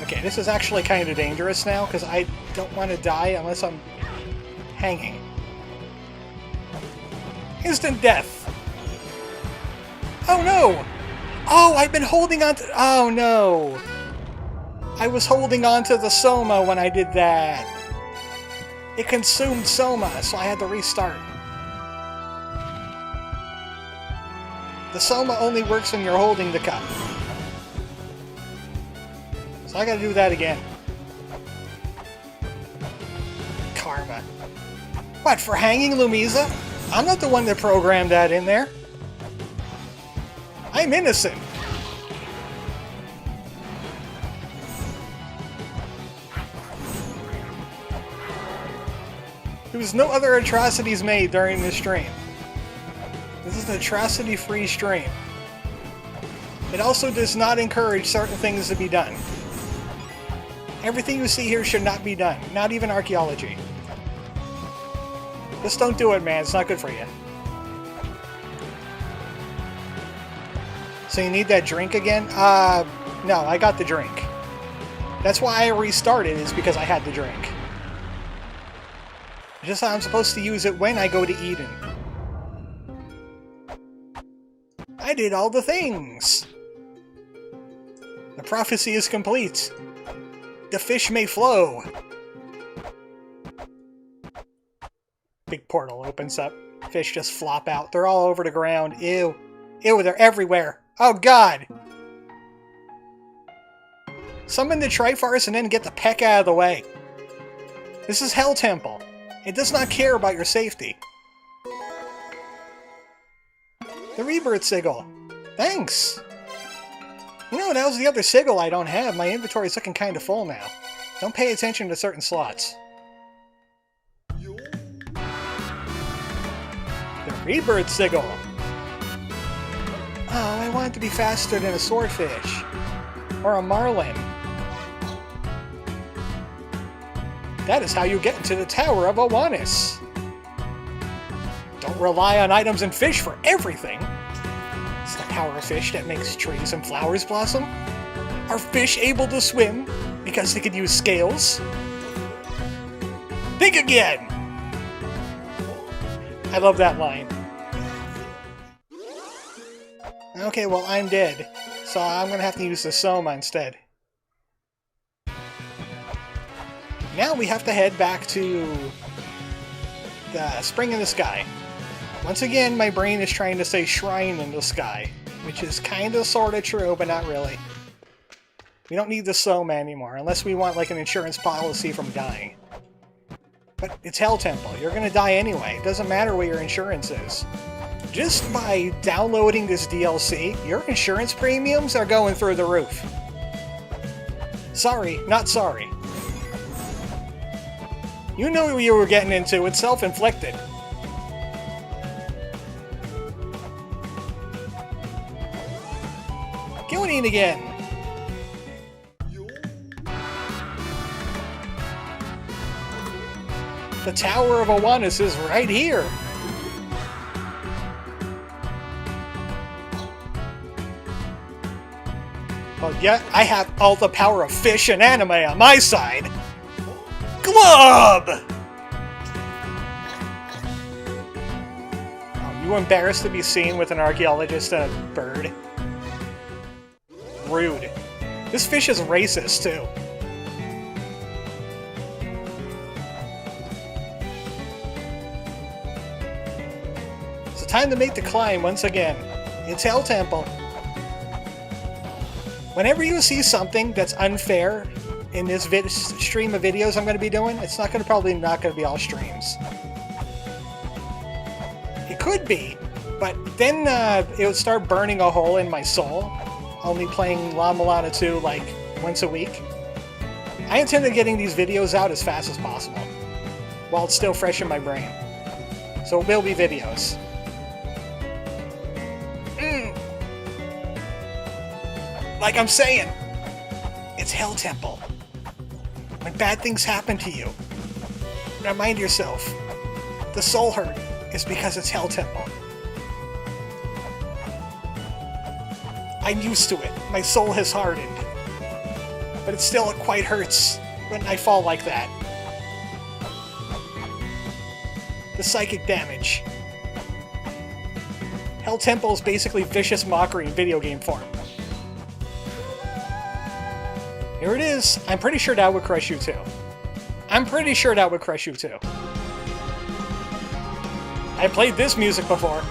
Okay, this is actually kind of dangerous now, because I don't want to die unless I'm hanging. Instant death! Oh no! Oh, I've been holding on to... Oh no! I was holding on to the Soma when I did that. It consumed Soma, so I had to restart. The Soma only works when you're holding the cup. So I gotta do that again. Karma. What, for hanging Lumiza? I'm not the one that programmed that in there. I'm innocent. There was no other atrocities made during this stream. This is an atrocity-free stream. It also does not encourage certain things to be done. Everything you see here should not be done, not even archaeology. Just don't do it, man. It's not good for you. So you need that drink again? No, I got the drink. That's why I restarted, is because I had the drink. Just how I'm supposed to use it when I go to Eden. I did all the things! The prophecy is complete. The fish may flow. Big portal opens up. Fish just flop out. They're all over the ground. Ew. Ew, they're everywhere. Oh god! Summon the Trifarce and then get the peck out of the way. This is Hell Temple. It does not care about your safety. The Rebirth Sigil. Thanks! You know, that was the other sigil I don't have. My inventory's looking kind of full now. Don't pay attention to certain slots. The Rebirth Sigil! Oh, I want it to be faster than a swordfish. Or a marlin. That is how you get into the Tower of Oannes. Don't rely on items and fish for everything. It's the power of fish that makes trees and flowers blossom. Are fish able to swim because they could use scales? Think again! I love that line. Okay, well, I'm dead. So I'm gonna have to use the Soma instead. Now we have to head back to the Spring in the Sky. Once again, my brain is trying to say Shrine in the Sky, which is kinda sorta true, but not really. We don't need the Soma anymore, unless we want like an insurance policy from dying. But it's Hell Temple. You're gonna die anyway. It doesn't matter what your insurance is. Just by downloading this DLC, your insurance premiums are going through the roof. Sorry, not sorry. You knew what you were getting into. It's self-inflicted. Gillian again. The Tower of Oannes is right here. Well, yeah, I have all the power of fish and anime on my side. Glub! Oh, you embarrassed to be seen with an archaeologist and a bird? Rude. This fish is racist, too. It's time to make the climb once again. It's Hell Temple. Whenever you see something that's unfair, in this stream of videos I'm going to be doing, it's probably not going to be all streams. It could be, but then it would start burning a hole in my soul, only playing Mulana 2 like once a week. I intend on getting these videos out as fast as possible, while it's still fresh in my brain. So it will be videos. Like I'm saying, it's Hell Temple. When bad things happen to you, remind yourself, the soul hurt is because it's Hell Temple. I'm used to it. My soul has hardened. But it still quite hurts when I fall like that. The psychic damage. Hell Temple is basically vicious mockery in video game form. Here it is. I'm pretty sure that would crush you too. I'm pretty sure that would crush you too. I played this music before.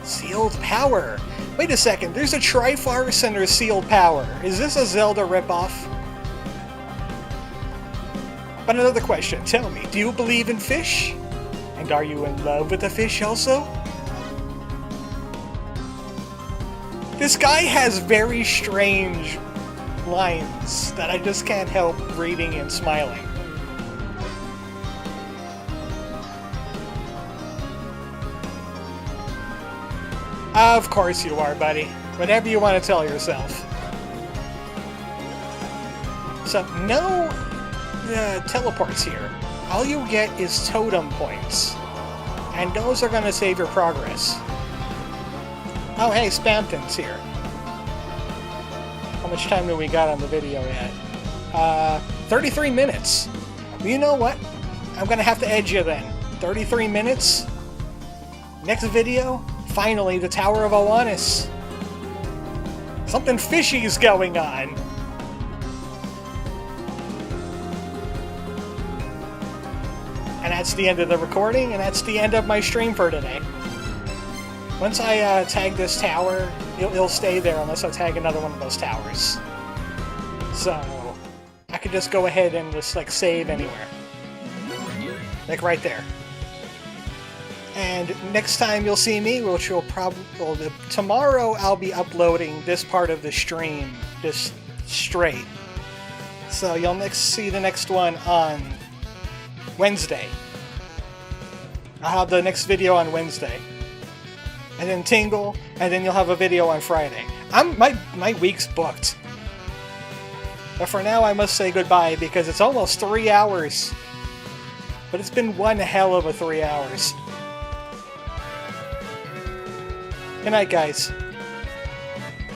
Sealed Power. Wait a second, there's a Triforce under Sealed Power. Is this a Zelda ripoff? But another question, tell me, do you believe in fish? And are you in love with the fish also? This guy has very strange lines that I just can't help reading and smiling. Of course you are, buddy. Whatever you want to tell yourself. So, no teleports here. All you get is totem points. And those are going to save your progress. Oh hey, Spamton's here. How much time do we got on the video yet? 33 minutes. You know what? I'm gonna have to edge you then. 33 minutes? Next video, finally, the Tower of Oannes. Something fishy's going on. And that's the end of the recording, and that's the end of my stream for today. Once I tag this tower, it'll stay there unless I tag another one of those towers. So, I could just go ahead and just, like, save anywhere. Like, right there. And next time you'll see me, which will probably... tomorrow I'll be uploading this part of the stream just straight. So you'll see the next one on Wednesday. I'll have the next video on Wednesday. And then Tingle, and then you'll have a video on Friday. My week's booked. But for now, I must say goodbye because it's almost 3 hours. But it's been one hell of a 3 hours. Good night, guys.